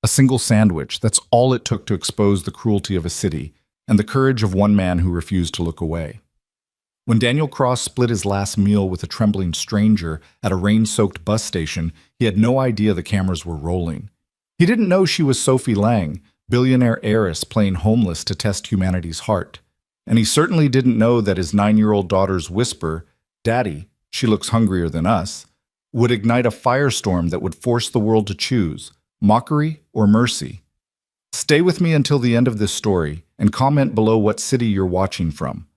A single sandwich, that's all it took to expose the cruelty of a city and the courage of one man who refused to look away. When Daniel Cross split his last meal with a trembling stranger at a rain-soaked bus station, he had no idea the cameras were rolling. He didn't know she was Sophie Lang, billionaire heiress playing homeless to test humanity's heart. And he certainly didn't know that his 9-year-old daughter's whisper, "Daddy, she looks hungrier than us," would ignite a firestorm that would force the world to choose mockery or mercy. Stay with me until the end of this story and comment below what city you're watching from.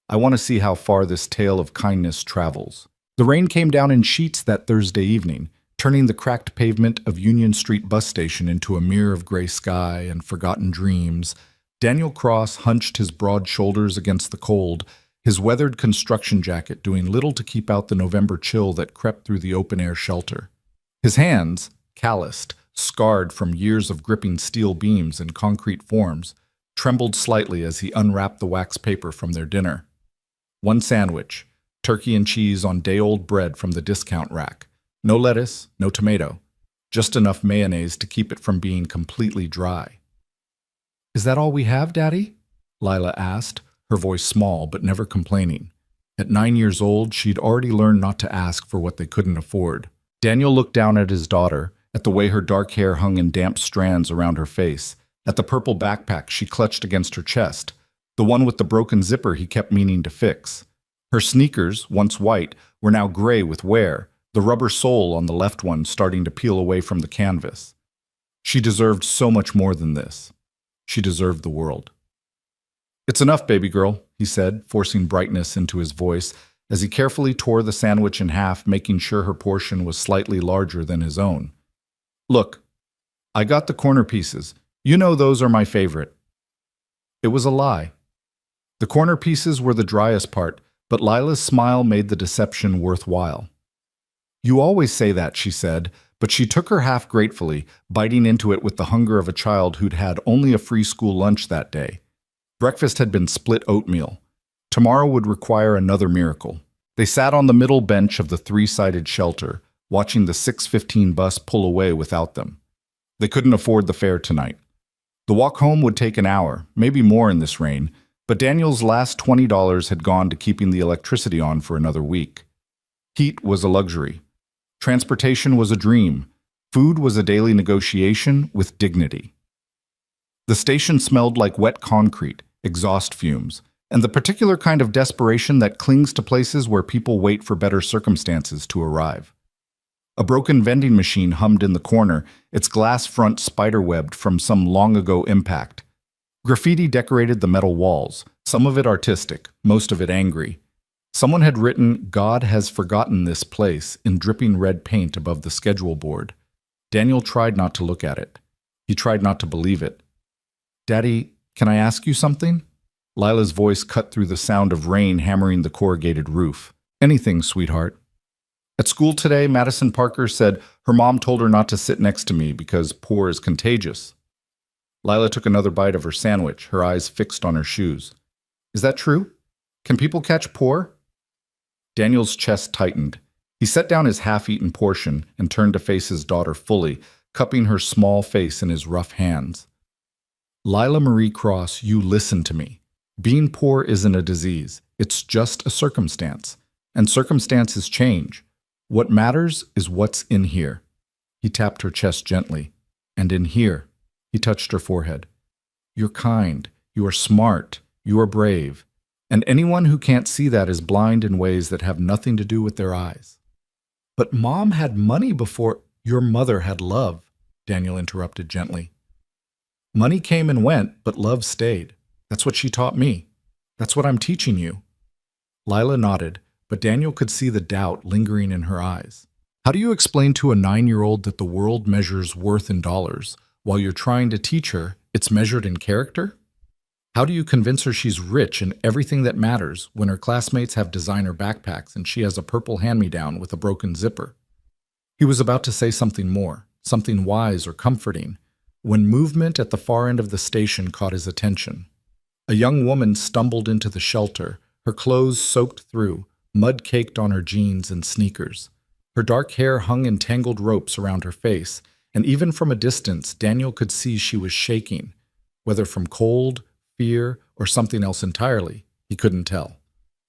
I want to see how far this tale of kindness travels. The rain came down in sheets that Thursday evening, turning the cracked pavement of Union Street bus station into a mirror of gray sky and forgotten dreams. Daniel Cross hunched his broad shoulders against the cold, his weathered construction jacket doing little to keep out the November chill that crept through the open-air shelter. His hands, calloused, scarred from years of gripping steel beams and concrete forms, trembled slightly as he unwrapped the wax paper from their dinner. One sandwich, turkey and cheese on day-old bread from the discount rack. No lettuce, no tomato, just enough mayonnaise to keep it from being completely dry. "Is that all we have, Daddy?" Lila asked, her voice small but never complaining. At 9 years old, she'd already learned not to ask for what they couldn't afford. Daniel looked down at his daughter, at the way her dark hair hung in damp strands around her face, at the purple backpack she clutched against her chest, the one with the broken zipper he kept meaning to fix. Her sneakers, once white, were now gray with wear, the rubber sole on the left one starting to peel away from the canvas. She deserved so much more than this. She deserved the world. "It's enough, baby girl," he said, forcing brightness into his voice as he carefully tore the sandwich in half, making sure her portion was slightly larger than his own. "Look, I got the corner pieces. You know those are my favorite." It was a lie. The corner pieces were the driest part, but Lila's smile made the deception worthwhile. "You always say that," she said, but she took her half gratefully, biting into it with the hunger of a child who'd had only a free school lunch that day. Breakfast had been split oatmeal. Tomorrow would require another miracle. They sat on the middle bench of the three-sided shelter, watching the 6:15 bus pull away without them. They couldn't afford the fare tonight. The walk home would take an hour, maybe more in this rain, but Daniel's last $20 had gone to keeping the electricity on for another week. Heat was a luxury. Transportation was a dream. Food was a daily negotiation with dignity. The station smelled like wet concrete, exhaust fumes, and the particular kind of desperation that clings to places where people wait for better circumstances to arrive. A broken vending machine hummed in the corner, its glass front spiderwebbed from some long-ago impact. Graffiti decorated the metal walls, some of it artistic, most of it angry. Someone had written, "God has forgotten this place," in dripping red paint above the schedule board. Daniel tried not to look at it. He tried not to believe it. "Daddy, can I ask you something?" Lila's voice cut through the sound of rain hammering the corrugated roof. "Anything, sweetheart." At school today, Madison Parker said her mom told her not to sit next to me because poor is contagious. Lila took another bite of her sandwich, her eyes fixed on her shoes. "Is that true? Can people catch poor?" Daniel's chest tightened. He set down his half-eaten portion and turned to face his daughter fully, cupping her small face in his rough hands. "Lila Marie Cross, you listen to me. Being poor isn't a disease. It's just a circumstance. And circumstances change. What matters is what's in here." He tapped her chest gently. "And in here." He touched her forehead. "You're kind. You are smart. You are brave. And anyone who can't see that is blind in ways that have nothing to do with their eyes." "But Mom had money before—" "Your mother had love," Daniel interrupted gently. "Money came and went, but love stayed. That's what she taught me. That's what I'm teaching you." Lila nodded, but Daniel could see the doubt lingering in her eyes. How do you explain to a 9-year-old that the world measures worth in dollars, while you're trying to teach her it's measured in character? How do you convince her she's rich in everything that matters when her classmates have designer backpacks and she has a purple hand-me-down with a broken zipper? He was about to say something more, something wise or comforting, when movement at the far end of the station caught his attention. A young woman stumbled into the shelter, her clothes soaked through, mud caked on her jeans and sneakers. Her dark hair hung in tangled ropes around her face, and even from a distance, Daniel could see she was shaking, whether from cold, fear, or something else entirely. He couldn't tell.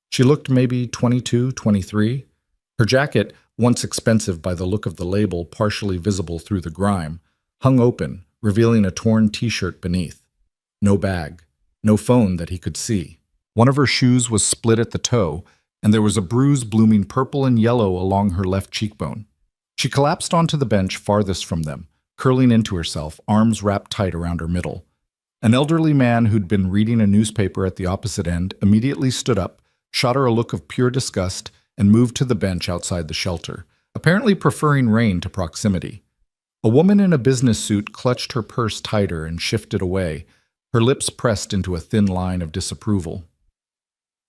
She looked maybe 22, 23. Her jacket, once expensive by the look of the label partially visible through the grime, hung open, revealing a torn t-shirt beneath. No bag, no phone that he could see. One of her shoes was split at the toe, and there was a bruise blooming purple and yellow along her left cheekbone. She collapsed onto the bench farthest from them, curling into herself, arms wrapped tight around her middle. An elderly man who'd been reading a newspaper at the opposite end immediately stood up, shot her a look of pure disgust, and moved to the bench outside the shelter, apparently preferring Rain to proximity. A woman in a business suit clutched her purse tighter and shifted away, her lips pressed into a thin line of disapproval.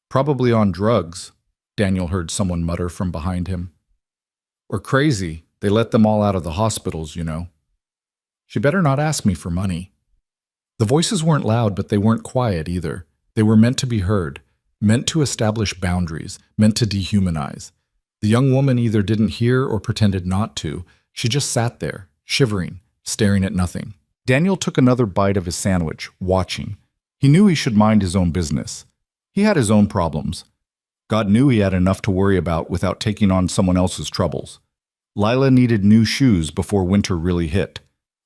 "Probably on drugs," Daniel heard someone mutter from behind him. "Or crazy. They let them all out of the hospitals, you know. She better not ask me for money." The voices weren't loud, but they weren't quiet either. They were meant to be heard, meant to establish boundaries, meant to dehumanize. The young woman either didn't hear or pretended not to. She just sat there, shivering, staring at nothing. Daniel took another bite of his sandwich, watching. He knew he should mind his own business. He had his own problems. God knew he had enough to worry about without taking on someone else's troubles. Lila needed new shoes before winter really hit.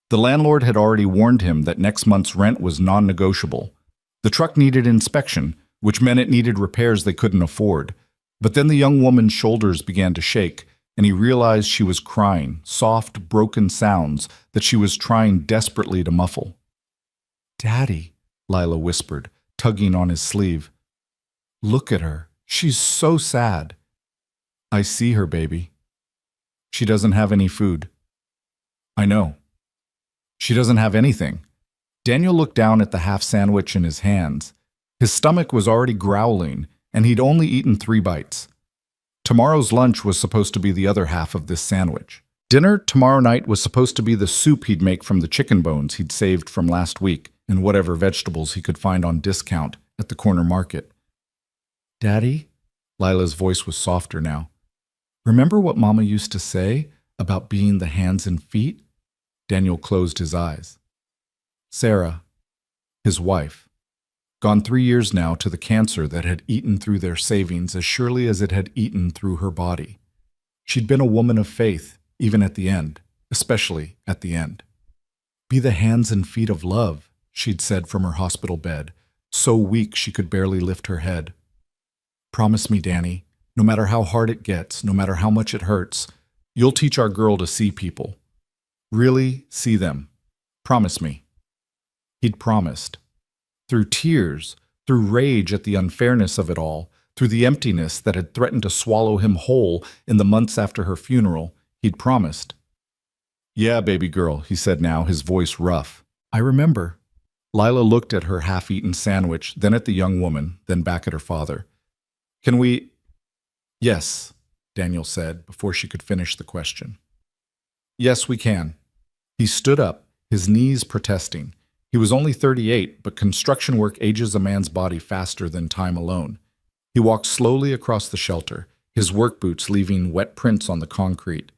The landlord had already warned him that next month's rent was non-negotiable. The truck needed inspection, which meant it needed repairs they couldn't afford. But then the young woman's shoulders began to shake, and he realized she was crying, soft, broken sounds that she was trying desperately to muffle. "Daddy," Lila whispered, tugging on his sleeve. "Look at her. She's so sad." "I see her, baby. She doesn't have any food." "I know. She doesn't have anything." Daniel looked down at the half sandwich in his hands. His stomach was already growling, and he'd only eaten 3 bites. Tomorrow's lunch was supposed to be the other half of this sandwich. Dinner tomorrow night was supposed to be the soup he'd make from the chicken bones he'd saved from last week and whatever vegetables he could find on discount at the corner market. "Daddy?" Lila's voice was softer now. "Remember what Mama used to say about being the hands and feet?" Daniel closed his eyes. Sarah, his wife, gone 3 years now to the cancer that had eaten through their savings as surely as it had eaten through her body. She'd been a woman of faith, even at the end, especially at the end. "Be the hands and feet of love," she'd said from her hospital bed, so weak she could barely lift her head. "Promise me, Danny, no matter how hard it gets, no matter how much it hurts, you'll teach our girl to see people. Really see them. Promise me." He'd promised. Through tears, through rage at the unfairness of it all, through the emptiness that had threatened to swallow him whole in the months after her funeral, he'd promised. "Yeah, baby girl," he said now, his voice rough. "I remember." Lila looked at her half-eaten sandwich, then at the young woman, then back at her father. "Can we—" "Yes," Daniel said, before she could finish the question. "Yes, we can." He stood up, his knees protesting. He was only 38, but construction work ages a man's body faster than time alone. He walked slowly across the shelter, his work boots leaving wet prints on the concrete.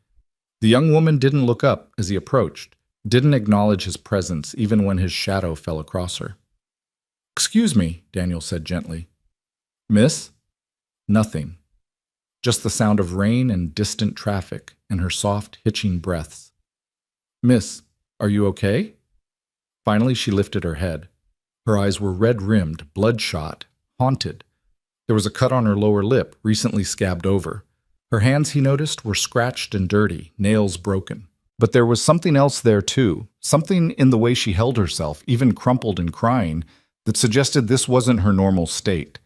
The young woman didn't look up as he approached, didn't acknowledge his presence even when his shadow fell across her. "Excuse me," Daniel said gently. "Miss?" Nothing. Just the sound of rain and distant traffic and her soft, hitching breaths. "Miss, are you okay?" Finally, she lifted her head. Her eyes were red-rimmed, bloodshot, haunted. There was a cut on her lower lip, recently scabbed over. Her hands, he noticed, were scratched and dirty, nails broken. But there was something else there, too, something in the way she held herself, even crumpled and crying, that suggested this wasn't her normal state.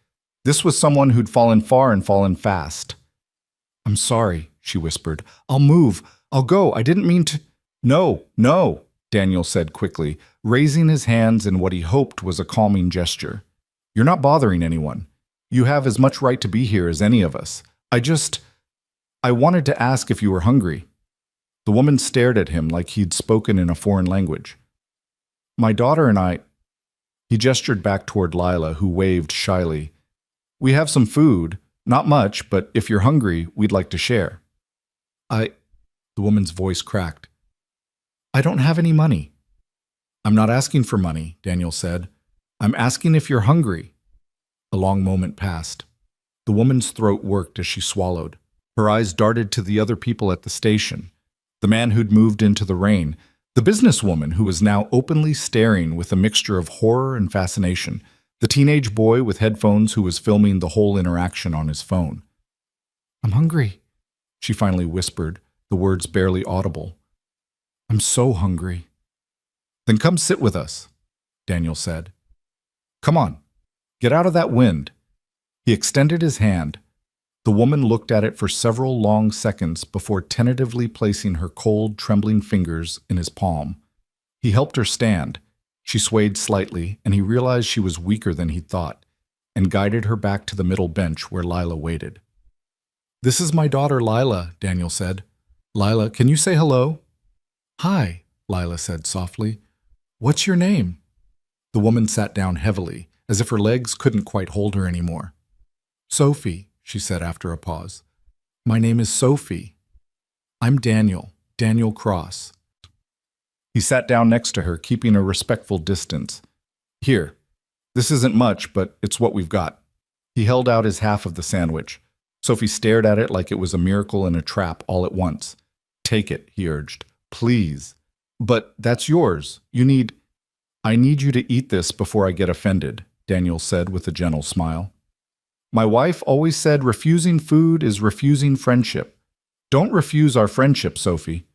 This was someone who'd fallen far and fallen fast. "I'm sorry," she whispered. "I'll move. I'll go. I didn't mean to—" "No, no," Daniel said quickly, raising his hands in what he hoped was a calming gesture. "You're not bothering anyone. You have as much right to be here as any of us. I wanted to ask if you were hungry." The woman stared at him like he'd spoken in a foreign language. "My daughter and I—" He gestured back toward Lila, who waved shyly. "We have some food. Not much, but if you're hungry, we'd like to share." The woman's voice cracked. I don't have any money. I'm not asking for money, Daniel said. I'm asking if you're hungry. A long moment passed. The woman's throat worked as she swallowed. Her eyes darted to the other people at the station. The man who'd moved into the rain, the businesswoman who was now openly staring with a mixture of horror and fascination, the teenage boy with headphones who was filming the whole interaction on his phone. I'm hungry, she finally whispered, the words barely audible. I'm so hungry. Then come sit with us, Daniel said. Come on, get out of that wind. He extended his hand. The woman looked at it for several long seconds before tentatively placing her cold, trembling fingers in his palm. He helped her stand. She swayed slightly, and he realized she was weaker than he thought, and guided her back to the middle bench where Lila waited. This is my daughter Lila, Daniel said. Lila, can you say hello? Hi, Lila said softly. What's your name? The woman sat down heavily, as if her legs couldn't quite hold her anymore. Sophie, she said after a pause. My name is Sophie. I'm Daniel Cross. He sat down next to her, keeping a respectful distance. Here, this isn't much, but it's what we've got. He held out his half of the sandwich. Sophie stared at it like it was a miracle in a trap all at once. Take it, he urged. Please. But that's yours. I need you to eat this before I get offended, Daniel said with a gentle smile. My wife always said refusing food is refusing friendship. Don't refuse our friendship, Sophie.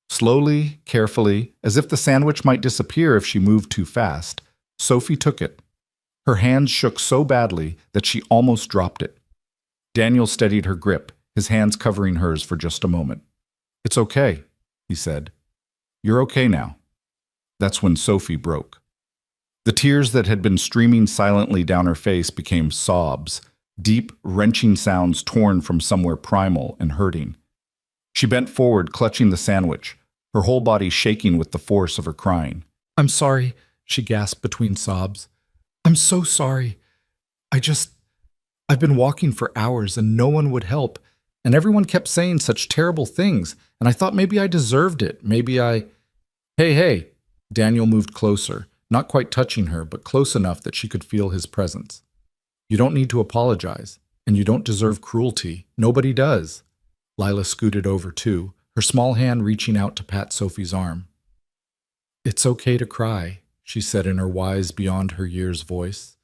Slowly, carefully, as if the sandwich might disappear if she moved too fast, Sophie took it. Her hands shook so badly that she almost dropped it. Daniel steadied her grip, his hands covering hers for just a moment. It's okay, he said. You're okay now. That's when Sophie broke. The tears that had been streaming silently down her face became sobs, deep, wrenching sounds torn from somewhere primal and hurting. She bent forward, clutching the sandwich, her whole body shaking with the force of her crying. I'm sorry, she gasped between sobs. I'm so sorry. I've been walking for hours and no one would help, and everyone kept saying such terrible things, and I thought maybe I deserved it. Hey. Daniel moved closer, not quite touching her, but close enough that she could feel his presence. You don't need to apologize, and you don't deserve cruelty. Nobody does. Lila scooted over too, her small hand reaching out to pat Sophie's arm. It's okay to cry, she said in her wise, beyond her years voice.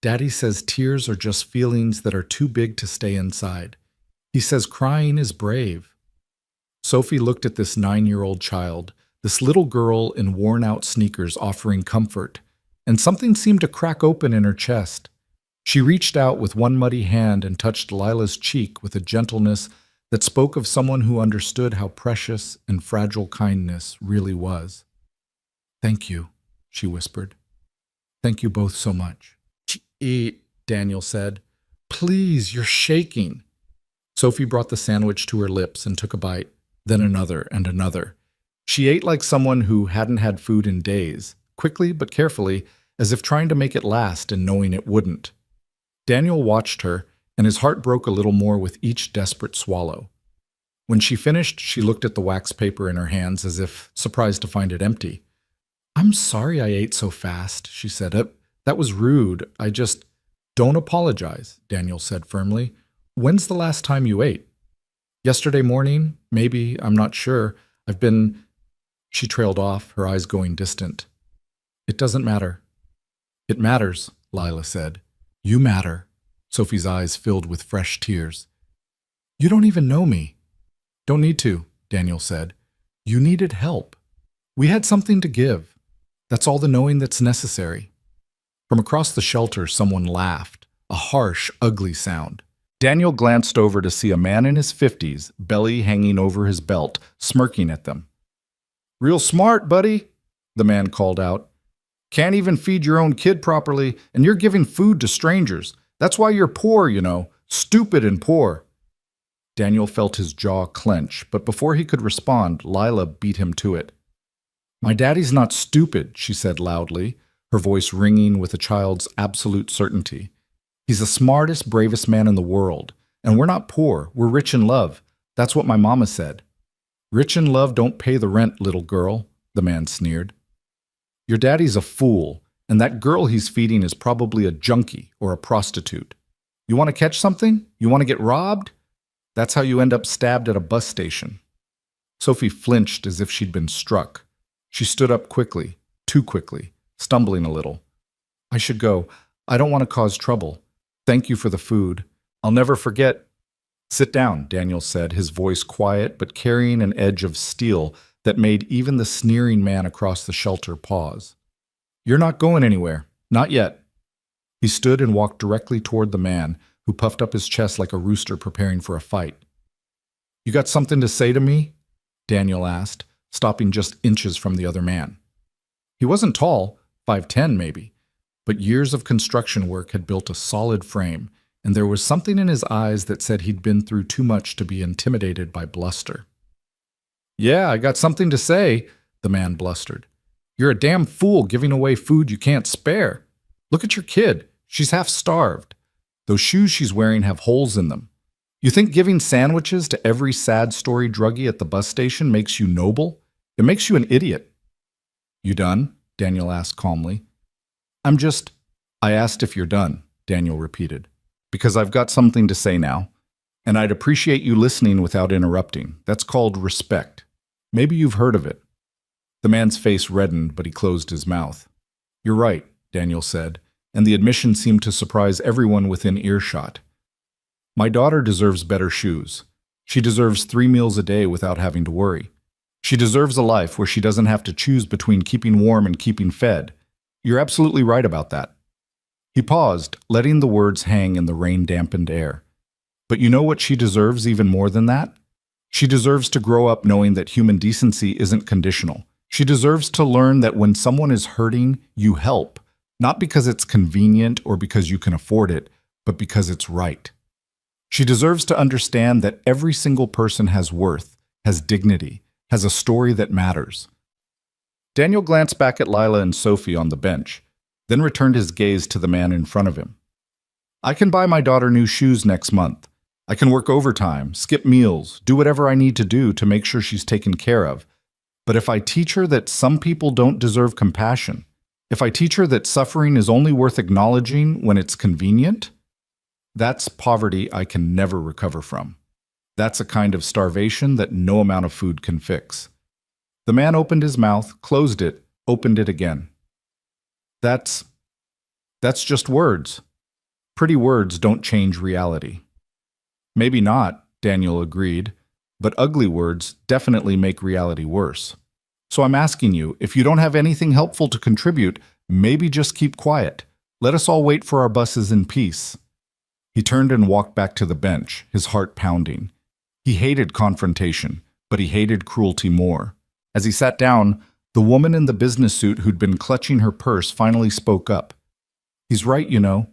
Daddy says tears are just feelings that are too big to stay inside. He says crying is brave. Sophie looked at this 9-year-old child, this little girl in worn-out sneakers offering comfort, and something seemed to crack open in her chest. She reached out with one muddy hand and touched Lila's cheek with a gentleness that spoke of someone who understood how precious and fragile kindness really was. Thank you, she whispered. Thank you both so much. Eat, Daniel said. Please, you're shaking. Sophie brought the sandwich to her lips and took a bite, then another and another. She ate like someone who hadn't had food in days, quickly but carefully, as if trying to make it last and knowing it wouldn't. Daniel watched her, and his heart broke a little more with each desperate swallow. When she finished, she looked at the wax paper in her hands as if surprised to find it empty. I'm sorry I ate so fast, she said. That was rude. Don't apologize, Daniel said firmly. When's the last time you ate? Yesterday morning? Maybe, I'm not sure. She trailed off, her eyes going distant. It doesn't matter. It matters, Lila said. You matter. Sophie's eyes filled with fresh tears. You don't even know me. Don't need to, Daniel said. You needed help. We had something to give. That's all the knowing that's necessary. From across the shelter, someone laughed, a harsh, ugly sound. Daniel glanced over to see a man in his 50s, belly hanging over his belt, smirking at them. Real smart, buddy, the man called out. Can't even feed your own kid properly, and you're giving food to strangers. That's why you're poor, you know. Stupid and poor. Daniel felt his jaw clench, but before he could respond, Lila beat him to it. My daddy's not stupid, she said loudly, her voice ringing with a child's absolute certainty. He's the smartest, bravest man in the world, and we're not poor, we're rich in love. That's what my mama said. Rich in love don't pay the rent, little girl, the man sneered. Your daddy's a fool, and that girl he's feeding is probably a junkie or a prostitute. You want to catch something? You want to get robbed? That's how you end up stabbed at a bus station. Sophie flinched as if she'd been struck. She stood up quickly, too quickly, stumbling a little. I should go. I don't want to cause trouble. Thank you for the food. I'll never forget. Sit down, Daniel said, his voice quiet but carrying an edge of steel that made even the sneering man across the shelter pause. You're not going anywhere. Not yet. He stood and walked directly toward the man, who puffed up his chest like a rooster preparing for a fight. You got something to say to me? Daniel asked, stopping just inches from the other man. He wasn't tall, 5'10" maybe, but years of construction work had built a solid frame, and there was something in his eyes that said he'd been through too much to be intimidated by bluster. Yeah, I got something to say, the man blustered. You're a damn fool giving away food you can't spare. Look at your kid. She's half starved. Those shoes she's wearing have holes in them. You think giving sandwiches to every sad story druggie at the bus station makes you noble? It makes you an idiot. You done? Daniel asked calmly. I asked if you're done, Daniel repeated, because I've got something to say now, and I'd appreciate you listening without interrupting. That's called respect. Maybe you've heard of it. The man's face reddened, but he closed his mouth. You're right, Daniel said, and the admission seemed to surprise everyone within earshot. My daughter deserves better shoes. She deserves 3 meals a day without having to worry. She deserves a life where she doesn't have to choose between keeping warm and keeping fed. You're absolutely right about that. He paused, letting the words hang in the rain-dampened air. But you know what she deserves even more than that? She deserves to grow up knowing that human decency isn't conditional. She deserves to learn that when someone is hurting, you help, not because it's convenient or because you can afford it, but because it's right. She deserves to understand that every single person has worth, has dignity, has a story that matters. Daniel glanced back at Lila and Sophie on the bench, then returned his gaze to the man in front of him. I can buy my daughter new shoes next month. I can work overtime, skip meals, do whatever I need to do to make sure she's taken care of. But if I teach her that some people don't deserve compassion, if I teach her that suffering is only worth acknowledging when it's convenient, that's poverty I can never recover from. That's a kind of starvation that no amount of food can fix. The man opened his mouth, closed it, opened it again. That's just words. Pretty words don't change reality. Maybe not, Daniel agreed, but ugly words definitely make reality worse. So I'm asking you, if you don't have anything helpful to contribute, maybe just keep quiet. Let us all wait for our buses in peace. He turned and walked back to the bench, his heart pounding. He hated confrontation, but he hated cruelty more. As he sat down, the woman in the business suit who'd been clutching her purse finally spoke up. He's right, you know.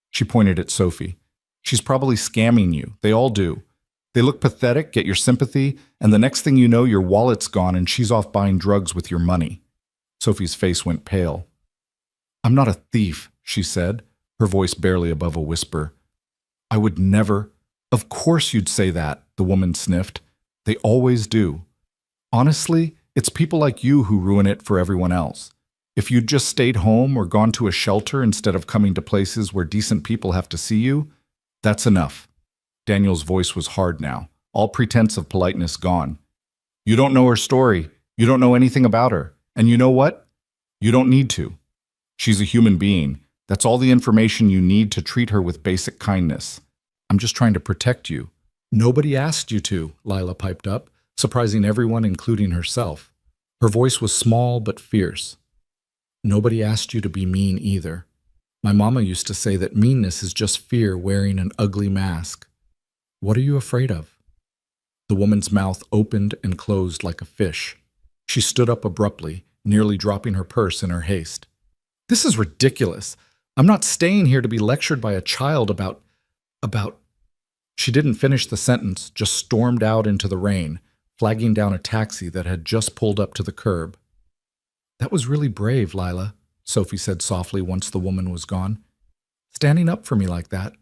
She pointed at Sophie. She's probably scamming you. They all do. They look pathetic, get your sympathy, and the next thing you know, your wallet's gone and she's off buying drugs with your money. Sophie's face went pale. I'm not a thief, she said, her voice barely above a whisper. I would never. Of course you'd say that, the woman sniffed. They always do. Honestly, it's people like you who ruin it for everyone else. If you'd just stayed home or gone to a shelter instead of coming to places where decent people have to see you, that's enough. Daniel's voice was hard now, all pretense of politeness gone. You don't know her story. You don't know anything about her. And you know what? You don't need to. She's a human being. That's all the information you need to treat her with basic kindness. I'm just trying to protect you. Nobody asked you to, Lila piped up, surprising everyone, including herself. Her voice was small but fierce. Nobody asked you to be mean either. My mama used to say that meanness is just fear wearing an ugly mask. What are you afraid of? The woman's mouth opened and closed like a fish. She stood up abruptly, nearly dropping her purse in her haste. This is ridiculous. I'm not staying here to be lectured by a child about... She didn't finish the sentence, just stormed out into the rain, flagging down a taxi that had just pulled up to the curb. That was really brave, Lila, Sophie said softly once the woman was gone. Standing up for me like that.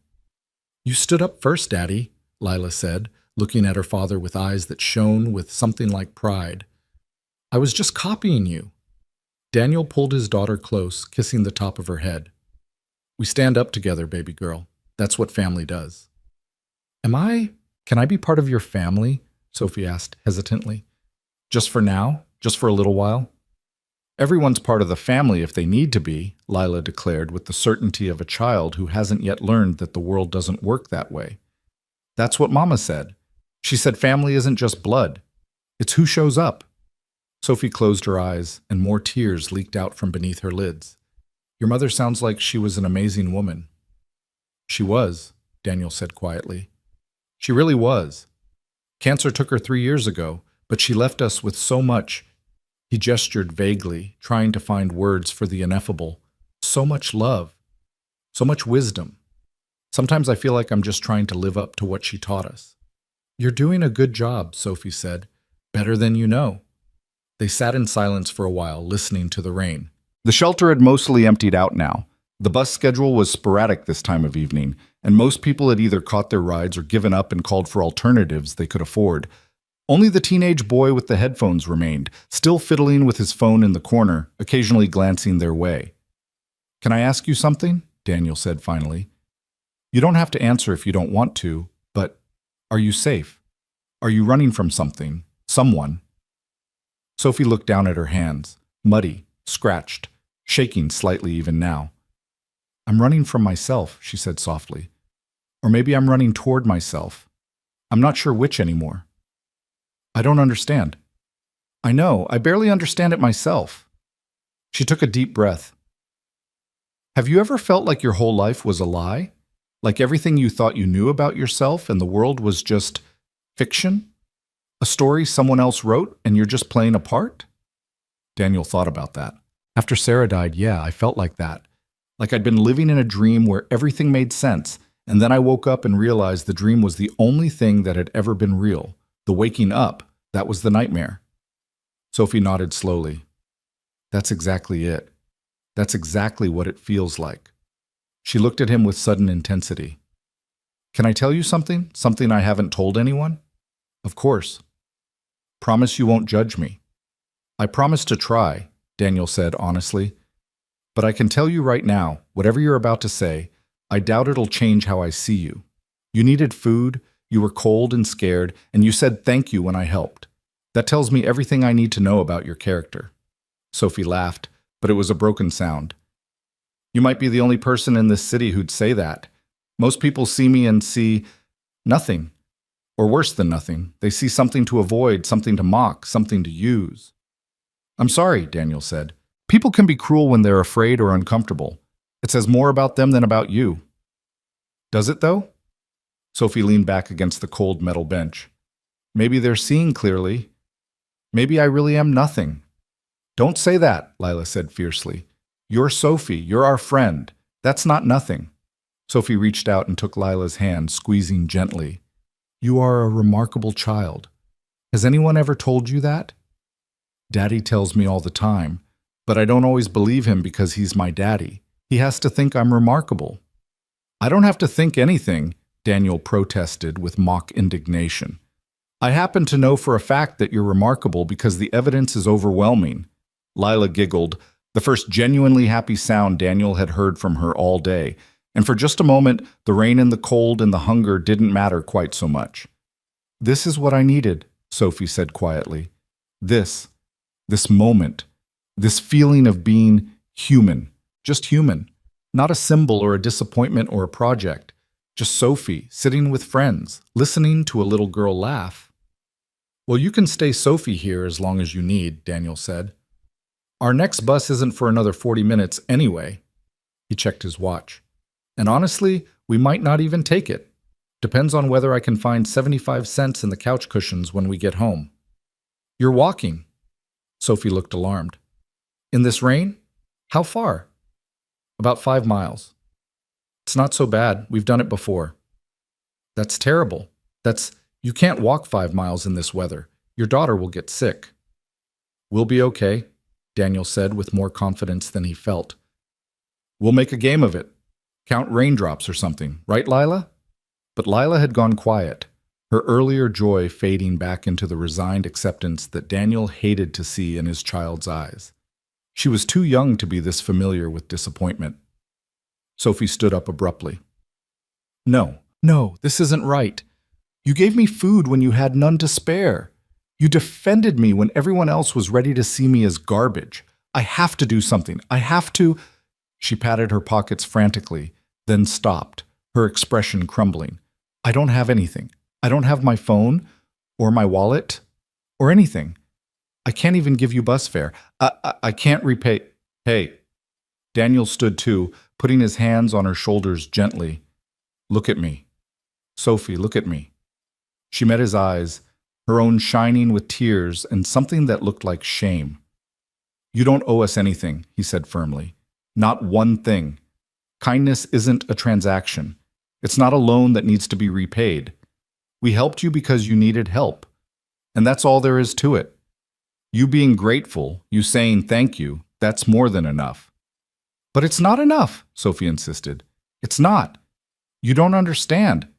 You stood up first, Daddy, Lila said, looking at her father with eyes that shone with something like pride. I was just copying you. Daniel pulled his daughter close, kissing the top of her head. We stand up together, baby girl. That's what family does. Can I be part of your family? Sophie asked hesitantly. Just for now? Just for a little while? Everyone's part of the family if they need to be, Lila declared with the certainty of a child who hasn't yet learned that the world doesn't work that way. That's what Mama said. She said family isn't just blood. It's who shows up. Sophie closed her eyes, and more tears leaked out from beneath her lids. Your mother sounds like she was an amazing woman. She was, Daniel said quietly. She really was. Cancer took her 3 years ago, but she left us with so much. He gestured vaguely, trying to find words for the ineffable. So much love. So much wisdom. Sometimes I feel like I'm just trying to live up to what she taught us. You're doing a good job, Sophie said. Better than you know. They sat in silence for a while, listening to the rain. The shelter had mostly emptied out now. The bus schedule was sporadic this time of evening, and most people had either caught their rides or given up and called for alternatives they could afford. Only the teenage boy with the headphones remained, still fiddling with his phone in the corner, occasionally glancing their way. Can I ask you something? Daniel said finally. You don't have to answer if you don't want to, but are you safe? Are you running from something? Someone? Sophie looked down at her hands, muddy, scratched, shaking slightly even now. I'm running from myself, she said softly. Or maybe I'm running toward myself. I'm not sure which anymore. I don't understand. I know, I barely understand it myself. She took a deep breath. Have you ever felt like your whole life was a lie? Like everything you thought you knew about yourself and the world was just fiction? A story someone else wrote and you're just playing a part? Daniel thought about that. After Sarah died, yeah, I felt like that. Like I'd been living in a dream where everything made sense, and then I woke up and realized the dream was the only thing that had ever been real. The waking up, that was the nightmare. Sophie nodded slowly. That's exactly it. That's exactly what it feels like. She looked at him with sudden intensity. Can I tell you something? Something I haven't told anyone? Of course. Promise you won't judge me. I promise to try, Daniel said honestly. But I can tell you right now, whatever you're about to say, I doubt it'll change how I see you. You needed food, you were cold and scared, and you said thank you when I helped. That tells me everything I need to know about your character. Sophie laughed, but it was a broken sound. You might be the only person in this city who'd say that. Most people see me and see nothing. Or worse than nothing, they see something to avoid, something to mock, something to use. I'm sorry, Daniel said. People can be cruel when they're afraid or uncomfortable. It says more about them than about you. Does it, though? Sophie leaned back against the cold metal bench. Maybe they're seeing clearly. Maybe I really am nothing. Don't say that, Lila said fiercely. You're Sophie. You're our friend. That's not nothing. Sophie reached out and took Lila's hand, squeezing gently. You are a remarkable child. Has anyone ever told you that? Daddy tells me all the time, but I don't always believe him because he's my daddy. He has to think I'm remarkable. I don't have to think anything, Daniel protested with mock indignation. I happen to know for a fact that you're remarkable because the evidence is overwhelming. Lila giggled, the first genuinely happy sound Daniel had heard from her all day, and for just a moment, the rain and the cold and the hunger didn't matter quite so much. This is what I needed, Sophie said quietly. This moment, this feeling of being human, just human, not a symbol or a disappointment or a project, just Sophie sitting with friends, listening to a little girl laugh. Well, you can stay Sophie here as long as you need, Daniel said. Our next bus isn't for another 40 minutes anyway. He checked his watch. And honestly, we might not even take it. Depends on whether I can find 75 cents in the couch cushions when we get home. You're walking. Sophie looked alarmed. In this rain? How far? About 5 miles. It's not so bad. We've done it before. That's terrible. You can't walk 5 miles in this weather. Your daughter will get sick. We'll be okay, Daniel said with more confidence than he felt. We'll make a game of it. Count raindrops or something, right, Lila? But Lila had gone quiet. her earlier joy fading back into the resigned acceptance that Daniel hated to see in his child's eyes. She was too young to be this familiar with disappointment. Sophie stood up abruptly. No, this isn't right. You gave me food when you had none to spare. You defended me when everyone else was ready to see me as garbage. I have to do something. I have to. She patted her pockets frantically, then stopped, her expression crumbling. I don't have anything. I don't have my phone, or my wallet, or anything. I can't even give you bus fare. I can't repay. Hey. Daniel stood too, putting his hands on her shoulders gently. Look at me. Sophie, look at me. She met his eyes, her own shining with tears and something that looked like shame. You don't owe us anything, he said firmly. Not one thing. Kindness isn't a transaction. It's not a loan that needs to be repaid. We helped you because you needed help. And that's all there is to it. You being grateful, you saying thank you, that's more than enough. But it's not enough, Sophie insisted. It's not. You don't understand.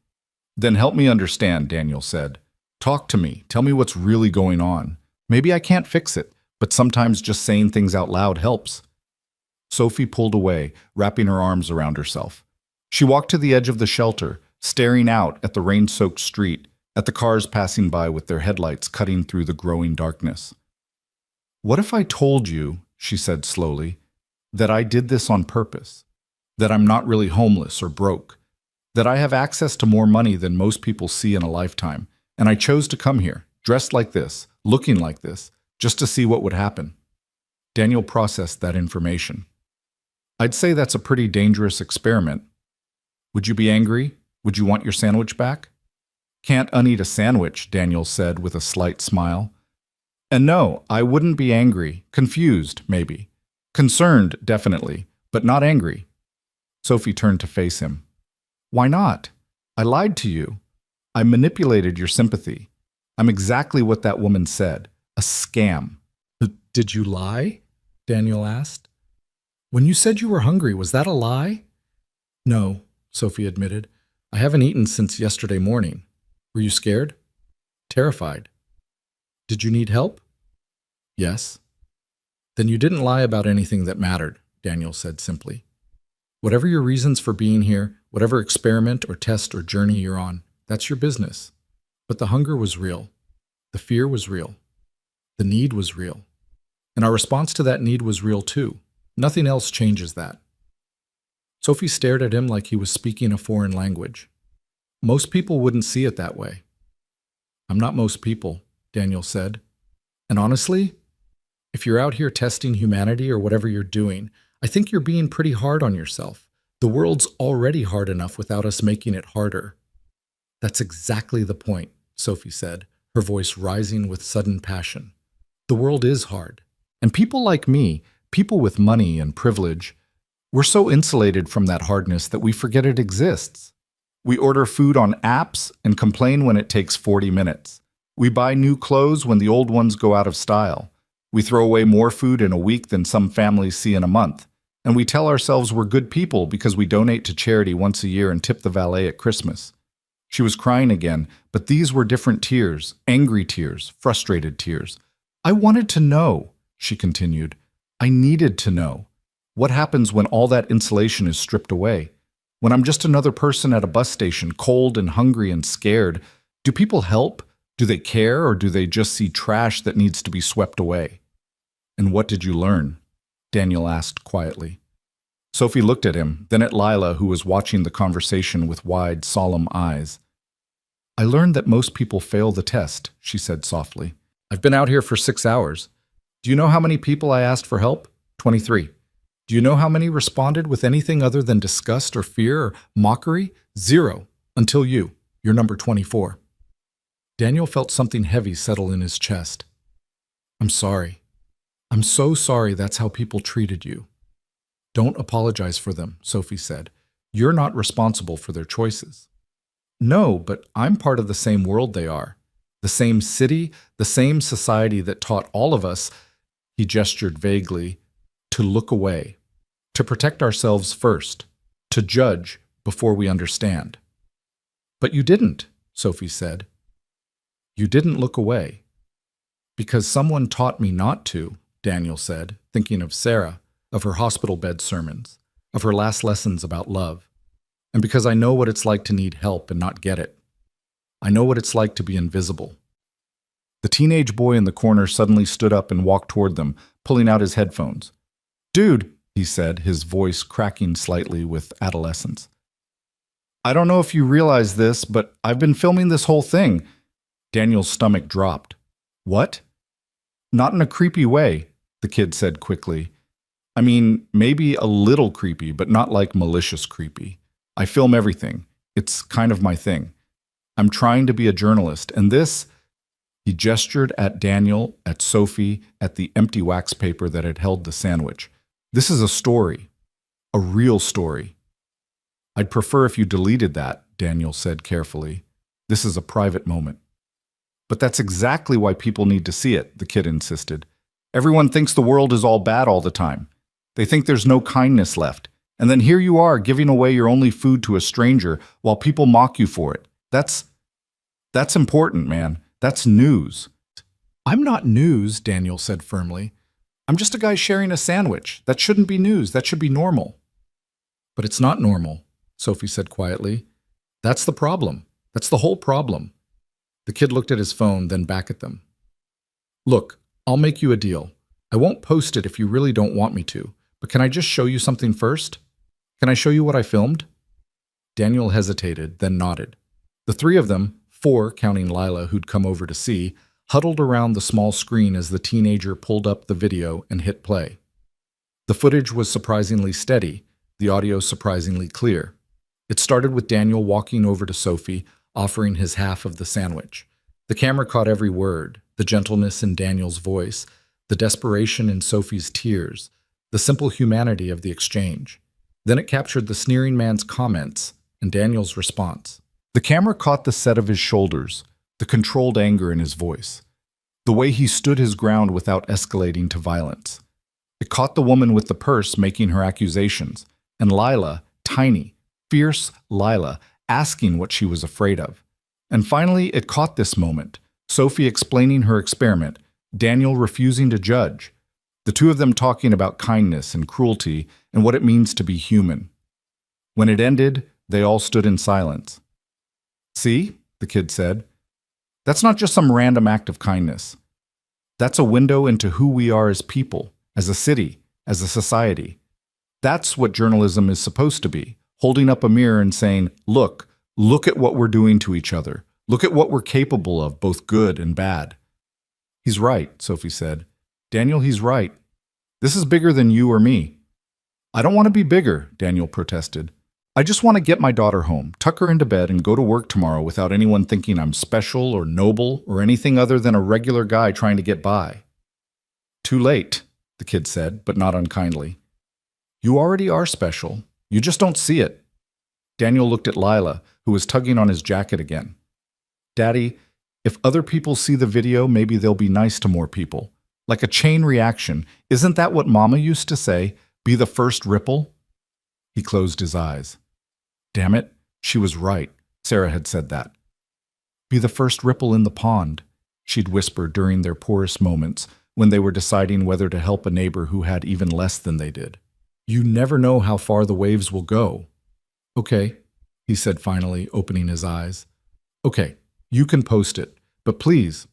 Then help me understand, Daniel said. Talk to me. Tell me what's really going on. Maybe I can't fix it, but sometimes just saying things out loud helps. Sophie pulled away, wrapping her arms around herself. She walked to the edge of the shelter, staring out at the rain-soaked street, at the cars passing by with their headlights cutting through the growing darkness. What if I told you, she said slowly, that I did this on purpose, that I'm not really homeless or broke, that I have access to more money than most people see in a lifetime, and I chose to come here, dressed like this, looking like this, just to see what would happen. Daniel processed that information. I'd say that's a pretty dangerous experiment. Would you be angry? Would you want your sandwich back? Can't uneat a sandwich, Daniel said with a slight smile. And no, I wouldn't be angry, confused, maybe. Concerned, definitely, but not angry. Sophie turned to face him. Why not? I lied to you. I manipulated your sympathy. I'm exactly what that woman said, a scam. Did you lie? Daniel asked. When you said you were hungry, was that a lie? No, Sophie admitted. I haven't eaten since yesterday morning. Were you scared? Terrified. Did you need help? Yes. Then you didn't lie about anything that mattered, Daniel said simply. Whatever your reasons for being here, whatever experiment or test or journey you're on, that's your business. But the hunger was real. The fear was real. The need was real. And our response to that need was real too. Nothing else changes that. Sophie stared at him like he was speaking a foreign language. Most people wouldn't see it that way. I'm not most people, Daniel said. And honestly, if you're out here testing humanity or whatever you're doing, I think you're being pretty hard on yourself. The world's already hard enough without us making it harder. That's exactly the point, Sophie said, her voice rising with sudden passion. The world is hard. And people like me, people with money and privilege, we're so insulated from that hardness that we forget it exists. We order food on apps and complain when it takes 40 minutes. We buy new clothes when the old ones go out of style. We throw away more food in a week than some families see in a month. And we tell ourselves we're good people because we donate to charity once a year and tip the valet at Christmas. She was crying again, but these were different tears, angry tears, frustrated tears. I wanted to know, she continued. I needed to know. What happens when all that insulation is stripped away? When I'm just another person at a bus station, cold and hungry and scared, do people help? Do they care, or do they just see trash that needs to be swept away? And what did you learn? Daniel asked quietly. Sophie looked at him, then at Lila, who was watching the conversation with wide, solemn eyes. I learned that most people fail the test, she said softly. I've been out here for 6 hours. Do you know how many people I asked for help? 23. Do you know how many responded with anything other than disgust or fear or mockery? 0. Until you. You're number 24. Daniel felt something heavy settle in his chest. I'm sorry. I'm so sorry that's how people treated you. Don't apologize for them, Sophie said. You're not responsible for their choices. No, but I'm part of the same world they are. The same city, the same society that taught all of us, he gestured vaguely, to look away, to protect ourselves first, to judge before we understand. But you didn't, Sophie said. You didn't look away. Because someone taught me not to, Daniel said, thinking of Sarah, of her hospital bed sermons, of her last lessons about love, and because I know what it's like to need help and not get it. I know what it's like to be invisible. The teenage boy in the corner suddenly stood up and walked toward them, pulling out his headphones. "Dude," he said, his voice cracking slightly with adolescence. "I don't know if you realize this, but I've been filming this whole thing." Daniel's stomach dropped. "What?" "Not in a creepy way," the kid said quickly. "I mean, maybe a little creepy, but not like malicious creepy. I film everything. It's kind of my thing. I'm trying to be a journalist, and this—" He gestured at Daniel, at Sophie, at the empty wax paper that had held the sandwich. "This is a story. A real story." "I'd prefer if you deleted that," Daniel said carefully. "This is a private moment." "But that's exactly why people need to see it," the kid insisted. "Everyone thinks the world is all bad all the time. They think there's no kindness left. And then here you are giving away your only food to a stranger while people mock you for it. That's important, man. That's news." "I'm not news," Daniel said firmly. "I'm just a guy sharing a sandwich. That shouldn't be news. That should be normal." "But it's not normal," Sophie said quietly. "That's the problem. That's the whole problem." The kid looked at his phone, then back at them. "Look, I'll make you a deal. I won't post it if you really don't want me to, but can I just show you something first? Can I show you what I filmed?" Daniel hesitated, then nodded. The three of them, 4 counting Lila who'd come over to see, huddled around the small screen as the teenager pulled up the video and hit play. The footage was surprisingly steady, the audio surprisingly clear. It started with Daniel walking over to Sophie, offering his half of the sandwich. The camera caught every word, the gentleness in Daniel's voice, the desperation in Sophie's tears, the simple humanity of the exchange. Then it captured the sneering man's comments and Daniel's response. The camera caught the set of his shoulders, the controlled anger in his voice, the way he stood his ground without escalating to violence. It caught the woman with the purse making her accusations, and Lila, tiny, fierce Lila, asking what she was afraid of. And finally, it caught this moment, Sophie explaining her experiment, Daniel refusing to judge, the two of them talking about kindness and cruelty and what it means to be human. When it ended, they all stood in silence. "See," the kid said, "that's not just some random act of kindness. That's a window into who we are as people, as a city, as a society. That's what journalism is supposed to be, holding up a mirror and saying, look at what we're doing to each other. Look at what we're capable of, both good and bad." "He's right," Sophie said. "Daniel, he's right. This is bigger than you or me." "I don't want to be bigger," Daniel protested. "I just want to get my daughter home, tuck her into bed, and go to work tomorrow without anyone thinking I'm special or noble or anything other than a regular guy trying to get by." "Too late," the kid said, but not unkindly. "You already are special. You just don't see it." Daniel looked at Lila, who was tugging on his jacket again. "Daddy, if other people see the video, maybe they'll be nice to more people. Like a chain reaction. Isn't that what Mama used to say? Be the first ripple?" He closed his eyes. Damn it, she was right. Sarah had said that. "Be the first ripple in the pond," she'd whispered during their poorest moments when they were deciding whether to help a neighbor who had even less than they did. "You never know how far the waves will go." "Okay," he said finally, opening his eyes. "Okay, you can post it, but please,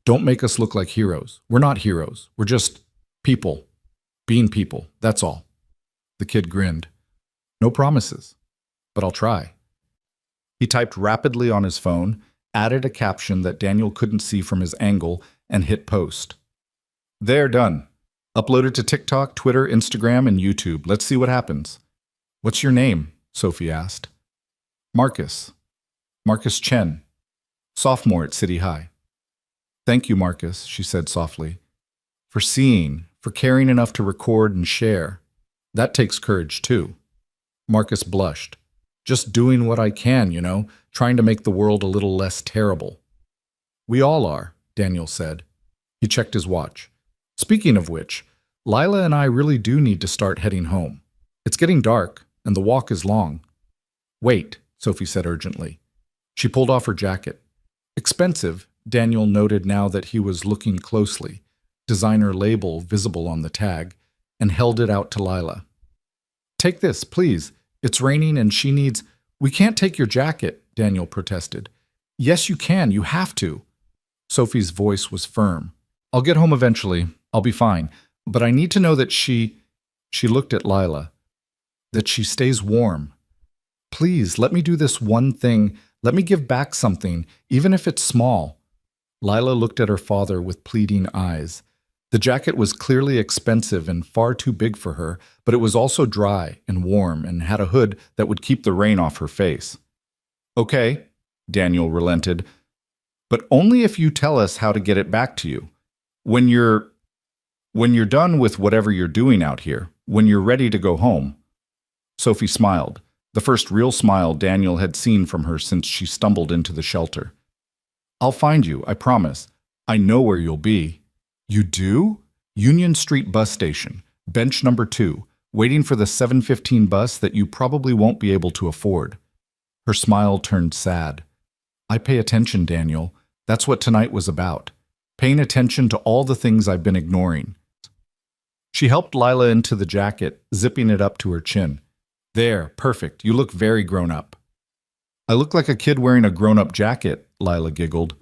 don't make us look like heroes. We're not heroes. We're just people. Being people, that's all." The kid grinned. "No promises, but I'll try." He typed rapidly on his phone, added a caption that Daniel couldn't see from his angle, and hit post. "There, done. Uploaded to TikTok, Twitter, Instagram, and YouTube. Let's see what happens." "What's your name?" Sophie asked. "Marcus. Marcus Chen. Sophomore at City High." "Thank you, Marcus," she said softly. "For seeing, for caring enough to record and share. That takes courage, too." Marcus blushed. "Just doing what I can, trying to make the world a little less terrible." "We all are," Daniel said. He checked his watch. "Speaking of which, Lila and I really do need to start heading home. It's getting dark, and the walk is long." "Wait," Sophie said urgently. She pulled off her jacket. "Expensive," Daniel noted now that he was looking closely, designer label visible on the tag, and held it out to Lila. "Take this, please. It's raining and she needs—" "We can't take your jacket," Daniel protested. "Yes, you can. You have to." Sophie's voice was firm. "I'll get home eventually. I'll be fine. But I need to know that she looked at Lila. "That she stays warm. Please, let me do this one thing. Let me give back something, even if it's small." Lila looked at her father with pleading eyes. The jacket was clearly expensive and far too big for her, but it was also dry and warm and had a hood that would keep the rain off her face. "Okay," Daniel relented, "but only if you tell us how to get it back to you. When you're done with whatever you're doing out here, when you're ready to go home." Sophie smiled, the first real smile Daniel had seen from her since she stumbled into the shelter. "I'll find you, I promise. I know where you'll be." "You do?" "Union Street bus station, bench number 2, waiting for the 7:15 bus that you probably won't be able to afford." Her smile turned sad. "I pay attention, Daniel. That's what tonight was about. Paying attention to all the things I've been ignoring." She helped Lila into the jacket, zipping it up to her chin. "There, perfect. You look very grown up." "I look like a kid wearing a grown-up jacket," Lila giggled.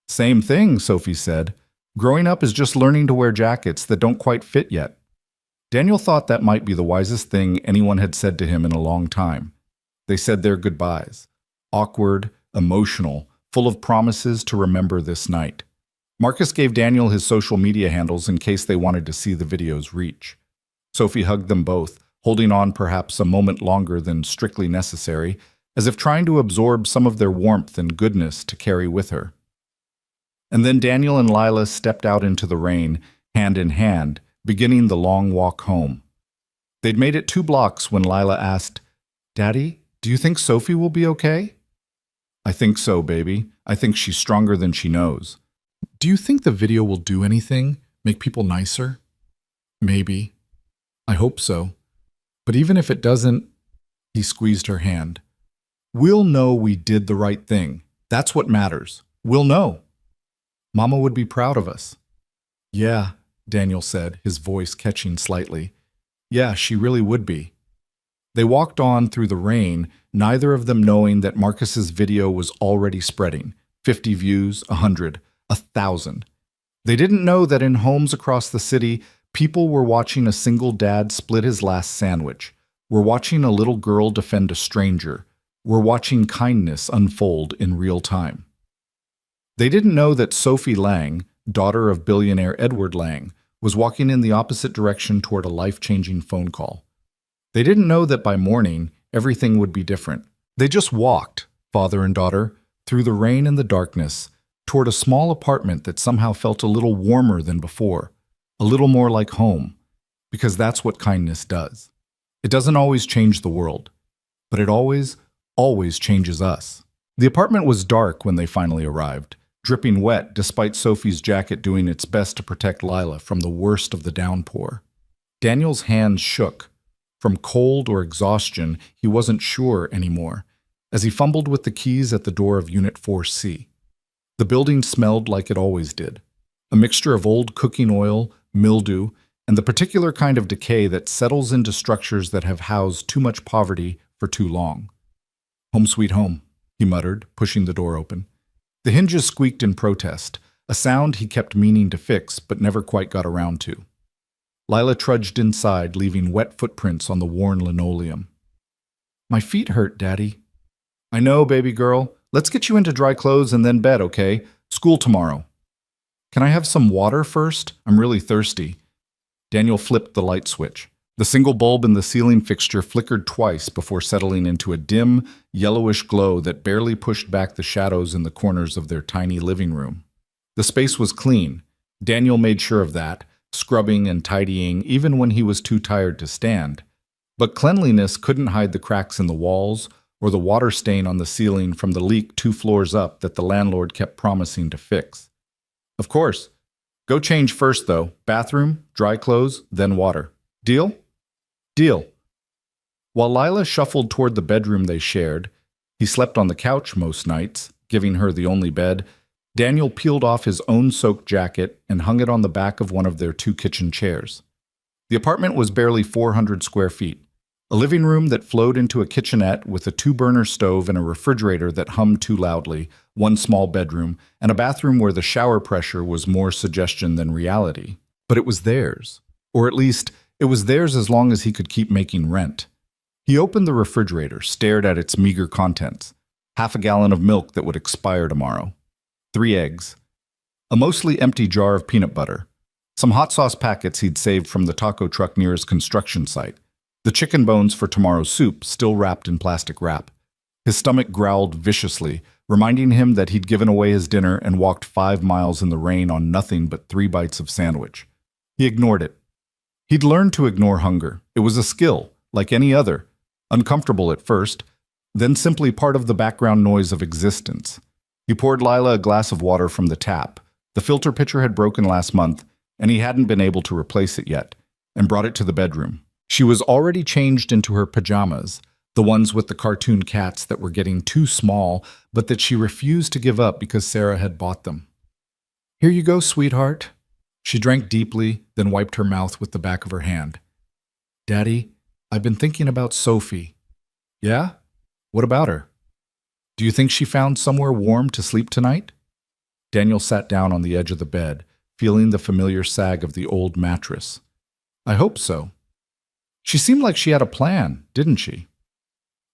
"Same thing," Sophie said. "Growing up is just learning to wear jackets that don't quite fit yet." Daniel thought that might be the wisest thing anyone had said to him in a long time. They said their goodbyes. Awkward, emotional, full of promises to remember this night. Marcus gave Daniel his social media handles in case they wanted to see the video's reach. Sophie hugged them both, holding on perhaps a moment longer than strictly necessary, as if trying to absorb some of their warmth and goodness to carry with her. And then Daniel and Lila stepped out into the rain, hand in hand, beginning the long walk home. They'd made it 2 blocks when Lila asked, "Daddy, do you think Sophie will be okay?" "I think so, baby. I think she's stronger than she knows." "Do you think the video will do anything? Make people nicer?" "Maybe. I hope so. But even if it doesn't—" He squeezed her hand. "We'll know we did the right thing. That's what matters. We'll know. Mama would be proud of us." "Yeah," Daniel said, his voice catching slightly. "Yeah, she really would be." They walked on through the rain, neither of them knowing that Marcus's video was already spreading. 50 views, 100, 1,000. They didn't know that in homes across the city, people were watching a single dad split his last sandwich, were watching a little girl defend a stranger, were watching kindness unfold in real time. They didn't know that Sophie Lang, daughter of billionaire Edward Lang, was walking in the opposite direction toward a life-changing phone call. They didn't know that by morning, everything would be different. They just walked, father and daughter, through the rain and the darkness, toward a small apartment that somehow felt a little warmer than before, a little more like home, because that's what kindness does. It doesn't always change the world, but it always, always changes us. The apartment was dark when they finally arrived, dripping wet despite Sophie's jacket doing its best to protect Lila from the worst of the downpour. Daniel's hands shook. From cold or exhaustion, he wasn't sure anymore, as he fumbled with the keys at the door of Unit 4C. The building smelled like it always did, a mixture of old cooking oil, mildew, and the particular kind of decay that settles into structures that have housed too much poverty for too long. "Home sweet home," he muttered, pushing the door open. The hinges squeaked in protest, a sound he kept meaning to fix but never quite got around to. Lila trudged inside, leaving wet footprints on the worn linoleum. "My feet hurt, Daddy." "I know, baby girl. Let's get you into dry clothes and then bed, okay? School tomorrow." "Can I have some water first? I'm really thirsty." Daniel flipped the light switch. The single bulb in the ceiling fixture flickered twice before settling into a dim, yellowish glow that barely pushed back the shadows in the corners of their tiny living room. The space was clean. Daniel made sure of that, scrubbing and tidying even when he was too tired to stand. But cleanliness couldn't hide the cracks in the walls or the water stain on the ceiling from the leak 2 floors up that the landlord kept promising to fix. "Of course. Go change first, though. Bathroom, dry clothes, then water. Deal?" "Deal." While Lila shuffled toward the bedroom they shared, he slept on the couch most nights, giving her the only bed, Daniel peeled off his own soaked jacket and hung it on the back of one of their two kitchen chairs. The apartment was barely 400 square feet. A living room that flowed into a kitchenette with a two-burner stove and a refrigerator that hummed too loudly, one small bedroom, and a bathroom where the shower pressure was more suggestion than reality. But it was theirs. Or at least, it was theirs as long as he could keep making rent. He opened the refrigerator, stared at its meager contents. Half a gallon of milk that would expire tomorrow. 3 eggs. A mostly empty jar of peanut butter. Some hot sauce packets he'd saved from the taco truck near his construction site. The chicken bones for tomorrow's soup still wrapped in plastic wrap. His stomach growled viciously, reminding him that he'd given away his dinner and walked 5 miles in the rain on nothing but 3 bites of sandwich. He ignored it. He'd learned to ignore hunger. It was a skill, like any other. Uncomfortable at first, then simply part of the background noise of existence. He poured Lila a glass of water from the tap. The filter pitcher had broken last month, and he hadn't been able to replace it yet, and brought it to the bedroom. She was already changed into her pajamas, the ones with the cartoon cats that were getting too small, but that she refused to give up because Sarah had bought them. "Here you go, sweetheart." She drank deeply, then wiped her mouth with the back of her hand. "Daddy, I've been thinking about Sophie." "Yeah? What about her? Do you think she found somewhere warm to sleep tonight?" Daniel sat down on the edge of the bed, feeling the familiar sag of the old mattress. "I hope so. She seemed like she had a plan, didn't she?"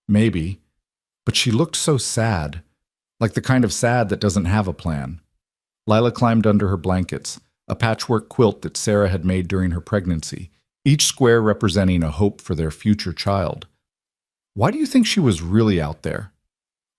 "Maybe, but she looked so sad, like the kind of sad that doesn't have a plan." Lila climbed under her blankets, a patchwork quilt that Sarah had made during her pregnancy, each square representing a hope for their future child. "Why do you think she was really out there?"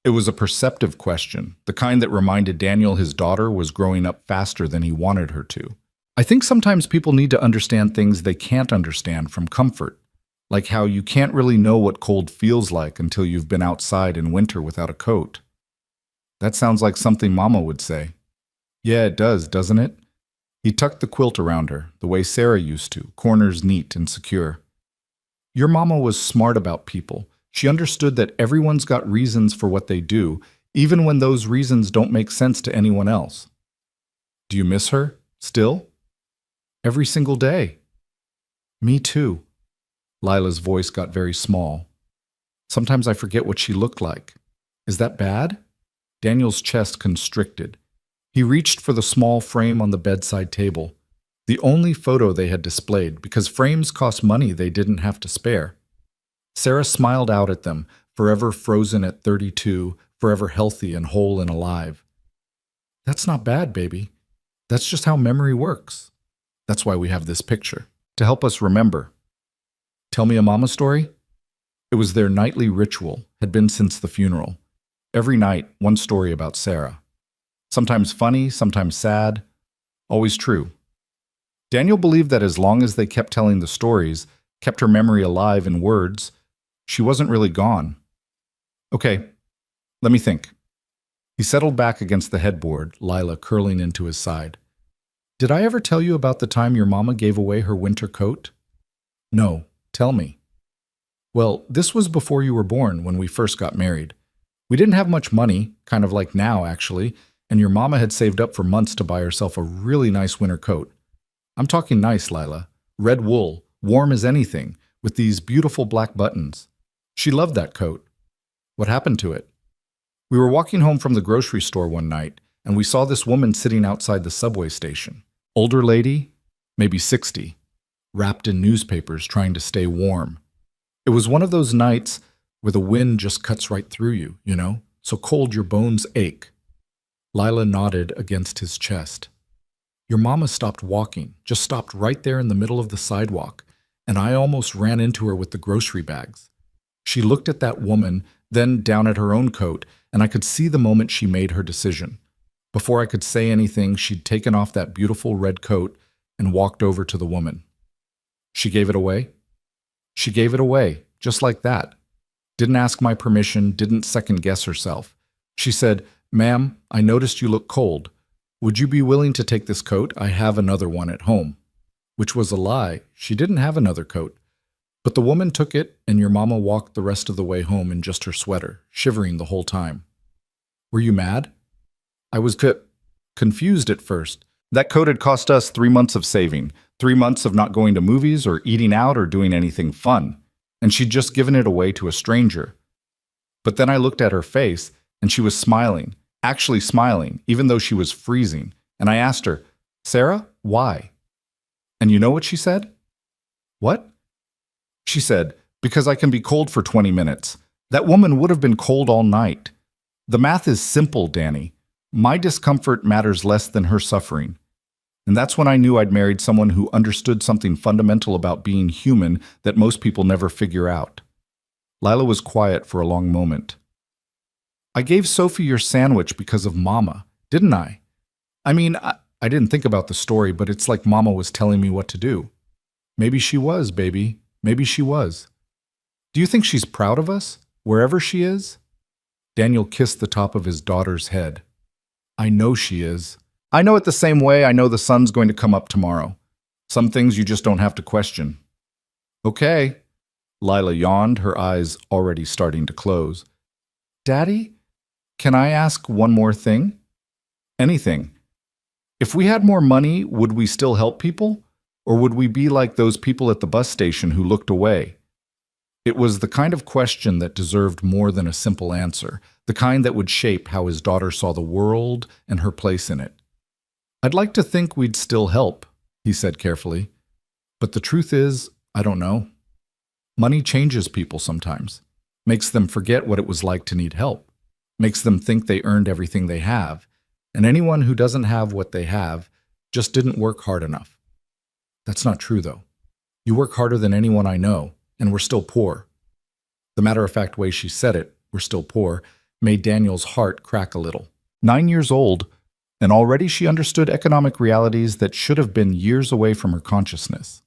It was a perceptive question, the kind that reminded Daniel his daughter was growing up faster than he wanted her to. "I think sometimes people need to understand things they can't understand from comfort, like how you can't really know what cold feels like until you've been outside in winter without a coat." "That sounds like something Mama would say." "Yeah, it does, doesn't it?" He tucked the quilt around her, the way Sarah used to, corners neat and secure. "Your Mama was smart about people. She understood that everyone's got reasons for what they do, even when those reasons don't make sense to anyone else." "Do you miss her? Still?" "Every single day." "Me too." Lila's voice got very small. "Sometimes I forget what she looked like." "Is that bad?" Daniel's chest constricted. He reached for the small frame on the bedside table, the only photo they had displayed, because frames cost money they didn't have to spare. Sarah smiled out at them, forever frozen at 32, forever healthy and whole and alive. "That's not bad, baby. That's just how memory works. That's why we have this picture, to help us remember." "Tell me a mama story?" It was their nightly ritual, had been since the funeral. Every night, one story about Sarah. Sometimes funny, sometimes sad, always true. Daniel believed that as long as they kept telling the stories, kept her memory alive in words, she wasn't really gone. "Okay, let me think." He settled back against the headboard, Lila curling into his side. "Did I ever tell you about the time your mama gave away her winter coat?" "No, tell me." "Well, this was before you were born, when we first got married. We didn't have much money, kind of like now, actually, and your mama had saved up for months to buy herself a really nice winter coat. I'm talking nice, Lila. Red wool, warm as anything, with these beautiful black buttons. She loved that coat. What happened to it? We were walking home from the grocery store one night, and we saw this woman sitting outside the subway station. Older lady, maybe 60, wrapped in newspapers trying to stay warm. It was one of those nights where the wind just cuts right through you, so cold your bones ache. Lila nodded against his chest. Your mama stopped walking, just stopped right there in the middle of the sidewalk, and I almost ran into her with the grocery bags. She looked at that woman, then down at her own coat, and I could see the moment she made her decision. Before I could say anything, she'd taken off that beautiful red coat and walked over to the woman. She gave it away? She gave it away, just like that. Didn't ask my permission, didn't second-guess herself. She said, "Ma'am, I noticed you look cold. Would you be willing to take this coat? I have another one at home." Which was a lie. She didn't have another coat. But the woman took it, and your mama walked the rest of the way home in just her sweater, shivering the whole time. Were you mad? I was confused at first. That code had cost us 3 months of saving, 3 months of not going to movies or eating out or doing anything fun, and she'd just given it away to a stranger. But then I looked at her face, and she was smiling, actually smiling, even though she was freezing, and I asked her, "Sarah, why?" And you know what she said? "What?" She said, "Because I can be cold for 20 minutes. That woman would have been cold all night. The math is simple, Danny. My discomfort matters less than her suffering." And that's when I knew I'd married someone who understood something fundamental about being human that most people never figure out. Lila was quiet for a long moment. "I gave Sophie your sandwich because of Mama, didn't I? I mean, I didn't think about the story, but it's like Mama was telling me what to do." "Maybe she was, baby. Maybe she was. Do you think she's proud of us, wherever she is?" Daniel kissed the top of his daughter's head. "I know she is. I know it the same way I know the sun's going to come up tomorrow. Some things you just don't have to question." "Okay." Lila yawned, her eyes already starting to close. "Daddy, can I ask one more thing?" "Anything. If we had more money, would we still help people? Or would we be like those people at the bus station who looked away?" It was the kind of question that deserved more than a simple answer, the kind that would shape how his daughter saw the world and her place in it. "I'd like to think we'd still help," he said carefully. "But the truth is, I don't know. Money changes people sometimes, makes them forget what it was like to need help, makes them think they earned everything they have, and anyone who doesn't have what they have just didn't work hard enough." "That's not true, though. You work harder than anyone I know, and we're still poor." The matter-of-fact way she said it, "we're still poor," made Daniel's heart crack a little. 9 years old, and already she understood economic realities that should have been years away from her consciousness.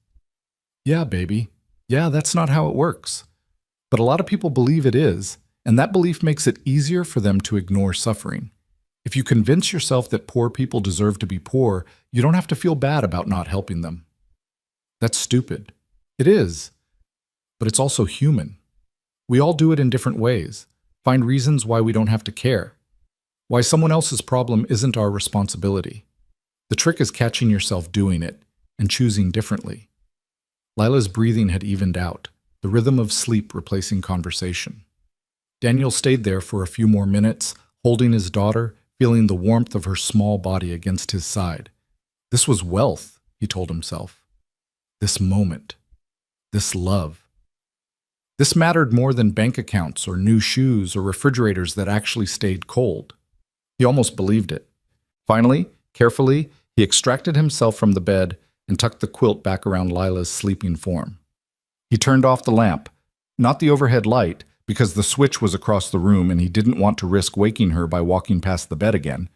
"Yeah, baby. Yeah, that's not how it works. But a lot of people believe it is, and that belief makes it easier for them to ignore suffering. If you convince yourself that poor people deserve to be poor, you don't have to feel bad about not helping them." "That's stupid." "It is. But it's also human. We all do it in different ways, find reasons why we don't have to care, why someone else's problem isn't our responsibility. The trick is catching yourself doing it and choosing differently." Lila's breathing had evened out, the rhythm of sleep replacing conversation. Daniel stayed there for a few more minutes, holding his daughter, feeling the warmth of her small body against his side. This was wealth, he told himself. This moment. This love. This mattered more than bank accounts or new shoes or refrigerators that actually stayed cold. He almost believed it. Finally, carefully, he extracted himself from the bed and tucked the quilt back around Lila's sleeping form. He turned off the lamp, not the overhead light, because the switch was across the room and he didn't want to risk waking her by walking past the bed again,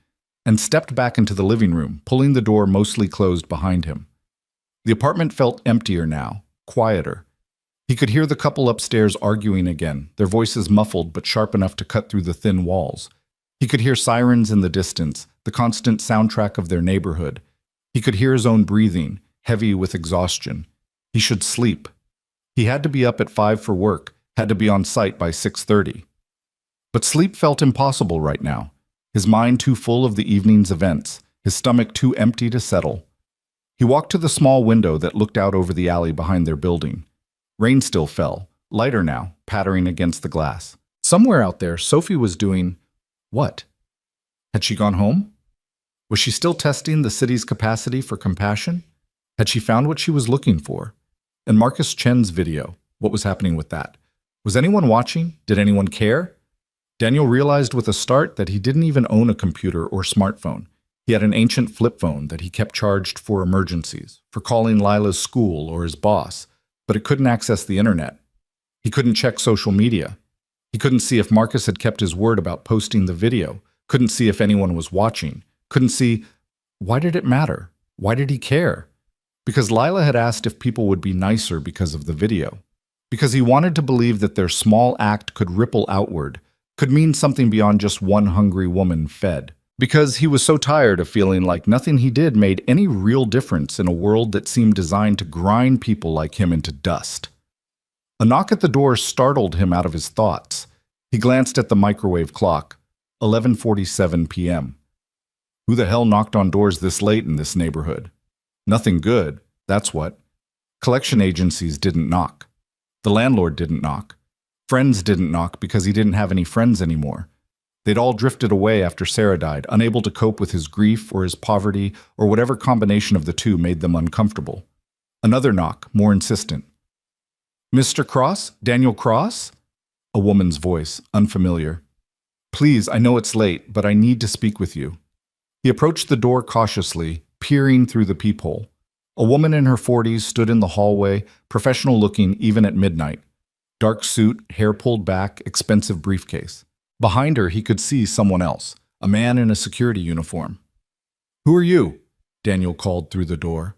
and stepped back into the living room, pulling the door mostly closed behind him. The apartment felt emptier now, quieter. He could hear the couple upstairs arguing again, their voices muffled but sharp enough to cut through the thin walls. He could hear sirens in the distance, the constant soundtrack of their neighborhood. He could hear his own breathing, heavy with exhaustion. He should sleep. He had to be up at 5 for work, had to be on site by 6:30. But sleep felt impossible right now, his mind too full of the evening's events, his stomach too empty to settle. He walked to the small window that looked out over the alley behind their building. Rain still fell, lighter now, pattering against the glass. Somewhere out there, Sophie was doing what? Had she gone home? Was she still testing the city's capacity for compassion? Had she found what she was looking for? And Marcus Chen's video, what was happening with that? Was anyone watching? Did anyone care? Daniel realized with a start that he didn't even own a computer or smartphone. He had an ancient flip phone that he kept charged for emergencies, for calling Lila's school or his boss, but it couldn't access the internet. He couldn't check social media. He couldn't see if Marcus had kept his word about posting the video, couldn't see if anyone was watching, couldn't see. Why did it matter? Why did he care? Because Lila had asked if people would be nicer because of the video. Because he wanted to believe that their small act could ripple outward, could mean something beyond just one hungry woman fed. Because he was so tired of feeling like nothing he did made any real difference in a world that seemed designed to grind people like him into dust. A knock at the door startled him out of his thoughts. He glanced at the microwave clock, 11:47 p.m. Who the hell knocked on doors this late in this neighborhood? Nothing good, that's what. Collection agencies didn't knock. The landlord didn't knock. Friends didn't knock because he didn't have any friends anymore. They'd all drifted away after Sarah died, unable to cope with his grief or his poverty or whatever combination of the two made them uncomfortable. Another knock, more insistent. Mr. Cross? Daniel Cross? A woman's voice, unfamiliar. Please, I know it's late, but I need to speak with you. He approached the door cautiously, peering through the peephole. A woman in her 40s stood in the hallway, professional looking even at midnight. Dark suit, hair pulled back, expensive briefcase. Behind her, he could see someone else, a man in a security uniform. Who are you? Daniel called through the door.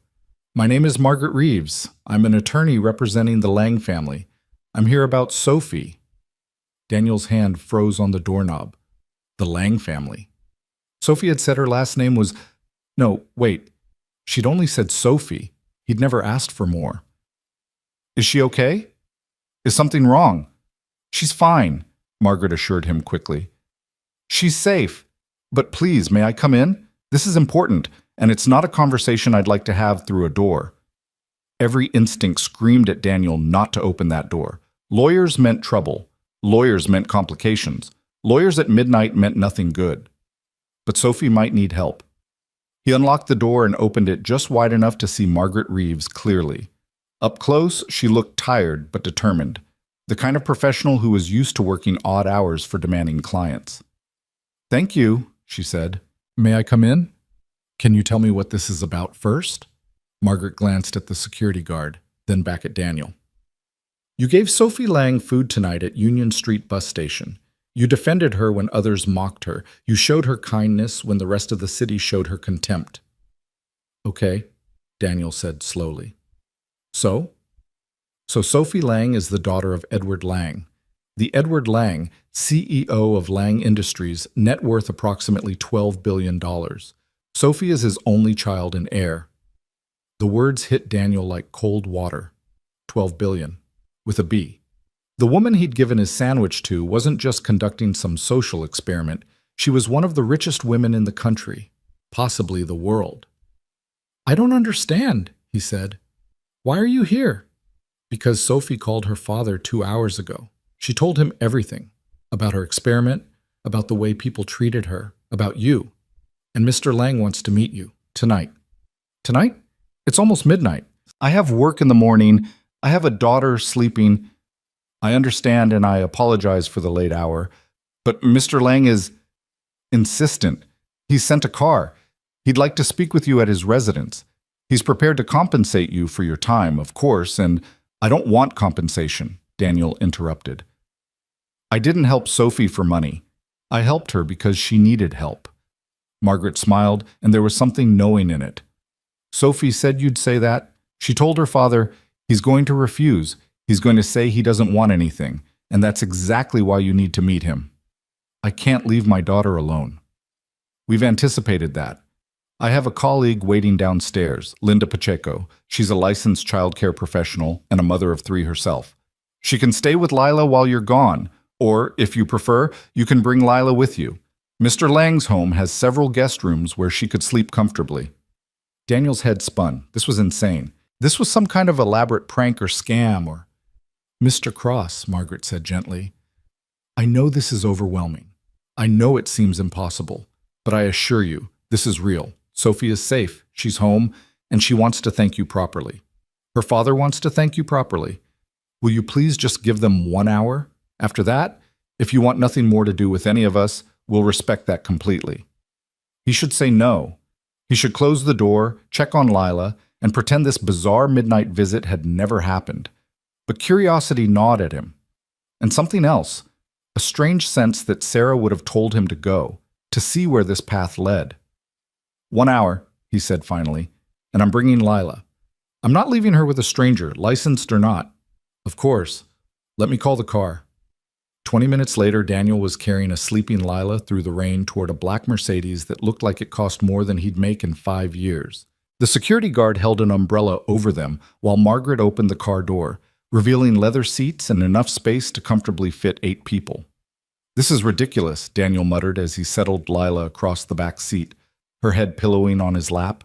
My name is Margaret Reeves. I'm an attorney representing the Lang family. I'm here about Sophie. Daniel's hand froze on the doorknob. The Lang family. Sophie had said her last name was... No, wait. She'd only said Sophie. He'd never asked for more. Is she okay? Is something wrong? She's fine, Margaret assured him quickly. She's safe. But please, may I come in? This is important, and it's not a conversation I'd like to have through a door. Every instinct screamed at Daniel not to open that door. Lawyers meant trouble. Lawyers meant complications. Lawyers at midnight meant nothing good. But Sophie might need help. He unlocked the door and opened it just wide enough to see Margaret Reeves clearly. Up close, she looked tired but determined, the kind of professional who was used to working odd hours for demanding clients. Thank you, she said. May I come in? Can you tell me what this is about first? Margaret glanced at the security guard, then back at Daniel. You gave Sophie Lang food tonight at Union Street bus station. You defended her when others mocked her. You showed her kindness when the rest of the city showed her contempt. Okay, Daniel said slowly. So Sophie Lang is the daughter of Edward Lang. The Edward Lang, CEO of Lang Industries, net worth approximately $12 billion. Sophie is his only child and heir. The words hit Daniel like cold water. 12 billion, with a B. The woman he'd given his sandwich to wasn't just conducting some social experiment. She was one of the richest women in the country, possibly the world. I don't understand, he said. Why are you here? Because Sophie called her father 2 hours ago. She told him everything, about her experiment, about the way people treated her, about you. And Mr. Lang wants to meet you, tonight. Tonight? It's almost midnight. I have work in the morning. I have a daughter sleeping. I understand and I apologize for the late hour, but Mr. Lang is insistent. He's sent a car. He'd like to speak with you at his residence. He's prepared to compensate you for your time, of course, and I don't want compensation, Daniel interrupted. I didn't help Sophie for money. I helped her because she needed help. Margaret smiled, and there was something knowing in it. Sophie said you'd say that. She told her father, he's going to refuse. He's going to say he doesn't want anything, and that's exactly why you need to meet him. I can't leave my daughter alone. We've anticipated that. I have a colleague waiting downstairs, Linda Pacheco. She's a licensed childcare professional and a mother of 3 herself. She can stay with Lila while you're gone, or, if you prefer, you can bring Lila with you. Mr. Lang's home has several guest rooms where she could sleep comfortably. Daniel's head spun. This was insane. This was some kind of elaborate prank or scam or... Mr. Cross, Margaret said gently, I know this is overwhelming. I know it seems impossible, but I assure you, this is real. Sophie is safe, she's home, and she wants to thank you properly. Her father wants to thank you properly. Will you please just give them 1 hour? After that, if you want nothing more to do with any of us, we'll respect that completely. He should say no. He should close the door, check on Lila, and pretend this bizarre midnight visit had never happened. But curiosity gnawed at him. And something else, a strange sense that Sarah would have told him to go, to see where this path led. 1 hour, he said finally, and I'm bringing Lila. I'm not leaving her with a stranger, licensed or not. Of course. Let me call the car. 20 minutes later, Daniel was carrying a sleeping Lila through the rain toward a black Mercedes that looked like it cost more than he'd make in 5 years. The security guard held an umbrella over them while Margaret opened the car door, revealing leather seats and enough space to comfortably fit 8 people. This is ridiculous, Daniel muttered as he settled Lila across the back seat. her head pillowing on his lap.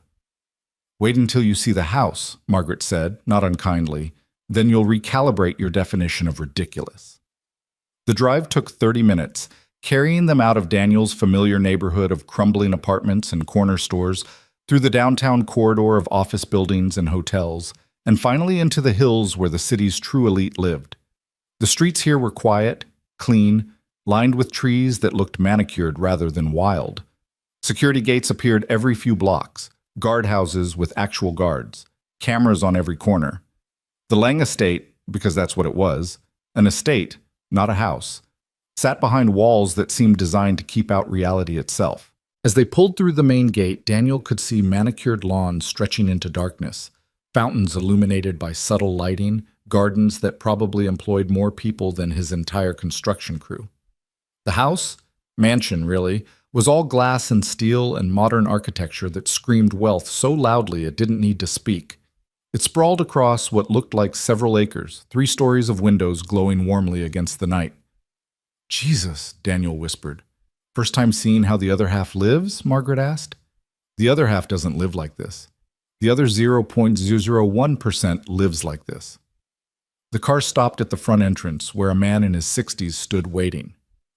Wait until you see the house, Margaret said, not unkindly. Then you'll recalibrate your definition of ridiculous. The drive took 30 minutes, carrying them out of Daniel's familiar neighborhood of crumbling apartments and corner stores, through the downtown corridor of office buildings and hotels, and finally into the hills where the city's true elite lived. The streets here were quiet, clean, lined with trees that looked manicured rather than wild. Security gates appeared every few blocks, guardhouses with actual guards, cameras on every corner. The Lang estate, because that's what it was, an estate, not a house, sat behind walls that seemed designed to keep out reality itself. As they pulled through the main gate, Daniel could see manicured lawns stretching into darkness, fountains illuminated by subtle lighting, gardens that probably employed more people than his entire construction crew. The house, mansion really, was all glass and steel and modern architecture that screamed wealth so loudly it didn't need to speak. It sprawled across what looked like several acres, 3 stories of windows glowing warmly against the night. Jesus, Daniel whispered. First time seeing how the other half lives? Margaret asked. The other half doesn't live like this. The other 0.001% lives like this. The car stopped at the front entrance, where a man in his 60s stood waiting.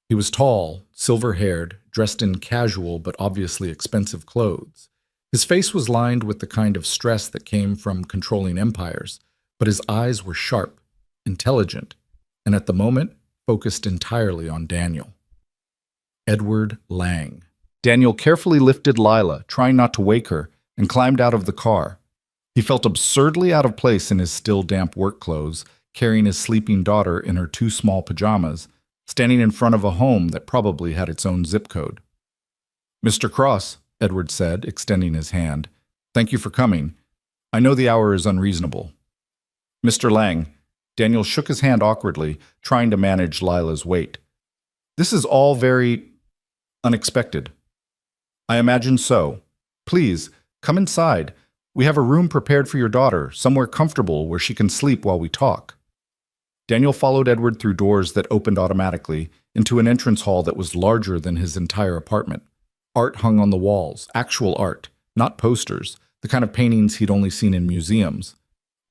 He was tall, silver-haired, dressed in casual but obviously expensive clothes. His face was lined with the kind of stress that came from controlling empires, but his eyes were sharp, intelligent, and at the moment, focused entirely on Daniel. Edward Lang. Daniel carefully lifted Lila, trying not to wake her, and climbed out of the car. He felt absurdly out of place in his still damp work clothes, carrying his sleeping daughter in her 2 small pajamas, standing in front of a home that probably had its own zip code. Mr. Cross, Edward said, extending his hand. Thank you for coming. I know the hour is unreasonable. Mr. Lang. Daniel shook his hand awkwardly, trying to manage Lila's weight. This is all very unexpected. I imagine so. Please, come inside. We have a room prepared for your daughter, somewhere comfortable where she can sleep while we talk. Daniel followed Edward through doors that opened automatically into an entrance hall that was larger than his entire apartment. Art hung on the walls, actual art, not posters, the kind of paintings he'd only seen in museums.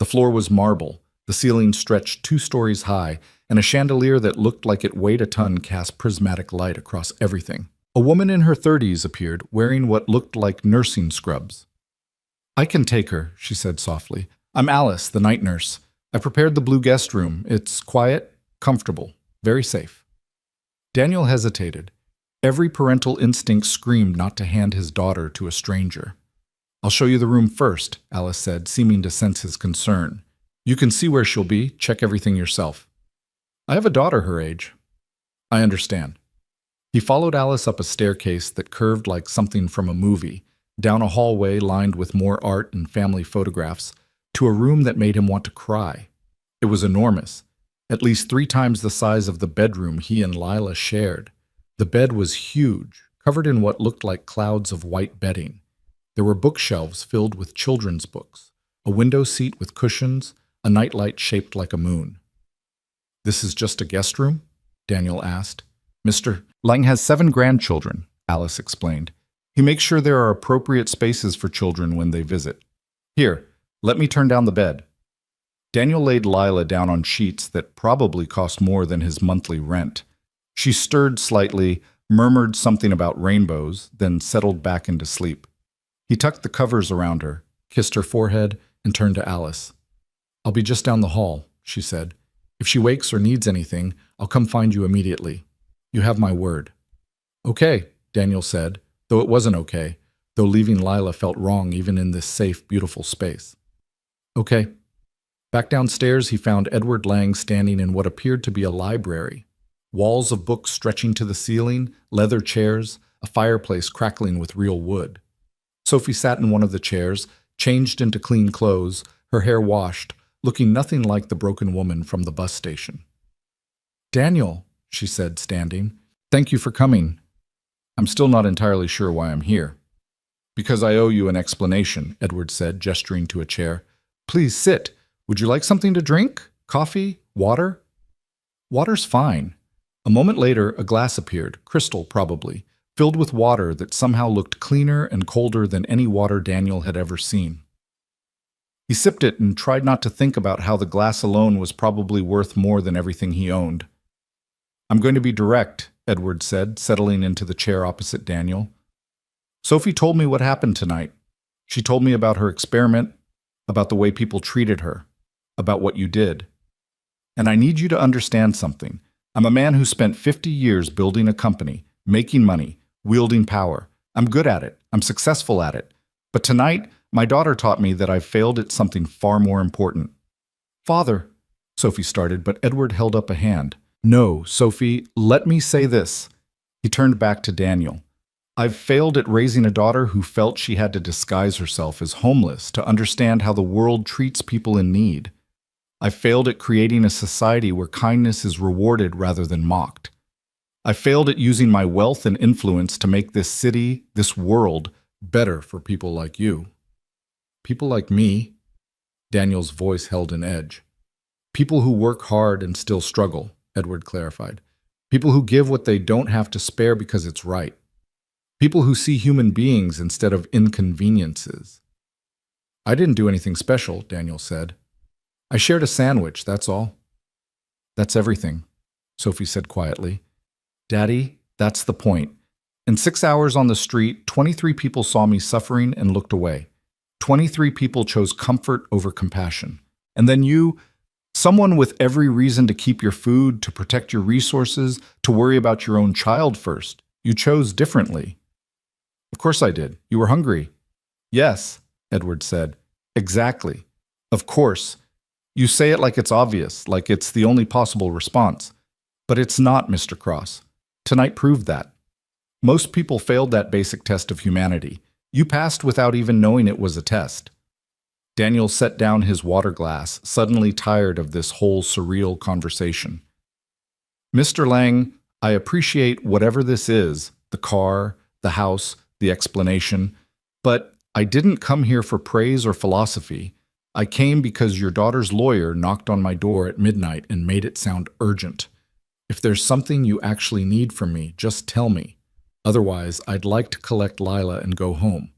The floor was marble, the ceiling stretched 2 stories high, and a chandelier that looked like it weighed a ton cast prismatic light across everything. A woman in her 30s appeared, wearing what looked like nursing scrubs. I can take her, she said softly. I'm Alice, the night nurse. I prepared the blue guest room. It's quiet, comfortable, very safe. Daniel hesitated. Every parental instinct screamed not to hand his daughter to a stranger. I'll show you the room first, Alice said, seeming to sense his concern. You can see where she'll be, check everything yourself. I have a daughter her age. I understand. He followed Alice up a staircase that curved like something from a movie, down a hallway lined with more art and family photographs, to a room that made him want to cry. It was enormous, at least 3 times the size of the bedroom he and Lila shared. The bed was huge, covered in what looked like clouds of white bedding. There were bookshelves filled with children's books, a window seat with cushions, a nightlight shaped like a moon. This is just a guest room? Daniel asked. Mr. Lang has 7 grandchildren, Alice explained. He makes sure there are appropriate spaces for children when they visit. Here, let me turn down the bed. Daniel laid Lila down on sheets that probably cost more than his monthly rent. She stirred slightly, murmured something about rainbows, then settled back into sleep. He tucked the covers around her, kissed her forehead, and turned to Alice. I'll be just down the hall, she said. If she wakes or needs anything, I'll come find you immediately. You have my word. Okay, Daniel said, though it wasn't okay, though leaving Lila felt wrong even in this safe, beautiful space. Okay. Back downstairs, he found Edward Lang standing in what appeared to be a library. Walls of books stretching to the ceiling, leather chairs, a fireplace crackling with real wood. Sophie sat in one of the chairs, changed into clean clothes, her hair washed, looking nothing like the broken woman from the bus station. Daniel, she said, standing, thank you for coming. I'm still not entirely sure why I'm here. Because I owe you an explanation, Edward said, gesturing to a chair. Please sit. Would you like something to drink? Coffee? Water? Water's fine. A moment later, a glass appeared, crystal probably, filled with water that somehow looked cleaner and colder than any water Daniel had ever seen. He sipped it and tried not to think about how the glass alone was probably worth more than everything he owned. "I'm going to be direct," Edward said, settling into the chair opposite Daniel. "Sophie told me what happened tonight. She told me about her experiment, about the way people treated her, about what you did. And I need you to understand something. I'm a man who spent 50 years building a company, making money, wielding power. I'm good at it. I'm successful at it. But tonight, my daughter taught me that I've failed at something far more important." "Father," Sophie started, but Edward held up a hand. "No, Sophie, let me say this." He turned back to Daniel. "I've failed at raising a daughter who felt she had to disguise herself as homeless to understand how the world treats people in need. I've failed at creating a society where kindness is rewarded rather than mocked. I failed at using my wealth and influence to make this city, this world, better for people like you." "People like me?" Daniel's voice held an edge. "People who work hard and still struggle," Edward clarified. "People who give what they don't have to spare because it's right. People who see human beings instead of inconveniences." "I didn't do anything special," Daniel said. "I shared a sandwich, that's all." "That's everything," Sophie said quietly. "Daddy, that's the point. In 6 hours on the street, 23 people saw me suffering and looked away. 23 people chose comfort over compassion. And then you, someone with every reason to keep your food, to protect your resources, to worry about your own child first, you chose differently." "Of course I did. You were hungry." "Yes," Edward said. "Exactly. Of course. You say it like it's obvious, like it's the only possible response. But it's not, Mr. Cross. Tonight proved that. Most people failed that basic test of humanity. You passed without even knowing it was a test." Daniel set down his water glass, suddenly tired of this whole surreal conversation. "Mr. Lang, I appreciate whatever this is, the car, the house, the explanation, but I didn't come here for praise or philosophy. I came because your daughter's lawyer knocked on my door at midnight and made it sound urgent. If there's something you actually need from me, just tell me. Otherwise, I'd like to collect Lila and go home.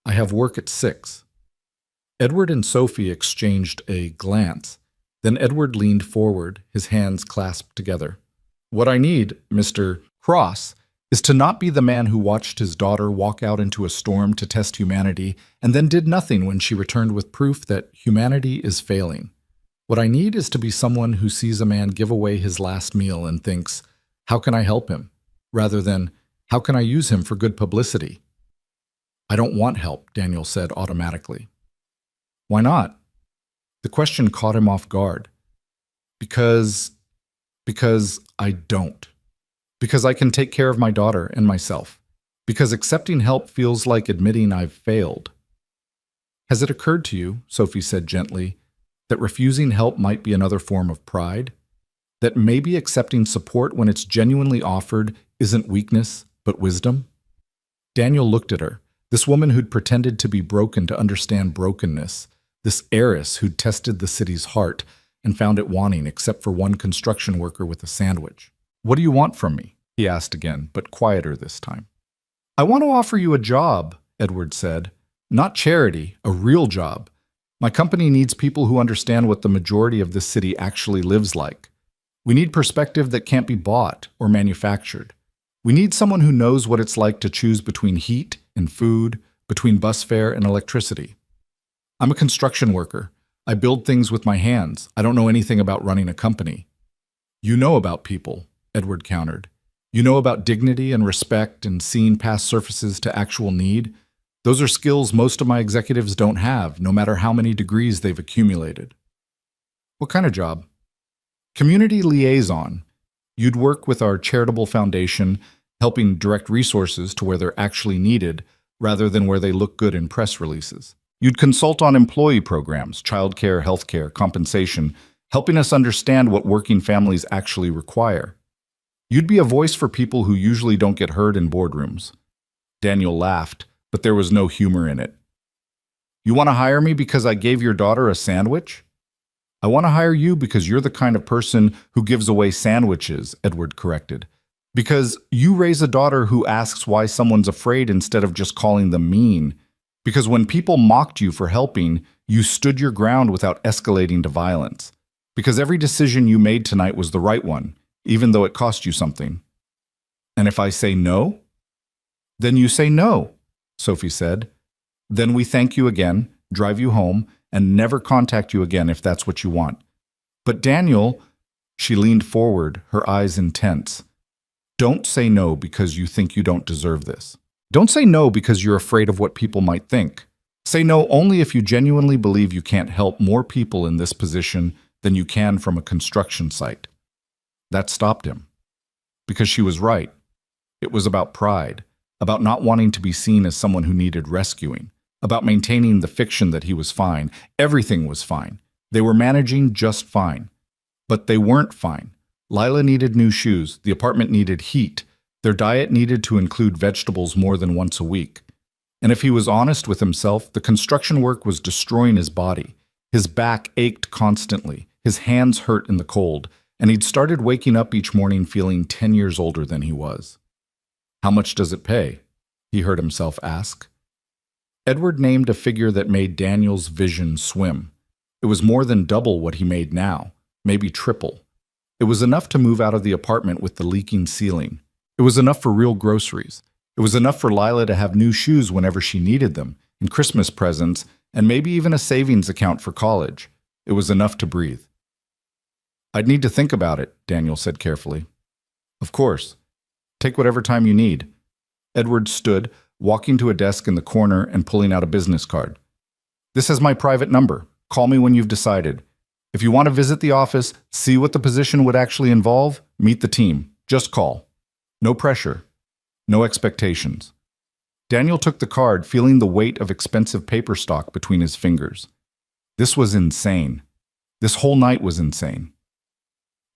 I have work at 6. Edward and Sophie exchanged a glance. Then Edward leaned forward, his hands clasped together. "What I need, Mr. Cross, is to not be the man who watched his daughter walk out into a storm to test humanity and then did nothing when she returned with proof that humanity is failing. What I need is to be someone who sees a man give away his last meal and thinks, 'How can I help him?' rather than, 'How can I use him for good publicity?'" "I don't want help," Daniel said automatically. "Why not?" The question caught him off guard. Because I don't. Because I can take care of my daughter and myself. Because accepting help feels like admitting I've failed." "Has it occurred to you," Sophie said gently, "that refusing help might be another form of pride? That maybe accepting support when it's genuinely offered isn't weakness, but wisdom?" Daniel looked at her, this woman who'd pretended to be broken to understand brokenness, this heiress who'd tested the city's heart and found it wanting except for one construction worker with a sandwich. "What do you want from me?" he asked again, but quieter this time. "I want to offer you a job," Edward said. "Not charity, a real job. My company needs people who understand what the majority of this city actually lives like. We need perspective that can't be bought or manufactured. We need someone who knows what it's like to choose between heat and food, between bus fare and electricity. I'm a construction worker. I build things with my hands. I don't know anything about running a company." "You know about people," Edward countered. "You know about dignity and respect and seeing past surfaces to actual need. Those are skills most of my executives don't have, no matter how many degrees they've accumulated." "What kind of job?" "Community liaison. You'd work with our charitable foundation, helping direct resources to where they're actually needed, rather than where they look good in press releases. You'd consult on employee programs, childcare, healthcare, compensation, helping us understand what working families actually require. You'd be a voice for people who usually don't get heard in boardrooms." Daniel laughed, but there was no humor in it. "You want to hire me because I gave your daughter a sandwich?" "I want to hire you because you're the kind of person who gives away sandwiches," Edward corrected. Because you raise a daughter who asks why someone's afraid instead of just calling them mean. Because when people mocked you for helping, you stood your ground without escalating to violence. Because every decision you made tonight was the right one, even though it cost you something. And if I say no? Then you say no, Sophie said. Then we thank you again, drive you home, and never contact you again if that's what you want. But Daniel, she leaned forward, her eyes intense. Don't say no because you think you don't deserve this. Don't say no because you're afraid of what people might think. Say no only if you genuinely believe you can't help more people in this position than you can from a construction site. That stopped him. Because she was right. It was about pride, about not wanting to be seen as someone who needed rescuing, about maintaining the fiction that he was fine. Everything was fine. They were managing just fine. But they weren't fine. Lila needed new shoes, the apartment needed heat, their diet needed to include vegetables more than once a week. And if he was honest with himself, the construction work was destroying his body. His back ached constantly, his hands hurt in the cold, and he'd started waking up each morning feeling 10 years older than he was. How much does it pay? He heard himself ask. Edward named a figure that made Daniel's vision swim. It was more than double what he made now, maybe triple. It was enough to move out of the apartment with the leaking ceiling. It was enough for real groceries. It was enough for Lila to have new shoes whenever she needed them, and Christmas presents, and maybe even a savings account for college. It was enough to breathe. I'd need to think about it, Daniel said carefully. Of course. Take whatever time you need. Edward stood, walking to a desk in the corner and pulling out a business card. This is my private number. Call me when you've decided. If you want to visit the office, see what the position would actually involve, meet the team. Just call. No pressure. No expectations. Daniel took the card, feeling the weight of expensive paper stock between his fingers. This was insane. This whole night was insane.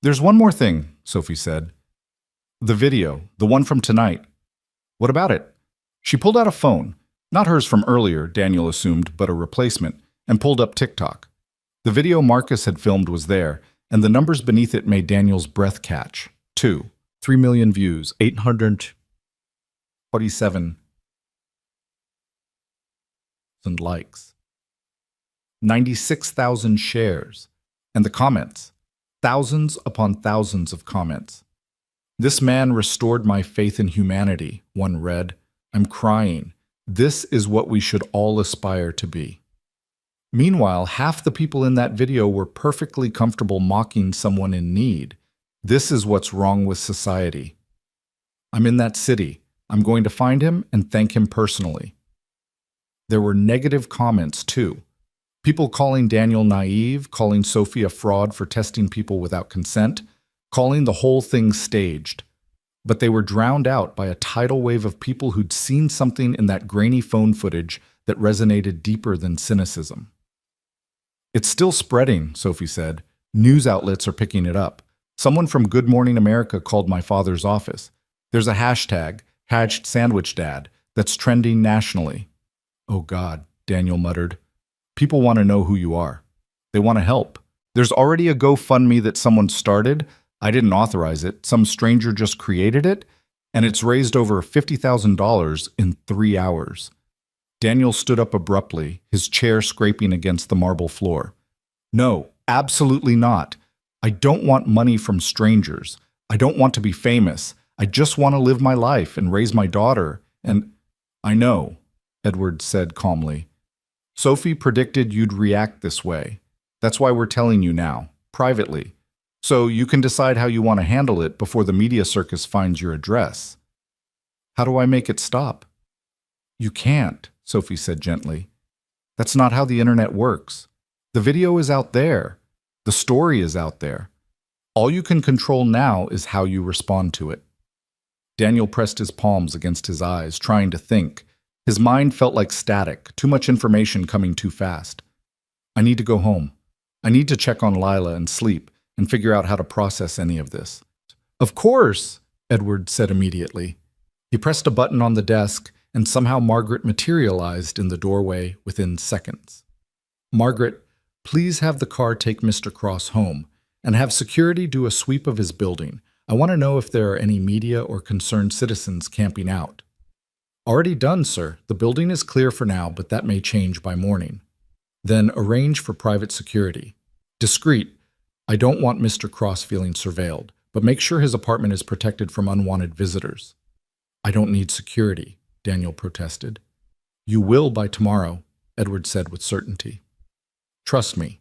There's one more thing, Sophie said. The video, the one from tonight. What about it? She pulled out a phone, not hers from earlier, Daniel assumed, but a replacement, and pulled up TikTok. The video Marcus had filmed was there, and the numbers beneath it made Daniel's breath catch. 3 million views, 847,000 likes, 96,000 shares, and the comments, thousands upon thousands of comments. This man restored my faith in humanity, one read. I'm crying. This is what we should all aspire to be. Meanwhile, half the people in that video were perfectly comfortable mocking someone in need. This is what's wrong with society. I'm in that city. I'm going to find him and thank him personally. There were negative comments, too. People calling Daniel naive, calling Sophie a fraud for testing people without consent, calling the whole thing staged. But they were drowned out by a tidal wave of people who'd seen something in that grainy phone footage that resonated deeper than cynicism. It's still spreading, Sophie said. News outlets are picking it up. Someone from Good Morning America called my father's office. There's a hashtag, #SandwichDad, that's trending nationally. Oh God, Daniel muttered. People want to know who you are. They want to help. There's already a GoFundMe that someone started. I didn't authorize it. Some stranger just created it, and it's raised over $50,000 in 3 hours. Daniel stood up abruptly, his chair scraping against the marble floor. No, absolutely not. I don't want money from strangers. I don't want to be famous. I just want to live my life and raise my daughter. And I know, Edward said calmly. Sophie predicted you'd react this way. That's why we're telling you now, privately. So you can decide how you want to handle it before the media circus finds your address. How do I make it stop? You can't, Sophie said gently. That's not how the internet works. The video is out there. The story is out there. All you can control now is how you respond to it. Daniel pressed his palms against his eyes, trying to think. His mind felt like static, too much information coming too fast. I need to go home. I need to check on Lila and sleep and figure out how to process any of this. Of course, Edward said immediately. He pressed a button on the desk, and somehow Margaret materialized in the doorway within seconds. Margaret, please have the car take Mr. Cross home, and have security do a sweep of his building. I want to know if there are any media or concerned citizens camping out. Already done, sir. The building is clear for now, but that may change by morning. Then arrange for private security. Discreet. I don't want Mr. Cross feeling surveilled, but make sure his apartment is protected from unwanted visitors. I don't need security, Daniel protested. You will by tomorrow, Edward said with certainty. Trust me.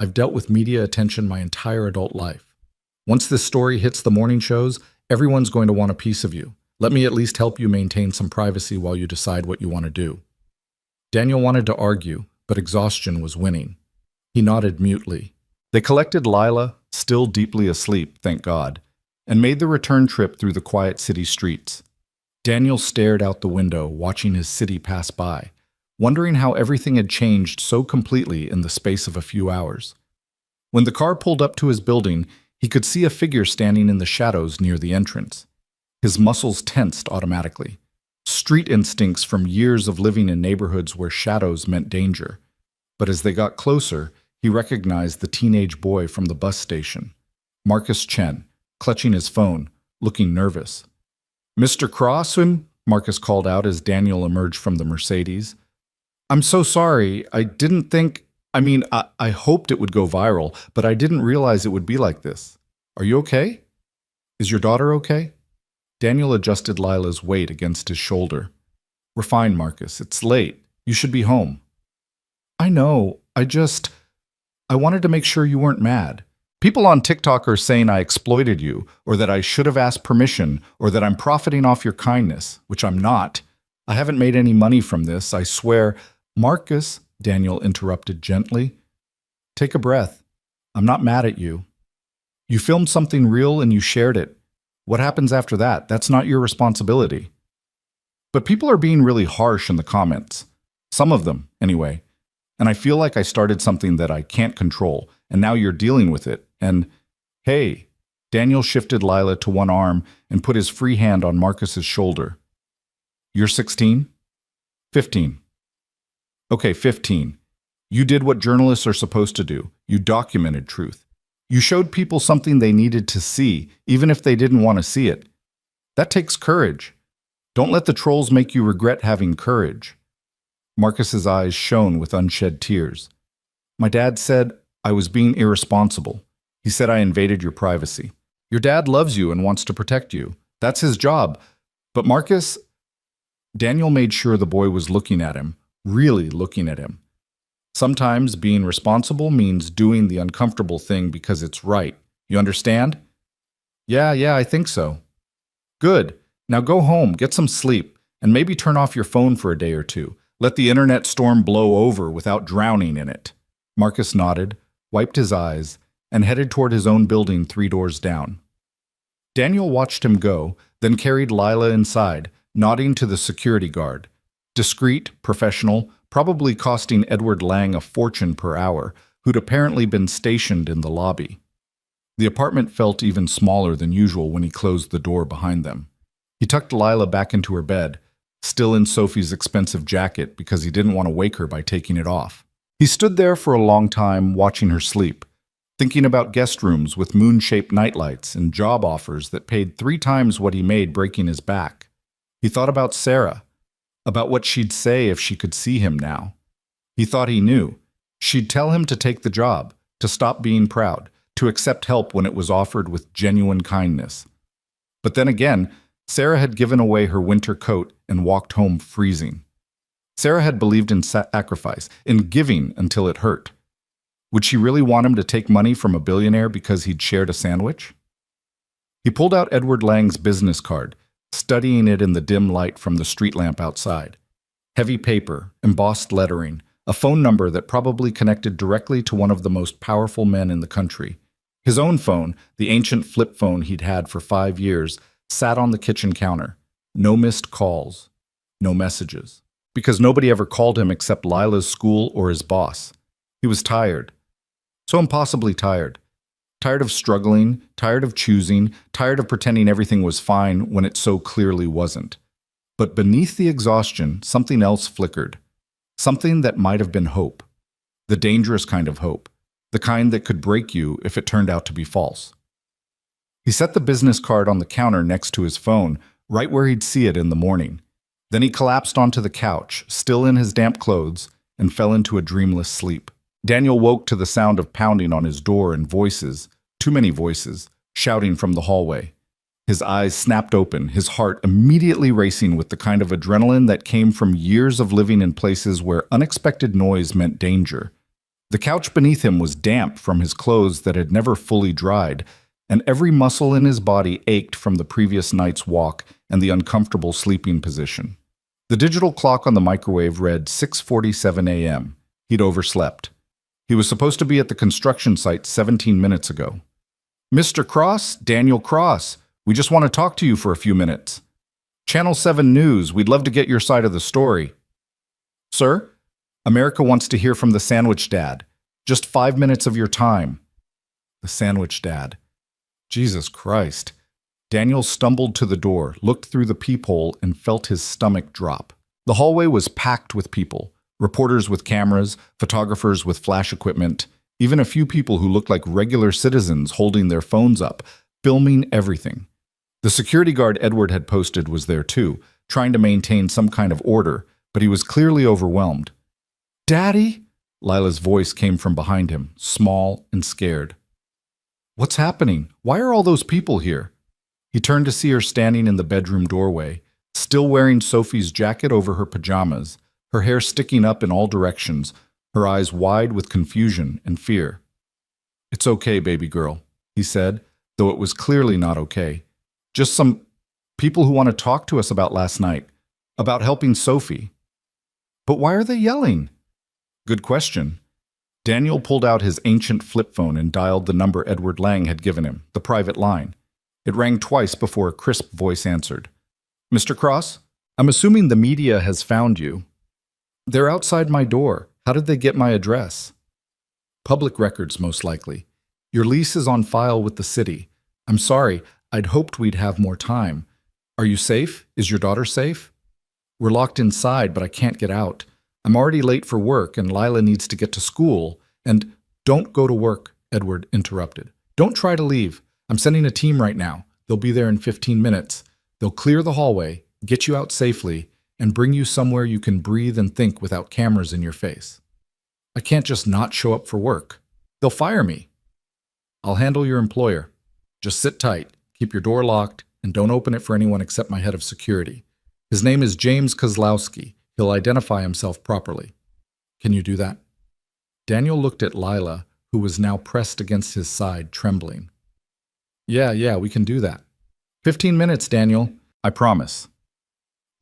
I've dealt with media attention my entire adult life. Once this story hits the morning shows, everyone's going to want a piece of you. Let me at least help you maintain some privacy while you decide what you want to do. Daniel wanted to argue, but exhaustion was winning. He nodded mutely. They collected Lila, still deeply asleep, thank God, and made the return trip through the quiet city streets. Daniel stared out the window, watching his city pass by, wondering how everything had changed so completely in the space of a few hours. When the car pulled up to his building, he could see a figure standing in the shadows near the entrance. His muscles tensed automatically. Street instincts from years of living in neighborhoods where shadows meant danger. But as they got closer, he recognized the teenage boy from the bus station, Marcus Chen, clutching his phone, looking nervous. Mr. Crossan, Marcus called out as Daniel emerged from the Mercedes. I'm so sorry. I didn't think... I hoped it would go viral, but I didn't realize it would be like this. Are you okay? Is your daughter okay? Daniel adjusted Lila's weight against his shoulder. We're fine, Marcus. It's late. You should be home. I know. I wanted to make sure you weren't mad. People on TikTok are saying I exploited you, or that I should have asked permission, or that I'm profiting off your kindness, which I'm not. I haven't made any money from this, I swear. Marcus, Daniel interrupted gently. Take a breath. I'm not mad at you. You filmed something real and you shared it. What happens after that? That's not your responsibility. But people are being really harsh in the comments. Some of them, anyway. And I feel like I started something that I can't control, and now you're dealing with it. And, hey, Daniel shifted Lila to one arm and put his free hand on Marcus's shoulder. You're 16? 15. Okay, 15. You did what journalists are supposed to do. You documented truth. You showed people something they needed to see, even if they didn't want to see it. That takes courage. Don't let the trolls make you regret having courage. Marcus's eyes shone with unshed tears. My dad said I was being irresponsible. He said I invaded your privacy. Your dad loves you and wants to protect you. That's his job. But Marcus... Daniel made sure the boy was looking at him, really looking at him. Sometimes being responsible means doing the uncomfortable thing because it's right. You understand? Yeah, I think so. Good. Now go home, get some sleep, and maybe turn off your phone for a day or two. Let the internet storm blow over without drowning in it. Marcus nodded, wiped his eyes, and headed toward his own building 3 doors down. Daniel watched him go, then carried Lila inside, nodding to the security guard. Discreet, professional, probably costing Edward Lang a fortune per hour, who'd apparently been stationed in the lobby. The apartment felt even smaller than usual when he closed the door behind them. He tucked Lila back into her bed, still in Sophie's expensive jacket because he didn't want to wake her by taking it off. He stood there for a long time watching her sleep, thinking about guest rooms with moon-shaped nightlights and job offers that paid 3 times what he made breaking his back. He thought about Sarah, about what she'd say if she could see him now. He thought he knew. She'd tell him to take the job, to stop being proud, to accept help when it was offered with genuine kindness. But then again, Sarah had given away her winter coat and walked home freezing. Sarah had believed in sacrifice, in giving until it hurt. Would she really want him to take money from a billionaire because he'd shared a sandwich? He pulled out Edward Lang's business card, studying it in the dim light from the street lamp outside. Heavy paper, embossed lettering, a phone number that probably connected directly to one of the most powerful men in the country. His own phone, the ancient flip phone he'd had for 5 years, sat on the kitchen counter. No missed calls, no messages. Because nobody ever called him except Lila's school or his boss. He was tired. So impossibly tired. Tired of struggling, tired of choosing, tired of pretending everything was fine when it so clearly wasn't. But beneath the exhaustion, something else flickered. Something that might have been hope. The dangerous kind of hope. The kind that could break you if it turned out to be false. He set the business card on the counter next to his phone, right where he'd see it in the morning. Then he collapsed onto the couch, still in his damp clothes, and fell into a dreamless sleep. Daniel woke to the sound of pounding on his door and voices, too many voices, shouting from the hallway. His eyes snapped open, his heart immediately racing with the kind of adrenaline that came from years of living in places where unexpected noise meant danger. The couch beneath him was damp from his clothes that had never fully dried, and every muscle in his body ached from the previous night's walk and the uncomfortable sleeping position. The digital clock on the microwave read 6:47 a.m. He'd overslept. He was supposed to be at the construction site 17 minutes ago. "Mr. Cross, Daniel Cross, we just want to talk to you for a few minutes. Channel 7 News, we'd love to get your side of the story." "Sir, America wants to hear from the Sandwich Dad. Just 5 minutes of your time." The Sandwich Dad. Jesus Christ. Daniel stumbled to the door, looked through the peephole, and felt his stomach drop. The hallway was packed with people, reporters with cameras, photographers with flash equipment, even a few people who looked like regular citizens holding their phones up, filming everything. The security guard Edward had posted was there too, trying to maintain some kind of order, but he was clearly overwhelmed. "Daddy?" Lila's voice came from behind him, small and scared. "What's happening? Why are all those people here?" He turned to see her standing in the bedroom doorway, still wearing Sophie's jacket over her pajamas, her hair sticking up in all directions, her eyes wide with confusion and fear. "It's okay, baby girl," he said, though it was clearly not okay. "Just some people who want to talk to us about last night, about helping Sophie." "But why are they yelling?" "Good question." Daniel pulled out his ancient flip phone and dialed the number Edward Lang had given him, the private line. It rang twice before a crisp voice answered. "Mr. Cross, I'm assuming the media has found you." "They're outside my door. How did they get my address?" "Public records, most likely. Your lease is on file with the city. I'm sorry, I'd hoped we'd have more time. Are you safe? Is your daughter safe?" "We're locked inside, but I can't get out. I'm already late for work, and Lila needs to get to school, and—" "Don't go to work," Edward interrupted. "Don't try to leave. I'm sending a team right now. They'll be there in 15 minutes. They'll clear the hallway, get you out safely, and bring you somewhere you can breathe and think without cameras in your face. I can't just not show up for work. They'll fire me." "I'll handle your employer. Just sit tight, keep your door locked, and don't open it for anyone except my head of security. His name is James Kozlowski. He'll identify himself properly. Can you do that?" Daniel looked at Lila, who was now pressed against his side, trembling. Yeah, we can do that. 15 minutes, Daniel. I promise."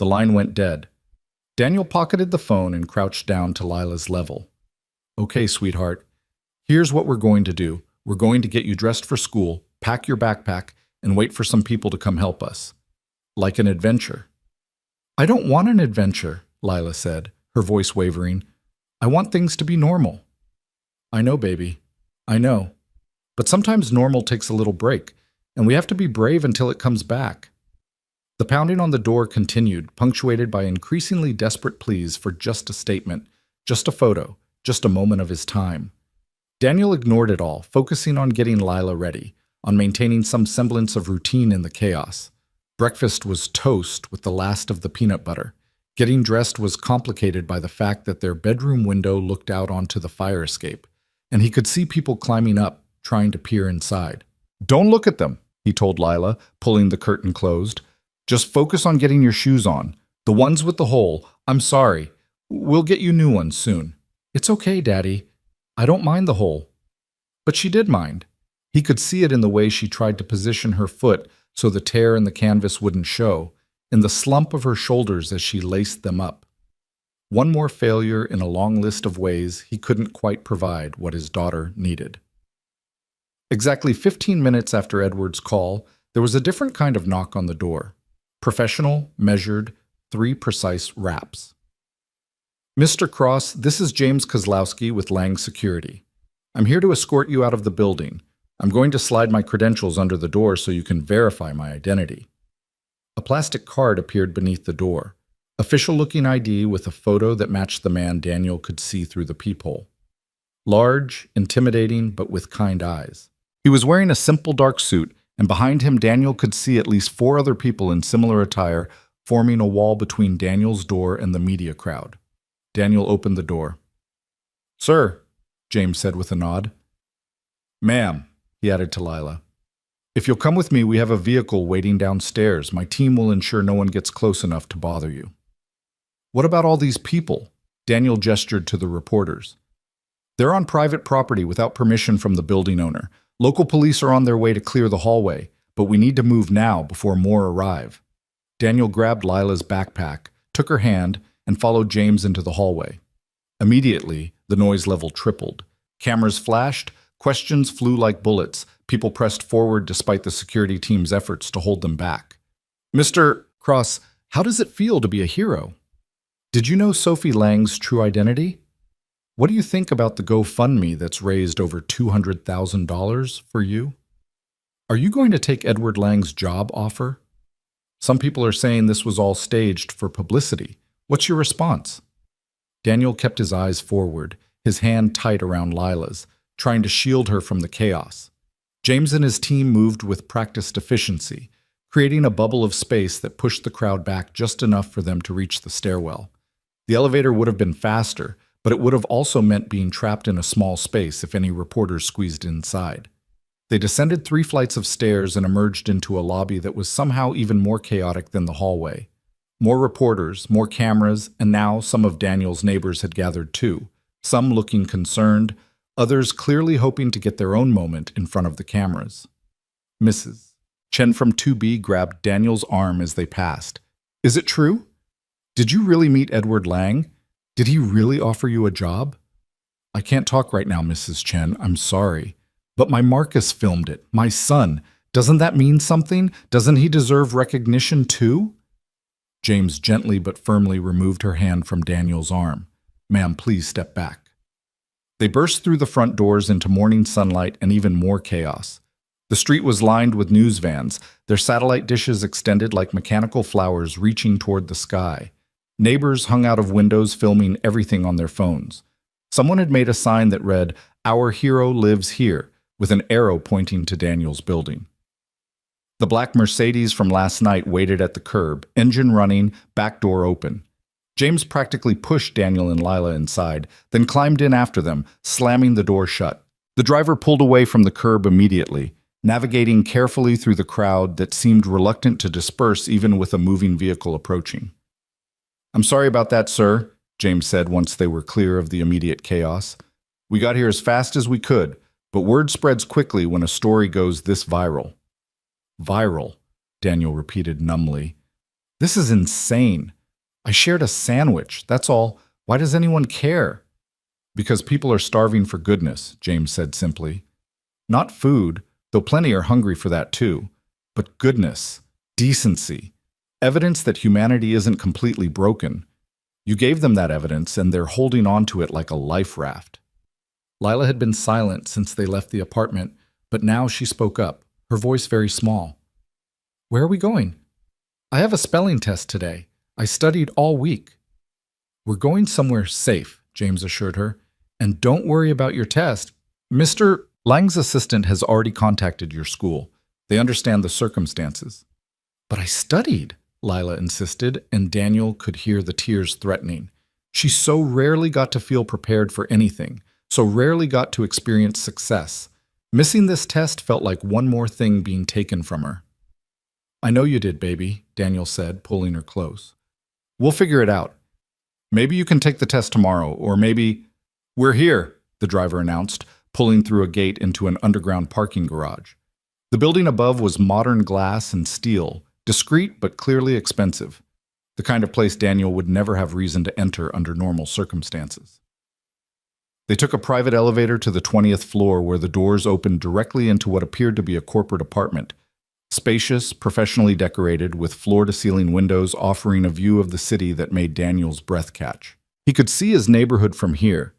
The line went dead. Daniel pocketed the phone and crouched down to Lila's level. "Okay, sweetheart. Here's what we're going to do. We're going to get you dressed for school, pack your backpack, and wait for some people to come help us. Like an adventure." "I don't want an adventure," Lila said, her voice wavering. "I want things to be normal." "I know, baby. I know. But sometimes normal takes a little break, and we have to be brave until it comes back." The pounding on the door continued, punctuated by increasingly desperate pleas for just a statement, just a photo, just a moment of his time. Daniel ignored it all, focusing on getting Lila ready, on maintaining some semblance of routine in the chaos. Breakfast was toast with the last of the peanut butter. Getting dressed was complicated by the fact that their bedroom window looked out onto the fire escape, and he could see people climbing up, trying to peer inside. "Don't look at them," he told Lila, pulling the curtain closed. "Just focus on getting your shoes on. The ones with the hole. I'm sorry. We'll get you new ones soon." "It's okay, Daddy. I don't mind the hole." But she did mind. He could see it in the way she tried to position her foot so the tear in the canvas wouldn't show, in the slump of her shoulders as she laced them up. One more failure in a long list of ways he couldn't quite provide what his daughter needed. Exactly 15 minutes after Edward's call, there was a different kind of knock on the door. Professional, measured, 3 precise raps. "Mr. Cross, this is James Kozlowski with Lang Security. I'm here to escort you out of the building. I'm going to slide my credentials under the door so you can verify my identity." A plastic card appeared beneath the door. Official-looking ID with a photo that matched the man Daniel could see through the peephole. Large, intimidating, but with kind eyes. He was wearing a simple dark suit, and behind him Daniel could see at least 4 other people in similar attire forming a wall between Daniel's door and the media crowd. Daniel opened the door. "Sir," James said with a nod. "Ma'am," he added to Lila. "If you'll come with me, we have a vehicle waiting downstairs. My team will ensure no one gets close enough to bother you." "What about all these people?" Daniel gestured to the reporters. "They're on private property without permission from the building owner. Local police are on their way to clear the hallway, but we need to move now before more arrive." Daniel grabbed Lila's backpack, took her hand, and followed James into the hallway. Immediately, the noise level tripled. Cameras flashed, questions flew like bullets, people pressed forward despite the security team's efforts to hold them back. "Mr. Cross, how does it feel to be a hero? Did you know Sophie Lang's true identity? What do you think about the GoFundMe that's raised over $200,000 for you? Are you going to take Edward Lang's job offer? Some people are saying this was all staged for publicity. What's your response?" Daniel kept his eyes forward, his hand tight around Lila's, trying to shield her from the chaos. James and his team moved with practiced efficiency, creating a bubble of space that pushed the crowd back just enough for them to reach the stairwell. The elevator would have been faster, but it would have also meant being trapped in a small space if any reporters squeezed inside. They descended 3 flights of stairs and emerged into a lobby that was somehow even more chaotic than the hallway. More reporters, more cameras, and now some of Daniel's neighbors had gathered too, some looking concerned, others clearly hoping to get their own moment in front of the cameras. "Mrs. Chen from 2B grabbed Daniel's arm as they passed. "Is it true? Did you really meet Edward Lang? Did he really offer you a job?" "I can't talk right now, Mrs. Chen. I'm sorry. But my Marcus filmed it. My son. Doesn't that mean something? Doesn't he deserve recognition too?" James gently but firmly removed her hand from Daniel's arm. "Ma'am, please step back." They burst through the front doors into morning sunlight and even more chaos. The street was lined with news vans, their satellite dishes extended like mechanical flowers reaching toward the sky. Neighbors hung out of windows filming everything on their phones. Someone had made a sign that read, "Our hero lives here," with an arrow pointing to Daniel's building. The black Mercedes from last night waited at the curb, engine running, back door open. James practically pushed Daniel and Lila inside, then climbed in after them, slamming the door shut. The driver pulled away from the curb immediately, navigating carefully through the crowd that seemed reluctant to disperse even with a moving vehicle approaching. "I'm sorry about that, sir," James said once they were clear of the immediate chaos. "We got here as fast as we could, but word spreads quickly when a story goes this viral." "Viral," Daniel repeated numbly. "This is insane. I shared a sandwich, that's all. Why does anyone care?" "Because people are starving for goodness," James said simply. "Not food, though plenty are hungry for that too, but goodness, decency, evidence that humanity isn't completely broken. You gave them that evidence, and they're holding on to it like a life raft." Lila had been silent since they left the apartment, but now she spoke up, her voice very small. "Where are we going?" "I have a spelling test today. I studied all week." "We're going somewhere safe," James assured her. "And don't worry about your test. Mr. Lang's assistant has already contacted your school. They understand the circumstances." "But I studied," Lila insisted, and Daniel could hear the tears threatening. She so rarely got to feel prepared for anything, so rarely got to experience success. Missing this test felt like one more thing being taken from her. "I know you did, baby," Daniel said, pulling her close. "We'll figure it out. Maybe you can take the test tomorrow, or maybe—" "We're here," the driver announced, pulling through a gate into an underground parking garage. The building above was modern glass and steel, discreet but clearly expensive, the kind of place Daniel would never have reason to enter under normal circumstances. They took a private elevator to the 20th floor where the doors opened directly into what appeared to be a corporate apartment. Spacious, professionally decorated, with floor-to-ceiling windows offering a view of the city that made Daniel's breath catch. He could see his neighborhood from here,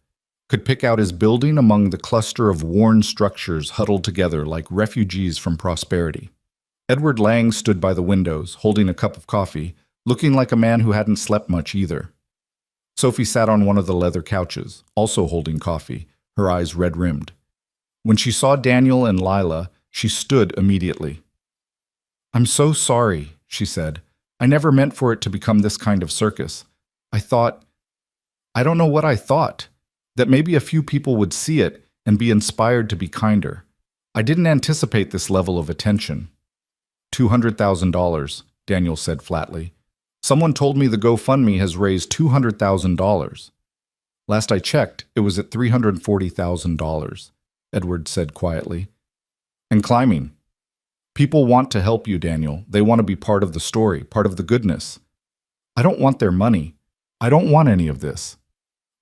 could pick out his building among the cluster of worn structures huddled together like refugees from prosperity. Edward Lang stood by the windows, holding a cup of coffee, looking like a man who hadn't slept much either. Sophie sat on one of the leather couches, also holding coffee, her eyes red-rimmed. When she saw Daniel and Lila, She stood immediately. "I'm so sorry," she said. "I never meant for it to become this kind of circus. I don't know what I thought, that maybe a few people would see it and be inspired to be kinder. I didn't anticipate this level of attention." $200,000, Daniel said flatly. "Someone told me the GoFundMe has raised $200,000. Last I checked, it was at $340,000, Edward said quietly. And climbing. People want to help you, Daniel. They want to be part of the story, part of the goodness. I don't want their money. I don't want any of this."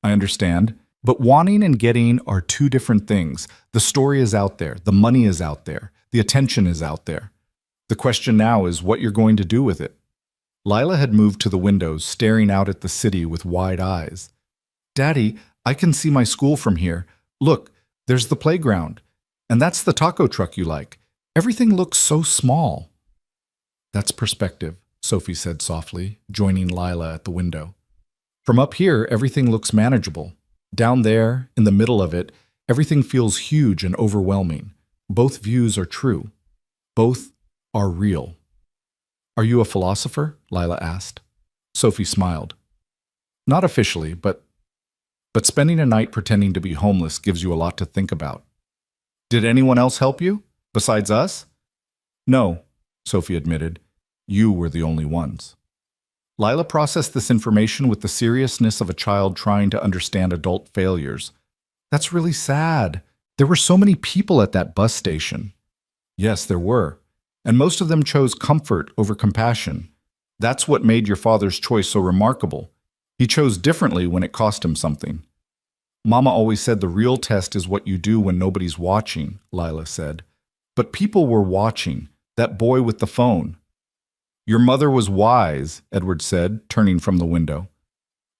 "I understand. But wanting and getting are two different things. The story is out there. The money is out there. The attention is out there. The question now is what you're going to do with it." Lila had moved to the windows, staring out at the city with wide eyes. "Daddy, I can see my school from here. Look, there's the playground. And that's the taco truck you like. Everything looks so small." "That's perspective," Sophie said softly, joining Lila at the window. "From up here, everything looks manageable. Down there, in the middle of it, everything feels huge and overwhelming. Both views are true. Both are real." "Are you a philosopher?" Lila asked. Sophie smiled. "Not officially, but spending a night pretending to be homeless gives you a lot to think about." "Did anyone else help you? Besides us?" "No," Sophie admitted. "You were the only ones." Lila processed this information with the seriousness of a child trying to understand adult failures. "That's really sad. There were so many people at that bus station." "Yes, there were. And most of them chose comfort over compassion. That's what made your father's choice so remarkable. He chose differently when it cost him something." "Mama always said the real test is what you do when nobody's watching," Lila said. "But people were watching. That boy with the phone." "Your mother was wise," Edward said, turning from the window.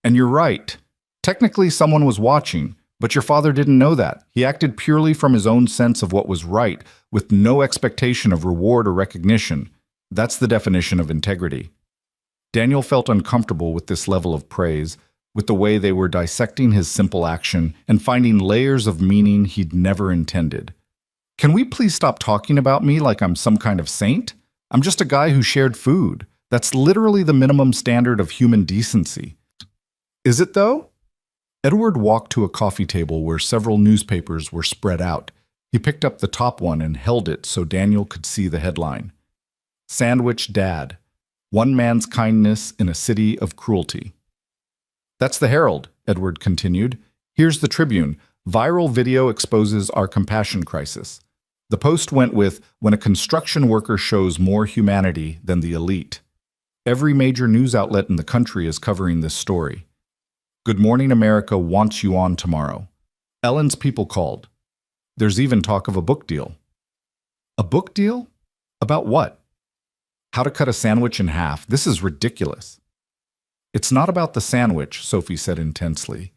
"And you're right. Technically, someone was watching, but your father didn't know that. He acted purely from his own sense of what was right, with no expectation of reward or recognition. That's the definition of integrity." Daniel felt uncomfortable with this level of praise, with the way they were dissecting his simple action and finding layers of meaning he'd never intended. "Can we please stop talking about me like I'm some kind of saint? I'm just a guy who shared food. That's literally the minimum standard of human decency." "Is it, though?" Edward walked to a coffee table where several newspapers were spread out. He picked up the top one and held it so Daniel could see the headline. "Sandwich Dad. One man's kindness in a city of cruelty." "That's the Herald," Edward continued. "Here's the Tribune. Viral video exposes our compassion crisis." The Post went with, "When a construction worker shows more humanity than the elite." Every major news outlet in the country is covering this story. Good Morning America wants you on tomorrow. Ellen's People called. There's even talk of a book deal. A book deal? About what? How to cut a sandwich in half. This is ridiculous. "It's not about the sandwich," Sophie said intensely.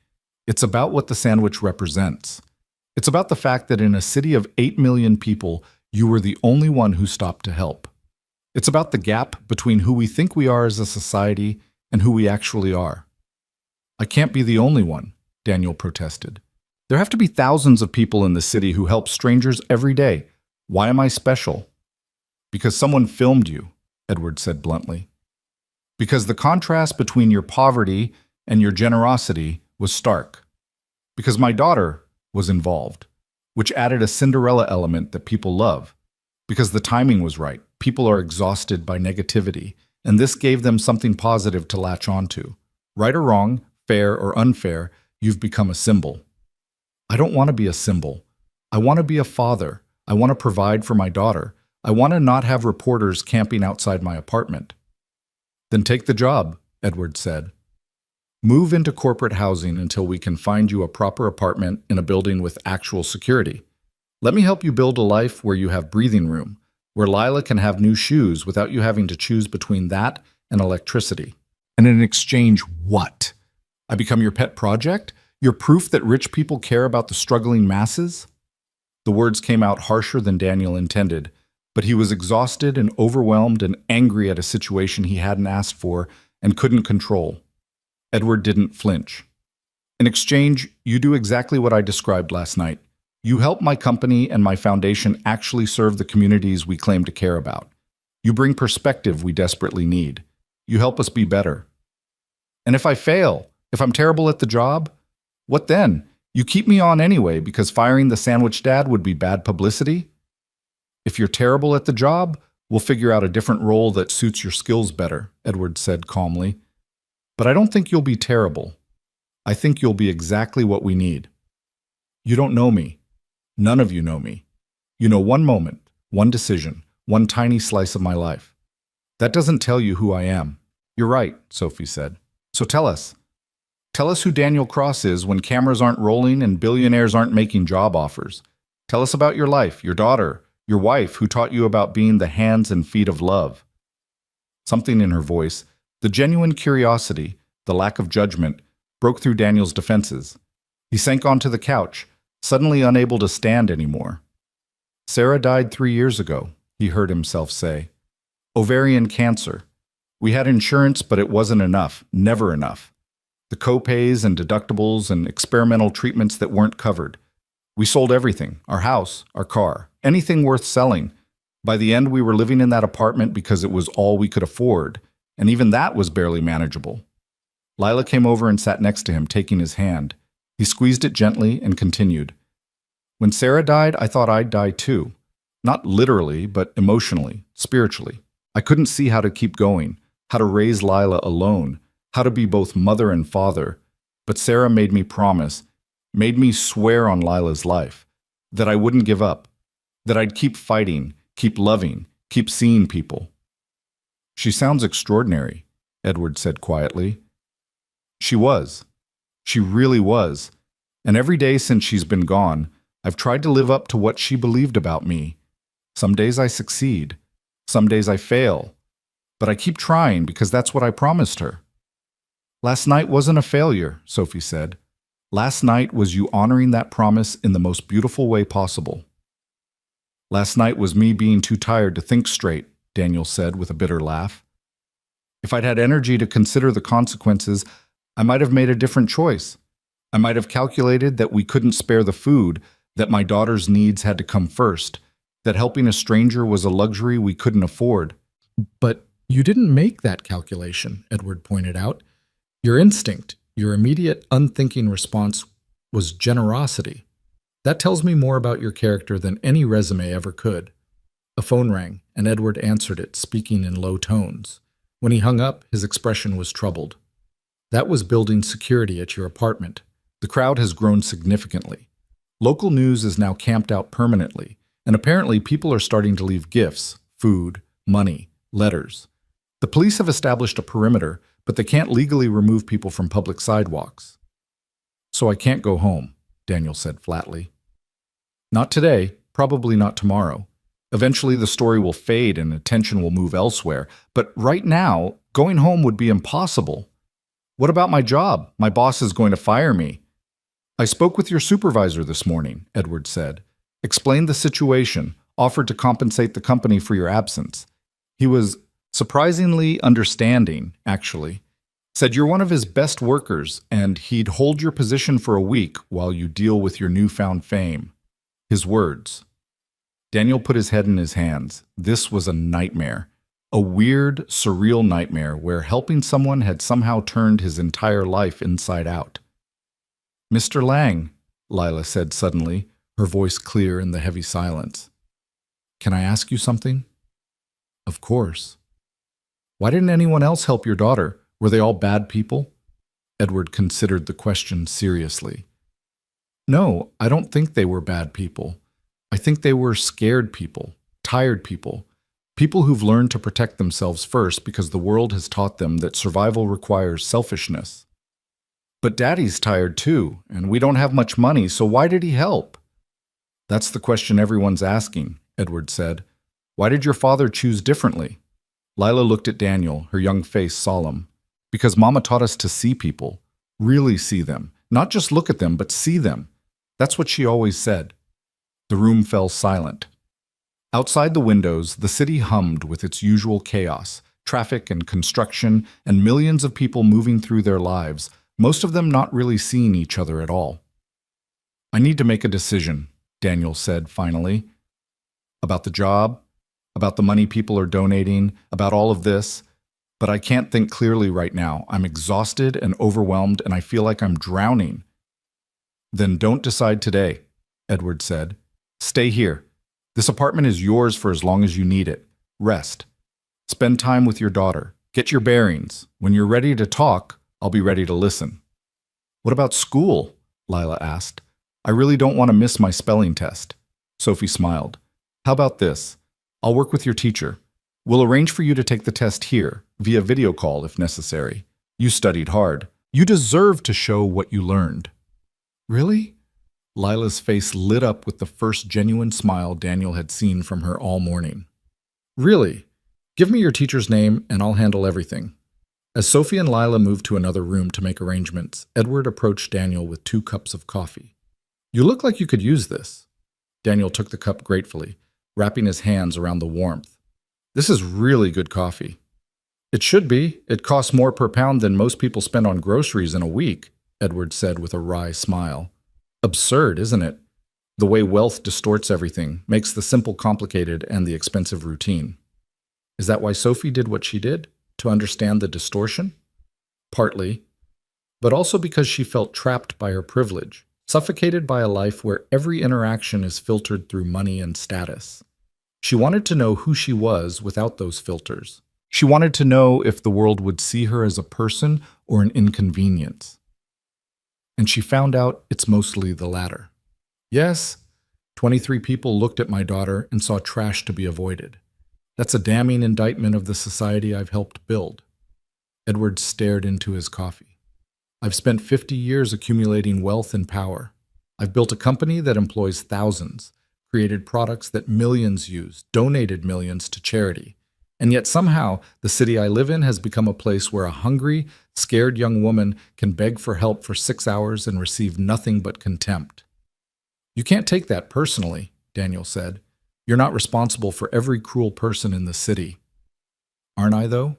"It's about what the sandwich represents. It's about the fact that in a city of 8 million people, you were the only one who stopped to help. It's about the gap between who we think we are as a society and who we actually are." "I can't be the only one," Daniel protested. "There have to be thousands of people in the city who help strangers every day. Why am I special?" "Because someone filmed you," Edward said bluntly. "Because the contrast between your poverty and your generosity was stark. Because my daughter was involved, which added a Cinderella element that people love. Because the timing was right. People are exhausted by negativity, and this gave them something positive to latch onto. Right or wrong, fair or unfair, you've become a symbol." "I don't want to be a symbol. I want to be a father. I want to provide for my daughter. I want to not have reporters camping outside my apartment." "Then take the job," Edward said. "Move into corporate housing until we can find you a proper apartment in a building with actual security. Let me help you build a life where you have breathing room, where Lila can have new shoes without you having to choose between that and electricity." "And in exchange, what? I become your pet project? Your proof that rich people care about the struggling masses?" The words came out harsher than Daniel intended, but he was exhausted and overwhelmed and angry at a situation he hadn't asked for and couldn't control. Edward didn't flinch. "In exchange, you do exactly what I described last night. You help my company and my foundation actually serve the communities we claim to care about. You bring perspective we desperately need. You help us be better. And if I fail, if I'm terrible at the job, what then? You keep me on anyway because firing the sandwich dad would be bad publicity? If you're terrible at the job, we'll figure out a different role that suits your skills better, Edward said calmly. But I don't think you'll be terrible. I think you'll be exactly what we need. You don't know me. None of you know me. You know one moment, one decision, one tiny slice of my life. That doesn't tell you who I am. You're right, Sophie said. So tell us. Tell us who Daniel Cross is when cameras aren't rolling and billionaires aren't making job offers. Tell us about your life, your daughter, your wife who taught you about being the hands and feet of love. Something in her voice, the genuine curiosity, the lack of judgment, broke through Daniel's defenses. He sank onto the couch, suddenly unable to stand anymore. Sarah died 3 years ago, he heard himself say. Ovarian cancer. We had insurance, but it wasn't enough, never enough. The co-pays and deductibles and experimental treatments that weren't covered. We sold everything, our house, our car, anything worth selling. By the end, we were living in that apartment because it was all we could afford, and even that was barely manageable. Lila came over and sat next to him, taking his hand. He squeezed it gently and continued. When Sarah died, I thought I'd die too. Not literally, but emotionally, spiritually. I couldn't see how to keep going, how to raise Lila alone, how to be both mother and father. But Sarah made me promise, made me swear on Lila's life, that I wouldn't give up, that I'd keep fighting, keep loving, keep seeing people. She sounds extraordinary, Edward said quietly. She was. She really was. And every day since she's been gone, I've tried to live up to what she believed about me. Some days I succeed. Some days I fail. But I keep trying because that's what I promised her. Last night wasn't a failure, Sophie said. Last night was you honoring that promise in the most beautiful way possible. Last night was me being too tired to think straight, Daniel said with a bitter laugh. If I'd had energy to consider the consequences, I might have made a different choice. I might have calculated that we couldn't spare the food, that my daughter's needs had to come first, that helping a stranger was a luxury we couldn't afford. But you didn't make that calculation, Edward pointed out. Your instinct, your immediate, unthinking response was generosity. That tells me more about your character than any resume ever could. A phone rang, and Edward answered it, speaking in low tones. When he hung up, his expression was troubled. That was building security at your apartment. The crowd has grown significantly. Local news is now camped out permanently, and apparently people are starting to leave gifts, food, money, letters. The police have established a perimeter, but they can't legally remove people from public sidewalks. So I can't go home, Daniel said flatly. Not today, probably not tomorrow. Eventually the story will fade and attention will move elsewhere, but right now, going home would be impossible. What about my job? My boss is going to fire me. I spoke with your supervisor this morning, Edward said. Explained the situation, offered to compensate the company for your absence. He was surprisingly understanding, actually. Said you're one of his best workers, and he'd hold your position for a week while you deal with your newfound fame. His words. Daniel put his head in his hands. This was a nightmare. A weird, surreal nightmare where helping someone had somehow turned his entire life inside out. Mr. Lang, Lila said suddenly, her voice clear in the heavy silence. Can I ask you something? Of course. Why didn't anyone else help your daughter? Were they all bad people? Edward considered the question seriously. No, I don't think they were bad people. I think they were scared people, tired people, people who've learned to protect themselves first because the world has taught them that survival requires selfishness. But Daddy's tired too, and we don't have much money, so why did he help? That's the question everyone's asking, Edward said. Why did your father choose differently? Lila looked at Daniel, her young face solemn. Because Mama taught us to see people, really see them, not just look at them, but see them. That's what she always said. The room fell silent. Outside the windows, the city hummed with its usual chaos, traffic and construction, and millions of people moving through their lives, most of them not really seeing each other at all. I need to make a decision, Daniel said finally. About the job, about the money people are donating, about all of this. But I can't think clearly right now. I'm exhausted and overwhelmed, and I feel like I'm drowning. Then don't decide today, Edward said. Stay here. This apartment is yours for as long as you need it. Rest. Spend time with your daughter. Get your bearings. When you're ready to talk, I'll be ready to listen. What about school? Lila asked. I really don't want to miss my spelling test. Sophie smiled. How about this? I'll work with your teacher. We'll arrange for you to take the test here, via video call if necessary. You studied hard. You deserve to show what you learned. Really? Lila's face lit up with the first genuine smile Daniel had seen from her all morning. Really? Give me your teacher's name and I'll handle everything. As Sophie and Lila moved to another room to make arrangements, Edward approached Daniel with 2 cups of coffee. You look like you could use this. Daniel took the cup gratefully, wrapping his hands around the warmth. This is really good coffee. It should be. It costs more per pound than most people spend on groceries in a week, Edward said with a wry smile. Absurd, isn't it? The way wealth distorts everything, makes the simple complicated and the expensive routine. Is that why Sophie did what she did? To understand the distortion? Partly, but also because she felt trapped by her privilege, suffocated by a life where every interaction is filtered through money and status. She wanted to know who she was without those filters. She wanted to know if the world would see her as a person or an inconvenience. And she found out it's mostly the latter. Yes, 23 people looked at my daughter and saw trash to be avoided. That's a damning indictment of the society I've helped build. Edward stared into his coffee. I've spent 50 years accumulating wealth and power. I've built a company that employs thousands, created products that millions use, donated millions to charity. And yet somehow, the city I live in has become a place where a hungry, scared young woman can beg for help for 6 hours and receive nothing but contempt. You can't take that personally, Daniel said. You're not responsible for every cruel person in the city. Aren't I, though?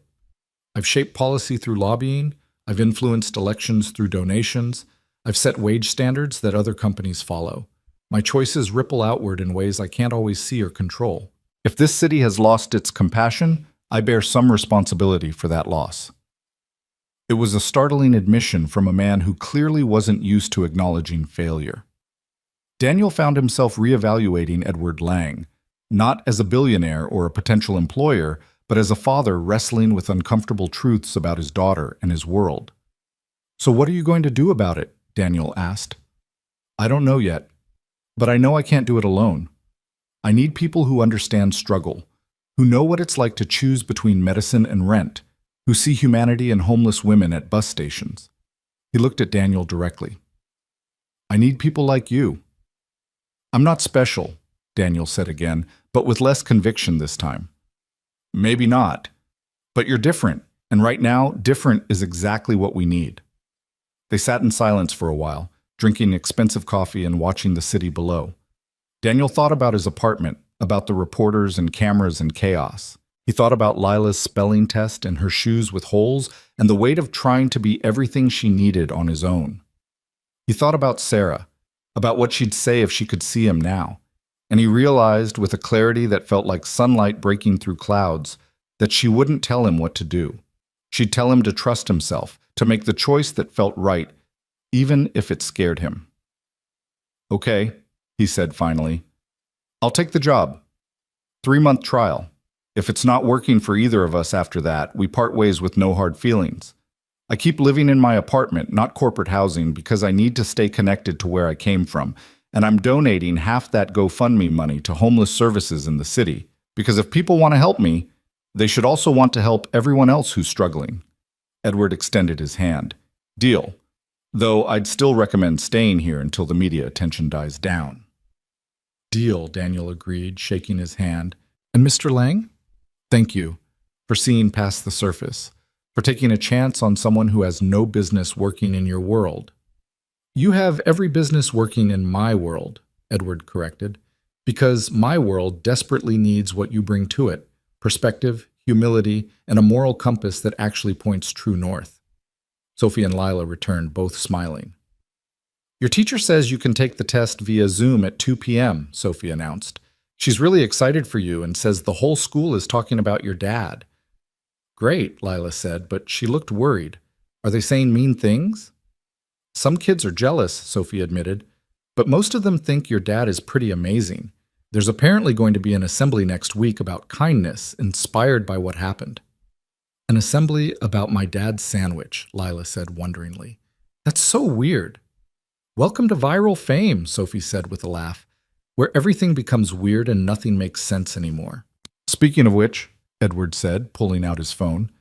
I've shaped policy through lobbying. I've influenced elections through donations. I've set wage standards that other companies follow. My choices ripple outward in ways I can't always see or control. If this city has lost its compassion, I bear some responsibility for that loss. It was a startling admission from a man who clearly wasn't used to acknowledging failure. Daniel found himself reevaluating Edward Lang, not as a billionaire or a potential employer, but as a father wrestling with uncomfortable truths about his daughter and his world. So what are you going to do about it? Daniel asked. I don't know yet, but I know I can't do it alone. I need people who understand struggle, who know what it's like to choose between medicine and rent, who see humanity in homeless women at bus stations. He looked at Daniel directly. I need people like you. I'm not special, Daniel said again, but with less conviction this time. Maybe not, but you're different, and right now, different is exactly what we need. They sat in silence for a while, drinking expensive coffee and watching the city below. Daniel thought about his apartment, about the reporters and cameras and chaos. He thought about Lila's spelling test and her shoes with holes and the weight of trying to be everything she needed on his own. He thought about Sarah, about what she'd say if she could see him now. And he realized, with a clarity that felt like sunlight breaking through clouds, that she wouldn't tell him what to do. She'd tell him to trust himself, to make the choice that felt right, even if it scared him. Okay, he said finally. I'll take the job. 3-month trial. If it's not working for either of us after that, we part ways with no hard feelings. I keep living in my apartment, not corporate housing, because I need to stay connected to where I came from, and I'm donating half that GoFundMe money to homeless services in the city, because if people want to help me, they should also want to help everyone else who's struggling. Edward extended his hand. Deal. Though I'd still recommend staying here until the media attention dies down. Deal, Daniel agreed, shaking his hand. And Mr. Lang? Thank you for seeing past the surface, for taking a chance on someone who has no business working in your world. You have every business working in my world, Edward corrected, because my world desperately needs what you bring to it, perspective, humility, and a moral compass that actually points true north. Sophie and Lila returned, both smiling. Your teacher says you can take the test via Zoom at 2 p.m., Sophie announced. She's really excited for you and says the whole school is talking about your dad. Great, Lila said, but she looked worried. Are they saying mean things? Some kids are jealous, Sophie admitted, but most of them think your dad is pretty amazing. There's apparently going to be an assembly next week about kindness, inspired by what happened. An assembly about my dad's sandwich, Lila said wonderingly. That's so weird. Welcome to viral fame, Sophie said with a laugh, where everything becomes weird and nothing makes sense anymore. Speaking of which, Edward said, pulling out his phone,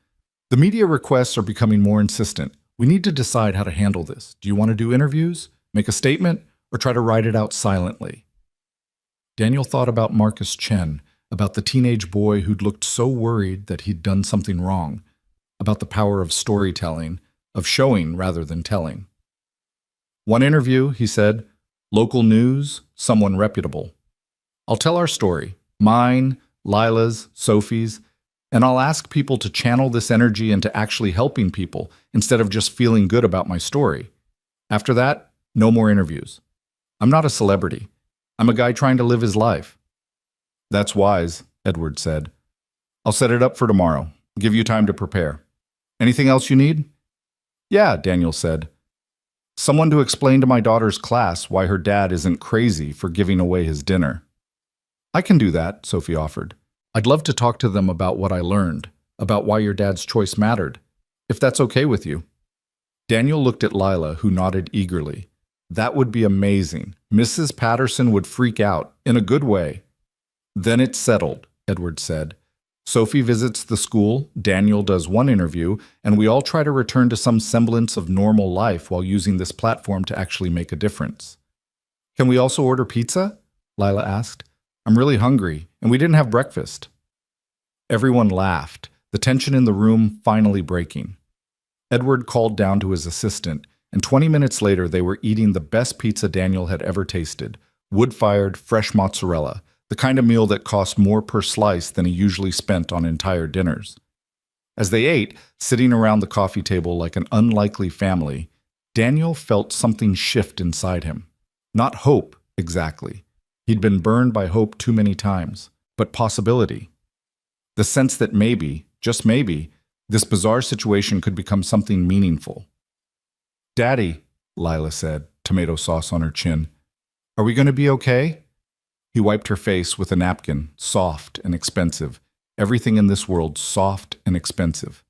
the media requests are becoming more insistent. We need to decide how to handle this. Do you want to do interviews, make a statement, or try to write it out silently? Daniel thought about Marcus Chen, about the teenage boy who'd looked so worried that he'd done something wrong, about the power of storytelling, of showing rather than telling. One interview, he said, local news, someone reputable. I'll tell our story, mine, Lila's, Sophie's, and I'll ask people to channel this energy into actually helping people instead of just feeling good about my story. After that, no more interviews. I'm not a celebrity. I'm a guy trying to live his life. That's wise, Edward said. I'll set it up for tomorrow. Give you time to prepare. Anything else you need? Yeah, Daniel said. Someone to explain to my daughter's class why her dad isn't crazy for giving away his dinner. I can do that, Sophie offered. I'd love to talk to them about what I learned, about why your dad's choice mattered, if that's okay with you. Daniel looked at Lila, who nodded eagerly. That would be amazing. Mrs. Patterson would freak out, in a good way. Then it's settled, Edward said. Sophie visits the school, Daniel does one interview, and we all try to return to some semblance of normal life while using this platform to actually make a difference. Can we also order pizza? Lila asked. I'm really hungry, and we didn't have breakfast. Everyone laughed, the tension in the room finally breaking. Edward called down to his assistant, and 20 minutes later they were eating the best pizza Daniel had ever tasted, wood-fired, fresh mozzarella, the kind of meal that cost more per slice than he usually spent on entire dinners. As they ate, sitting around the coffee table like an unlikely family, Daniel felt something shift inside him. Not hope, exactly. He'd been burned by hope too many times, but possibility. The sense that maybe, just maybe, this bizarre situation could become something meaningful. Daddy, Lila said, tomato sauce on her chin, are we going to be okay? He wiped her face with a napkin, soft and expensive. Everything in this world soft and expensive.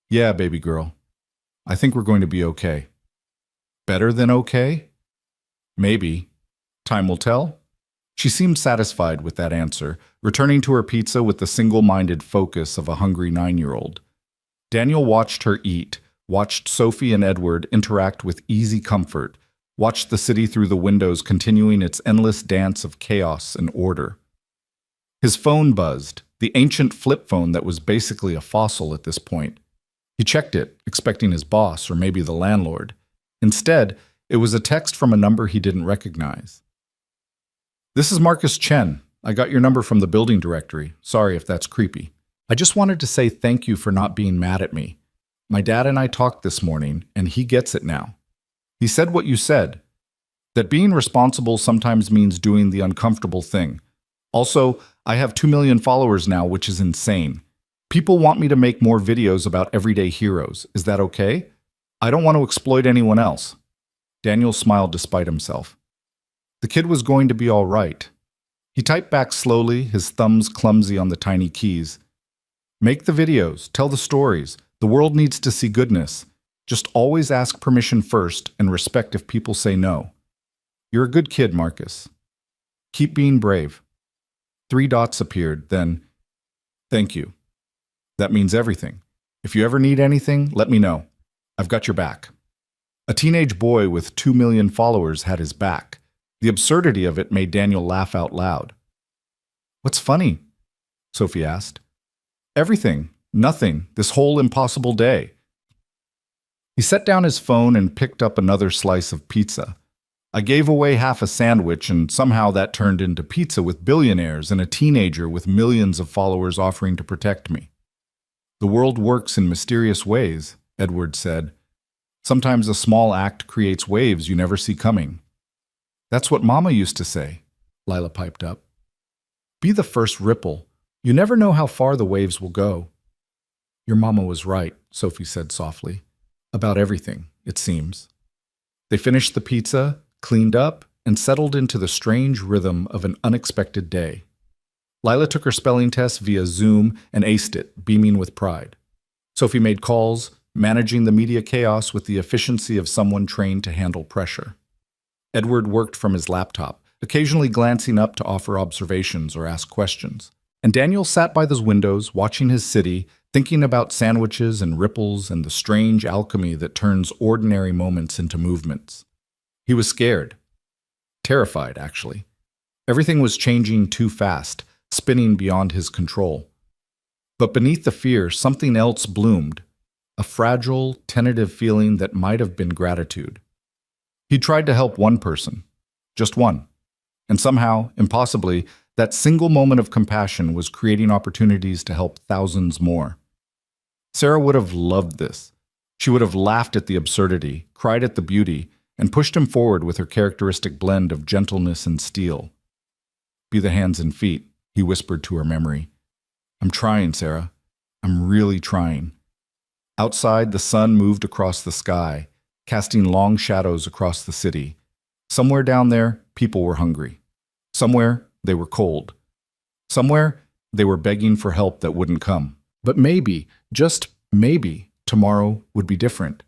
Yeah, baby girl. I think we're going to be okay. Better than okay? Maybe. Time will tell? She seemed satisfied with that answer, returning to her pizza with the single-minded focus of a hungry 9-year-old. Daniel watched her eat, watched Sophie and Edward interact with easy comfort, watched the city through the windows continuing its endless dance of chaos and order. His phone buzzed, the ancient flip phone that was basically a fossil at this point. He checked it, expecting his boss or maybe the landlord. Instead, it was a text from a number he didn't recognize. This is Marcus Chen. I got your number from the building directory. Sorry if that's creepy. I just wanted to say thank you for not being mad at me. My dad and I talked this morning, and he gets it now. He said what you said, that being responsible sometimes means doing the uncomfortable thing. Also, I have 2 million followers now, which is insane. People want me to make more videos about everyday heroes. Is that okay? I don't want to exploit anyone else. Daniel smiled despite himself. The kid was going to be all right. He typed back slowly, his thumbs clumsy on the tiny keys. Make the videos, tell the stories. The world needs to see goodness. Just always ask permission first and respect if people say no. You're a good kid, Marcus. Keep being brave. 3 dots appeared, then, thank you. That means everything. If you ever need anything, let me know. I've got your back. A teenage boy with 2 million followers had his back. The absurdity of it made Daniel laugh out loud. What's funny? Sophie asked. Everything. Nothing. This whole impossible day. He set down his phone and picked up another slice of pizza. I gave away half a sandwich, and somehow that turned into pizza with billionaires and a teenager with millions of followers offering to protect me. The world works in mysterious ways, Edward said. Sometimes a small act creates waves you never see coming. That's what Mama used to say, Lila piped up. Be the first ripple. You never know how far the waves will go. Your mama was right, Sophie said softly. About everything, it seems. They finished the pizza, cleaned up, and settled into the strange rhythm of an unexpected day. Lila took her spelling test via Zoom and aced it, beaming with pride. Sophie made calls, managing the media chaos with the efficiency of someone trained to handle pressure. Edward worked from his laptop, occasionally glancing up to offer observations or ask questions. And Daniel sat by those windows, watching his city, thinking about sandwiches and ripples and the strange alchemy that turns ordinary moments into movements. He was scared. Terrified, actually. Everything was changing too fast, spinning beyond his control. But beneath the fear, something else bloomed, a fragile, tentative feeling that might have been gratitude. He tried to help one person, just one. And somehow, impossibly, that single moment of compassion was creating opportunities to help thousands more. Sarah would have loved this. She would have laughed at the absurdity, cried at the beauty, and pushed him forward with her characteristic blend of gentleness and steel. Be the hands and feet, he whispered to her memory. I'm trying, Sarah. I'm really trying. Outside, the sun moved across the sky, casting long shadows across the city. Somewhere down there, people were hungry. Somewhere, they were cold. Somewhere, they were begging for help that wouldn't come. But maybe, just maybe, tomorrow would be different.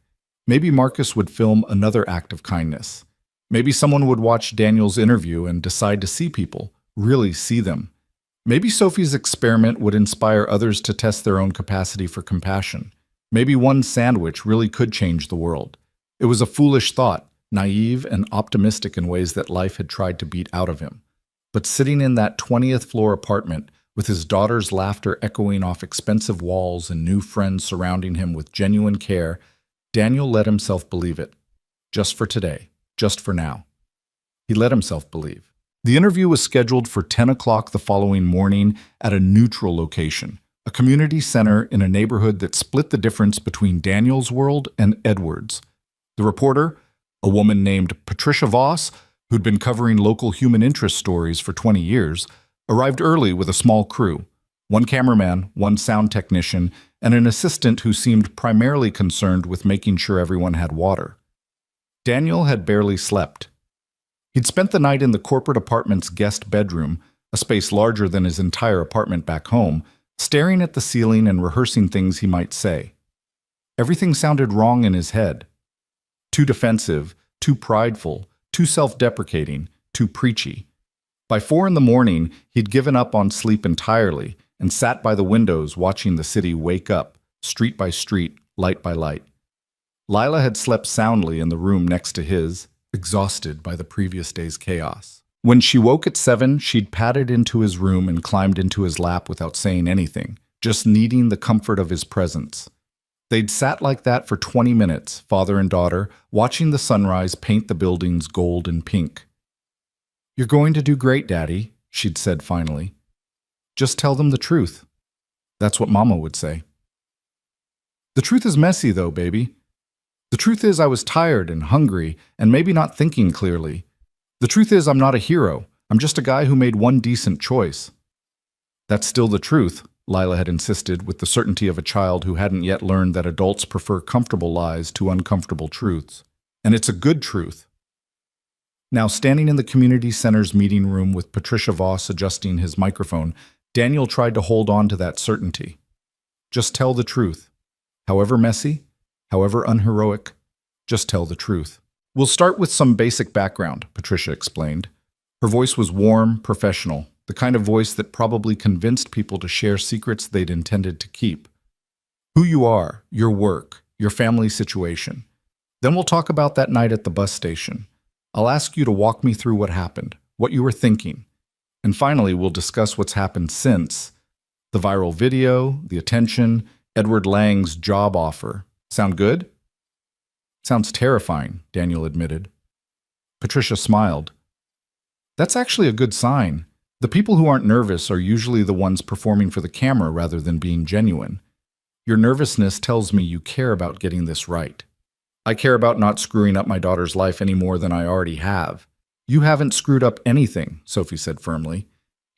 Maybe Marcus would film another act of kindness. Maybe someone would watch Daniel's interview and decide to see people, really see them. Maybe Sophie's experiment would inspire others to test their own capacity for compassion. Maybe one sandwich really could change the world. It was a foolish thought, naive and optimistic in ways that life had tried to beat out of him. But sitting in that 20th floor apartment, with his daughter's laughter echoing off expensive walls and new friends surrounding him with genuine care, Daniel let himself believe it. Just for today, just for now. He let himself believe. The interview was scheduled for 10 o'clock the following morning at a neutral location, a community center in a neighborhood that split the difference between Daniel's world and Edward's. The reporter, a woman named Patricia Voss, who'd been covering local human interest stories for 20 years, arrived early with a small crew, one cameraman, one sound technician, and an assistant who seemed primarily concerned with making sure everyone had water. Daniel had barely slept. He'd spent the night in the corporate apartment's guest bedroom, a space larger than his entire apartment back home, staring at the ceiling and rehearsing things he might say. Everything sounded wrong in his head. Too defensive, too prideful, too self-deprecating, too preachy. By 4 a.m, he'd given up on sleep entirely and sat by the windows watching the city wake up, street by street, light by light. Lila had slept soundly in the room next to his, exhausted by the previous day's chaos. When she woke at 7, she'd padded into his room and climbed into his lap without saying anything, just needing the comfort of his presence. They'd sat like that for 20 minutes, father and daughter, watching the sunrise paint the buildings gold and pink. You're going to do great, Daddy, she'd said finally. Just tell them the truth. That's what Mama would say. The truth is messy, though, baby. The truth is I was tired and hungry and maybe not thinking clearly. The truth is I'm not a hero. I'm just a guy who made one decent choice. That's still the truth, Lila had insisted with the certainty of a child who hadn't yet learned that adults prefer comfortable lies to uncomfortable truths. And it's a good truth. Now, standing in the community center's meeting room with Patricia Voss adjusting his microphone, Daniel tried to hold on to that certainty. Just tell the truth. However messy, however unheroic, just tell the truth. We'll start with some basic background, Patricia explained. Her voice was warm, professional, the kind of voice that probably convinced people to share secrets they'd intended to keep. Who you are, your work, your family situation. Then we'll talk about that night at the bus station. I'll ask you to walk me through what happened, what you were thinking. And finally, we'll discuss what's happened since. The viral video, the attention, Edward Lang's job offer. Sound good? Sounds terrifying, Daniel admitted. Patricia smiled. That's actually a good sign. The people who aren't nervous are usually the ones performing for the camera rather than being genuine. Your nervousness tells me you care about getting this right. I care about not screwing up my daughter's life any more than I already have. You haven't screwed up anything, Sophie said firmly.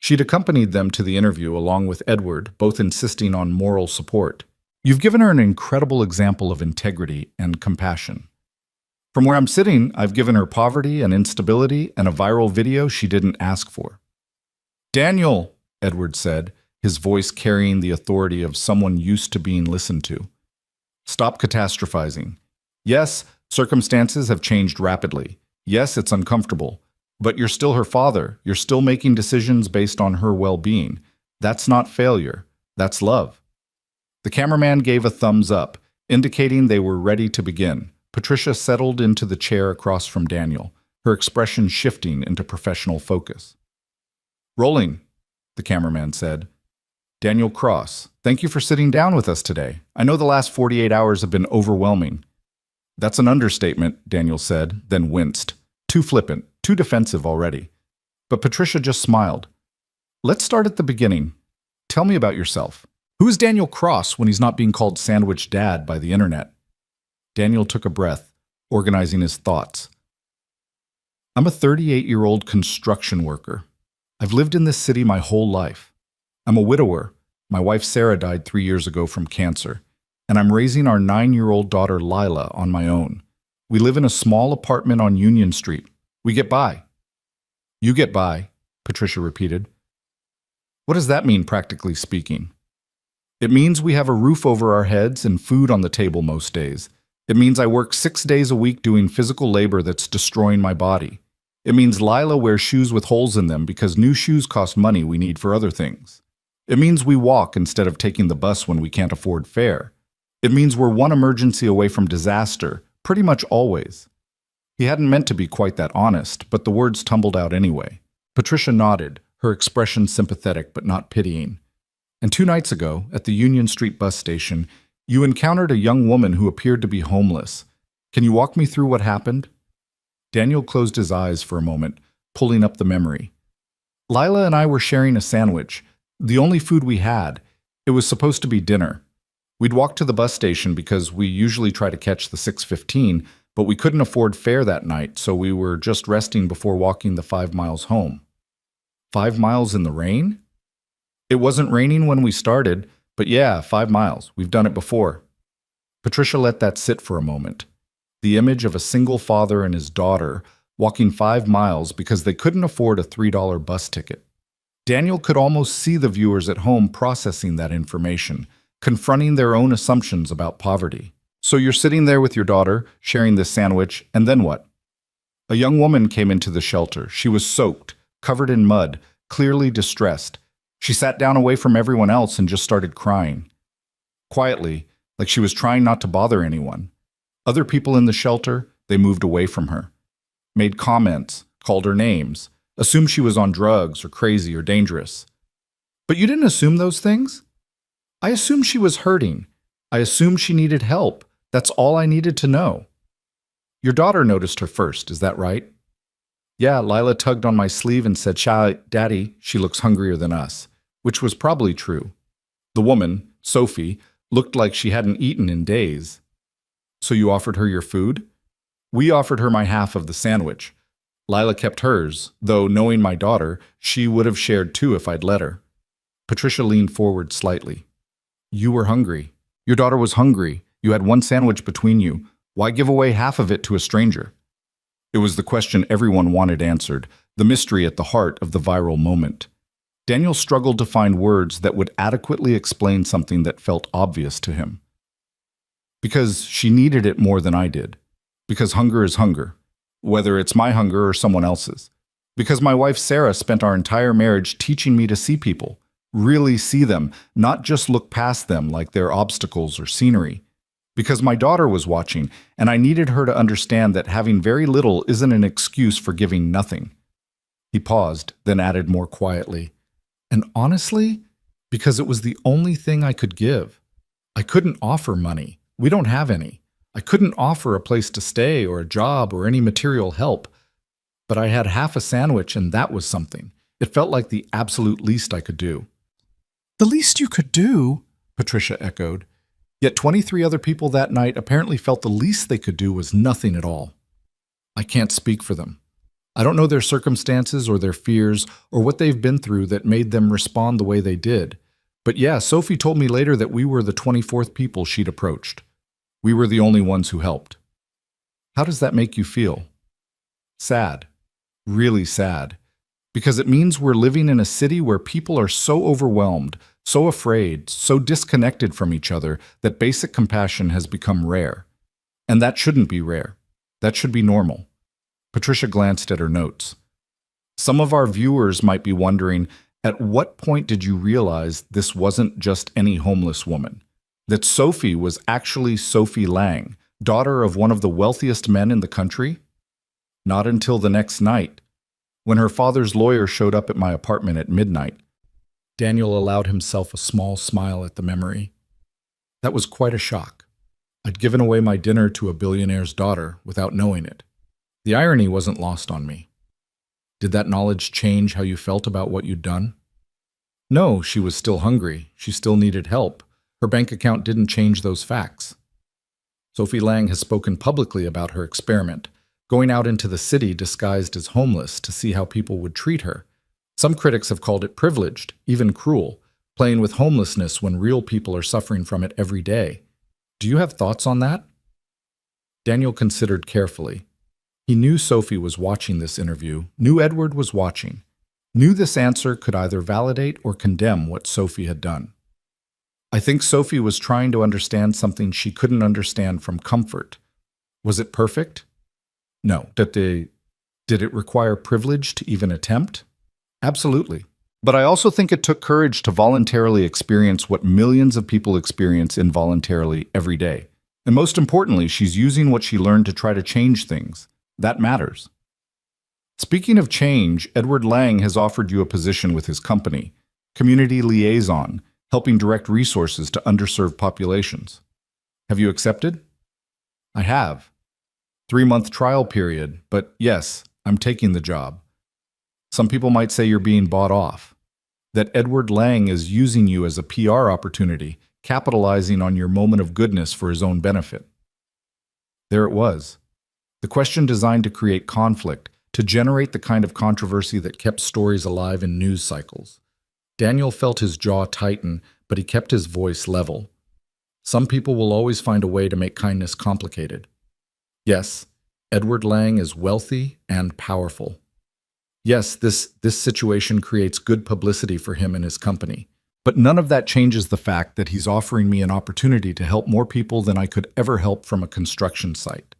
She'd accompanied them to the interview along with Edward, both insisting on moral support. You've given her an incredible example of integrity and compassion. From where I'm sitting, I've given her poverty and instability and a viral video she didn't ask for. Daniel, Edward said, his voice carrying the authority of someone used to being listened to. Stop catastrophizing. Yes, circumstances have changed rapidly. Yes, it's uncomfortable. But you're still her father. You're still making decisions based on her well-being. That's not failure. That's love. The cameraman gave a thumbs up, indicating they were ready to begin. Patricia settled into the chair across from Daniel, her expression shifting into professional focus. Rolling, the cameraman said. Daniel Cross, thank you for sitting down with us today. I know the last 48 hours have been overwhelming. That's an understatement, Daniel said, then winced. Too flippant, too defensive already. But Patricia just smiled. Let's start at the beginning. Tell me about yourself. Who is Daniel Cross when he's not being called Sandwich Dad by the internet? Daniel took a breath, organizing his thoughts. I'm a 38-year-old construction worker. I've lived in this city my whole life. I'm a widower. My wife Sarah died 3 years ago from cancer, and I'm raising our 9-year-old daughter Lila on my own. We live in a small apartment on Union Street. We get by. You get by, Patricia repeated. What does that mean, practically speaking? It means we have a roof over our heads and food on the table most days. It means I work 6 days a week doing physical labor that's destroying my body. It means Lila wears shoes with holes in them because new shoes cost money we need for other things. It means we walk instead of taking the bus when we can't afford fare. It means we're one emergency away from disaster, pretty much always. He hadn't meant to be quite that honest, but the words tumbled out anyway. Patricia nodded, her expression sympathetic but not pitying. And 2 nights ago, at the Union Street bus station, you encountered a young woman who appeared to be homeless. Can you walk me through what happened? Daniel closed his eyes for a moment, pulling up the memory. Lila and I were sharing a sandwich, the only food we had. It was supposed to be dinner. We'd walked to the bus station because we usually try to catch the 6:15, but we couldn't afford fare that night, so we were just resting before walking the 5 miles home. 5 miles in the rain? It wasn't raining when we started, but yeah, 5 miles. We've done it before. Patricia let that sit for a moment. The image of a single father and his daughter walking 5 miles because they couldn't afford a $3 bus ticket. Daniel could almost see the viewers at home processing that information, confronting their own assumptions about poverty. So you're sitting there with your daughter, sharing this sandwich, and then what? A young woman came into the shelter. She was soaked, covered in mud, clearly distressed. She sat down away from everyone else and just started crying. Quietly, like she was trying not to bother anyone. Other people in the shelter, they moved away from her. Made comments, called her names, assumed she was on drugs or crazy or dangerous. But you didn't assume those things? I assumed she was hurting. I assumed she needed help. That's all I needed to know. Your daughter noticed her first, is that right? Yeah, Lila tugged on my sleeve and said, Daddy, she looks hungrier than us, which was probably true. The woman, Sophie, looked like she hadn't eaten in days. So you offered her your food? We offered her my half of the sandwich. Lila kept hers, though knowing my daughter, she would have shared too if I'd let her. Patricia leaned forward slightly. You were hungry. Your daughter was hungry. You had one sandwich between you. Why give away half of it to a stranger? It was the question everyone wanted answered, the mystery at the heart of the viral moment. Daniel struggled to find words that would adequately explain something that felt obvious to him. Because she needed it more than I did. Because hunger is hunger, whether it's my hunger or someone else's. Because my wife Sarah spent our entire marriage teaching me to see people, really see them, not just look past them like they're obstacles or scenery. Because my daughter was watching, and I needed her to understand that having very little isn't an excuse for giving nothing. He paused, then added more quietly, and honestly, because it was the only thing I could give. I couldn't offer money. We don't have any. I couldn't offer a place to stay or a job or any material help. But I had half a sandwich, and that was something. It felt like the absolute least I could do. The least you could do? Patricia echoed. Yet 23 other people that night apparently felt the least they could do was nothing at all. I can't speak for them. I don't know their circumstances or their fears or what they've been through that made them respond the way they did. But yeah, Sophie told me later that we were the 24th people she'd approached. We were the only ones who helped. How does that make you feel? Sad. Really sad. Because it means we're living in a city where people are so overwhelmed, so afraid, so disconnected from each other that basic compassion has become rare. And that shouldn't be rare. That should be normal. Patricia glanced at her notes. Some of our viewers might be wondering, at what point did you realize this wasn't just any homeless woman? That Sophie was actually Sophie Lang, daughter of one of the wealthiest men in the country? Not until the next night, when her father's lawyer showed up at my apartment at midnight. Daniel allowed himself a small smile at the memory. That was quite a shock. I'd given away my dinner to a billionaire's daughter without knowing it. The irony wasn't lost on me. Did that knowledge change how you felt about what you'd done? No, she was still hungry. She still needed help. Her bank account didn't change those facts. Sophie Lang has spoken publicly about her experiment, going out into the city disguised as homeless to see how people would treat her. Some critics have called it privileged, even cruel, playing with homelessness when real people are suffering from it every day. Do you have thoughts on that? Daniel considered carefully. He knew Sophie was watching this interview, knew Edward was watching, knew this answer could either validate or condemn what Sophie had done. I think Sophie was trying to understand something she couldn't understand from comfort. Was it perfect? No. Did it require privilege to even attempt? Absolutely. But I also think it took courage to voluntarily experience what millions of people experience involuntarily every day. And most importantly, she's using what she learned to try to change things. That matters. Speaking of change, Edward Lang has offered you a position with his company, Community Liaison, helping direct resources to underserved populations. Have you accepted? I have. 3-month trial period, but yes, I'm taking the job. Some people might say you're being bought off, that Edward Lang is using you as a PR opportunity, capitalizing on your moment of goodness for his own benefit. There it was. The question designed to create conflict, to generate the kind of controversy that kept stories alive in news cycles. Daniel felt his jaw tighten, but he kept his voice level. Some people will always find a way to make kindness complicated. Yes, Edward Lang is wealthy and powerful. Yes, this situation creates good publicity for him and his company. But none of that changes the fact that he's offering me an opportunity to help more people than I could ever help from a construction site.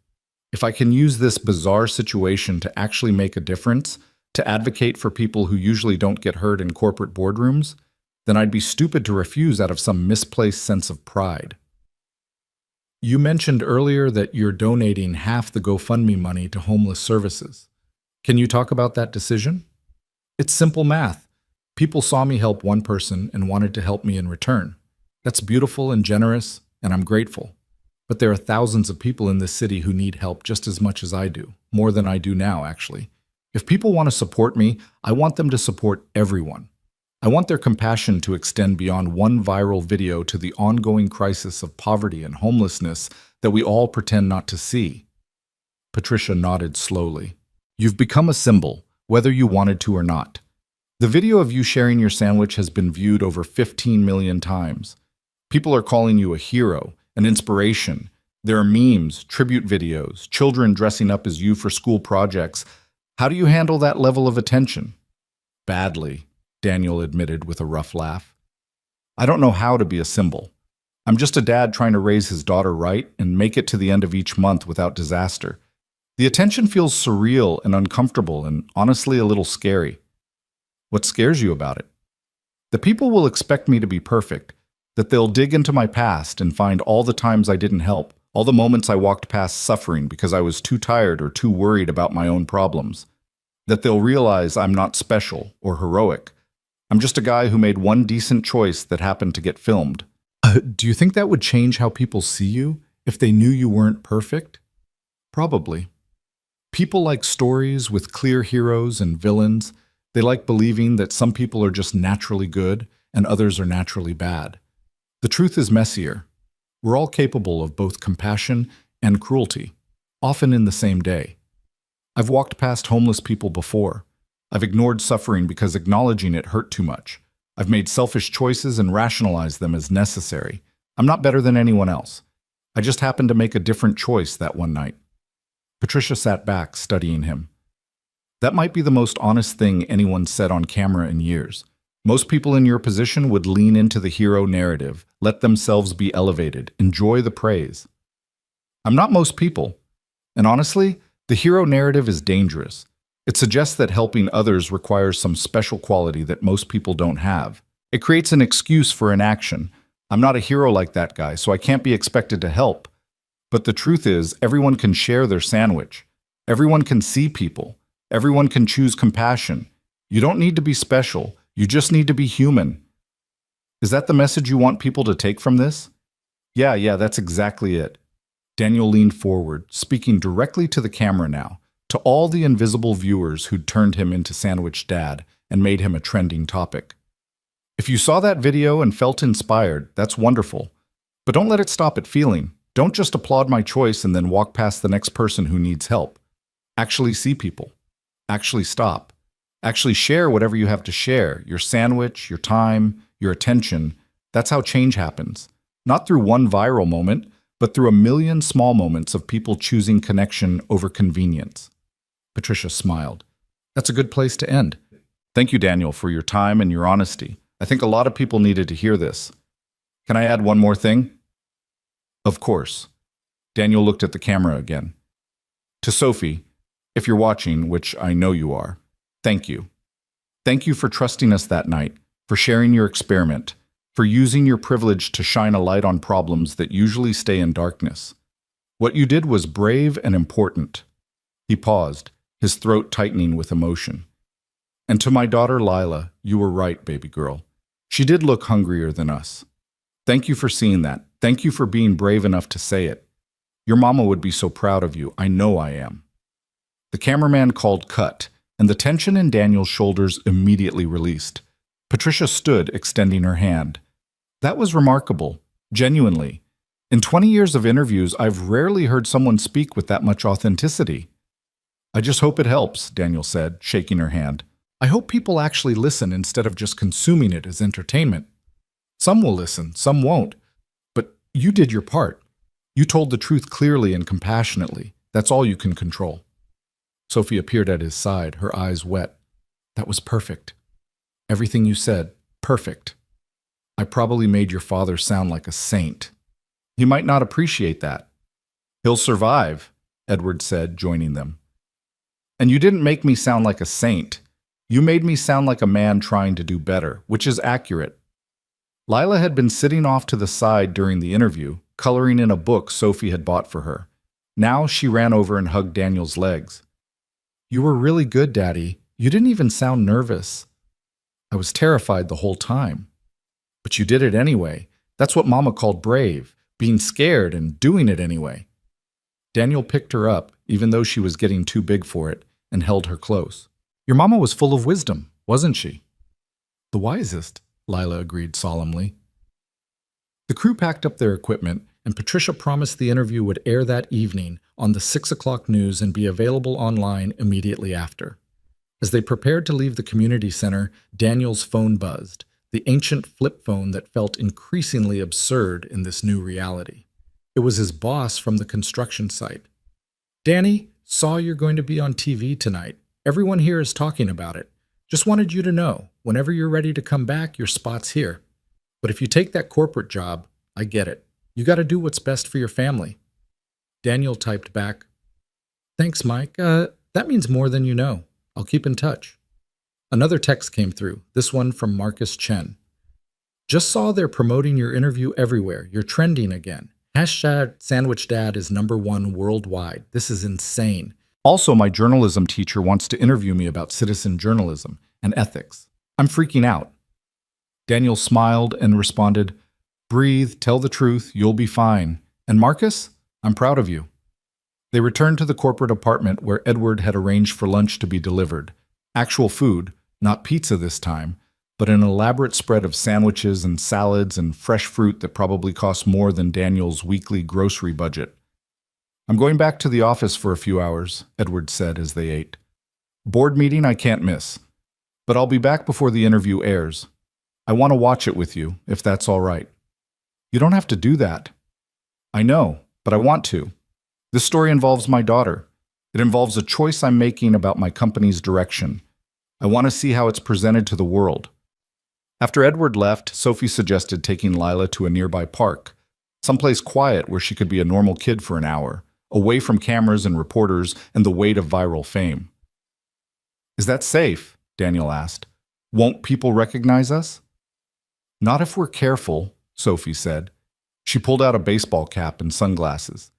If I can use this bizarre situation to actually make a difference, to advocate for people who usually don't get heard in corporate boardrooms, then I'd be stupid to refuse out of some misplaced sense of pride. You mentioned earlier that you're donating half the GoFundMe money to homeless services. Can you talk about that decision? It's simple math. People saw me help one person and wanted to help me in return. That's beautiful and generous, and I'm grateful. But there are thousands of people in this city who need help just as much as I do, more than I do now, actually. If people want to support me, I want them to support everyone. I want their compassion to extend beyond one viral video to the ongoing crisis of poverty and homelessness that we all pretend not to see. Patricia nodded slowly. You've become a symbol, whether you wanted to or not. The video of you sharing your sandwich has been viewed over 15 million times. People are calling you a hero, an inspiration. There are memes, tribute videos, children dressing up as you for school projects. How do you handle that level of attention? Badly, Daniel admitted with a rough laugh. I don't know how to be a symbol. I'm just a dad trying to raise his daughter right and make it to the end of each month without disaster. The attention feels surreal and uncomfortable and honestly a little scary. What scares you about it? The people will expect me to be perfect, that they'll dig into my past and find all the times I didn't help, all the moments I walked past suffering because I was too tired or too worried about my own problems. That they'll realize I'm not special or heroic. I'm just a guy who made one decent choice that happened to get filmed. Do you think that would change how people see you if they knew you weren't perfect? Probably. People like stories with clear heroes and villains. They like believing that some people are just naturally good and others are naturally bad. The truth is messier. We're all capable of both compassion and cruelty, often in the same day. I've walked past homeless people before. I've ignored suffering because acknowledging it hurt too much. I've made selfish choices and rationalized them as necessary. I'm not better than anyone else. I just happened to make a different choice that one night. Patricia sat back, studying him. That might be the most honest thing anyone said on camera in years. Most people in your position would lean into the hero narrative, let themselves be elevated, enjoy the praise. I'm not most people. And honestly, the hero narrative is dangerous. It suggests that helping others requires some special quality that most people don't have. It creates an excuse for inaction. I'm not a hero like that guy, so I can't be expected to help. But the truth is, everyone can share their sandwich. Everyone can see people. Everyone can choose compassion. You don't need to be special. You just need to be human. Is that the message you want people to take from this? Yeah, that's exactly it. Daniel leaned forward, speaking directly to the camera now, to all the invisible viewers who'd turned him into Sandwich Dad and made him a trending topic. If you saw that video and felt inspired, that's wonderful. But don't let it stop at feeling. Don't just applaud my choice and then walk past the next person who needs help. Actually see people. Actually stop. Actually share whatever you have to share, your sandwich, your time, your attention. That's how change happens. Not through one viral moment, but through a million small moments of people choosing connection over convenience. Patricia smiled. That's a good place to end. Thank you, Daniel, for your time and your honesty. I think a lot of people needed to hear this. Can I add one more thing? Of course. Daniel looked at the camera again. To Sophie, if you're watching, which I know you are, thank you. Thank you for trusting us that night, for sharing your experiment, for using your privilege to shine a light on problems that usually stay in darkness. What you did was brave and important. He paused, his throat tightening with emotion. And to my daughter Lila, you were right, baby girl. She did look hungrier than us. Thank you for seeing that. Thank you for being brave enough to say it. Your mama would be so proud of you. I know I am. The cameraman called cut, and the tension in Daniel's shoulders immediately released. Patricia stood, extending her hand. That was remarkable, genuinely. In 20 years of interviews, I've rarely heard someone speak with that much authenticity. I just hope it helps, Daniel said, shaking her hand. I hope people actually listen instead of just consuming it as entertainment. Some will listen, some won't. But you did your part. You told the truth clearly and compassionately. That's all you can control. Sophie appeared at his side, her eyes wet. That was perfect. Everything you said, perfect. I probably made your father sound like a saint. He might not appreciate that. He'll survive, Edward said, joining them. And you didn't make me sound like a saint. You made me sound like a man trying to do better, which is accurate. Lila had been sitting off to the side during the interview, coloring in a book Sophie had bought for her. Now she ran over and hugged Daniel's legs. You were really good, Daddy. You didn't even sound nervous. I was terrified the whole time. But you did it anyway. That's what Mama called brave, being scared and doing it anyway. Daniel picked her up, even though she was getting too big for it, and held her close. Your mama was full of wisdom, wasn't she? The wisest, Lila agreed solemnly. The crew packed up their equipment, and Patricia promised the interview would air that evening on the 6 o'clock news and be available online immediately after. As they prepared to leave the community center, Daniel's phone buzzed, the ancient flip phone that felt increasingly absurd in this new reality. It was his boss from the construction site. Danny, saw you're going to be on TV tonight. Everyone here is talking about it. Just wanted you to know, whenever you're ready to come back, your spot's here. But if you take that corporate job, I get it. You got to do what's best for your family. Daniel typed back, Thanks, Mike. That means more than you know. I'll keep in touch. Another text came through, this one from Marcus Chen. Just saw they're promoting your interview everywhere. You're trending again. #SandwichDad is #1 worldwide. This is insane. Also, my journalism teacher wants to interview me about citizen journalism and ethics. I'm freaking out. Daniel smiled and responded, Breathe, tell the truth, you'll be fine. And Marcus, I'm proud of you. They returned to the corporate apartment where Edward had arranged for lunch to be delivered. Actual food, not pizza this time, but an elaborate spread of sandwiches and salads and fresh fruit that probably cost more than Daniel's weekly grocery budget. "I'm going back to the office for a few hours," Edward said as they ate. "Board meeting I can't miss, but I'll be back before the interview airs. I want to watch it with you, if that's all right." "You don't have to do that." "I know, but I want to. This story involves my daughter. It involves a choice I'm making about my company's direction. I want to see how it's presented to the world." After Edward left, Sophie suggested taking Lila to a nearby park, someplace quiet where she could be a normal kid for an hour, away from cameras and reporters and the weight of viral fame. "Is that safe?" Daniel asked. "Won't people recognize us?" "Not if we're careful," Sophie said. She pulled out a baseball cap and sunglasses.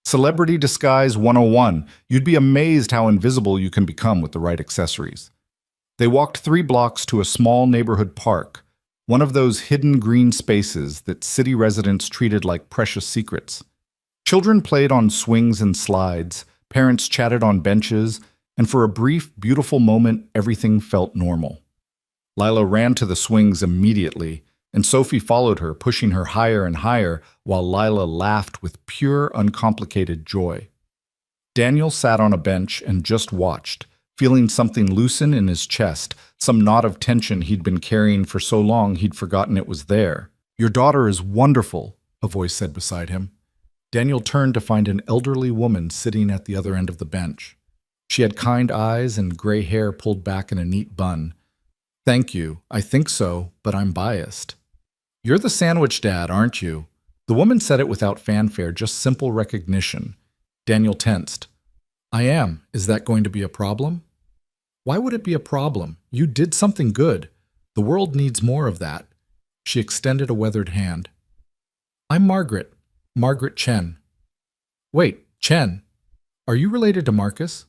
"Celebrity Disguise 101. You'd be amazed how invisible you can become with the right accessories." They walked 3 blocks to a small neighborhood park, one of those hidden green spaces that city residents treated like precious secrets. Children played on swings and slides, parents chatted on benches, and for a brief, beautiful moment, everything felt normal. Lila ran to the swings immediately, and Sophie followed her, pushing her higher and higher, while Lila laughed with pure, uncomplicated joy. Daniel sat on a bench and just watched, feeling something loosen in his chest, some knot of tension he'd been carrying for so long he'd forgotten it was there. "Your daughter is wonderful," a voice said beside him. Daniel turned to find an elderly woman sitting at the other end of the bench. She had kind eyes and gray hair pulled back in a neat bun. "Thank you. I think so, but I'm biased." "You're the sandwich dad, aren't you?" The woman said it without fanfare, just simple recognition. Daniel tensed. "I am. Is that going to be a problem?" "Why would it be a problem? You did something good. The world needs more of that." She extended a weathered hand. "I'm Margaret. Margaret Chen." "Wait, Chen. Are you related to Marcus?"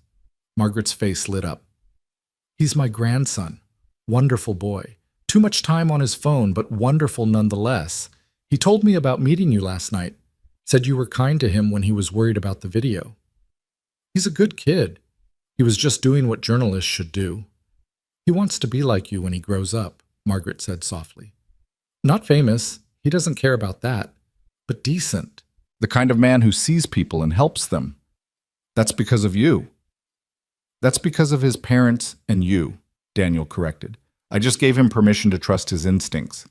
Margaret's face lit up. "He's my grandson. Wonderful boy. Too much time on his phone, but wonderful nonetheless. He told me about meeting you last night. Said you were kind to him when he was worried about the video." "He's a good kid. He was just doing what journalists should do." "He wants to be like you when he grows up," Margaret said softly. "Not famous. He doesn't care about that. But decent. The kind of man who sees people and helps them." "That's because of you." "That's because of his parents and you," Daniel corrected. "I just gave him permission to trust his instincts.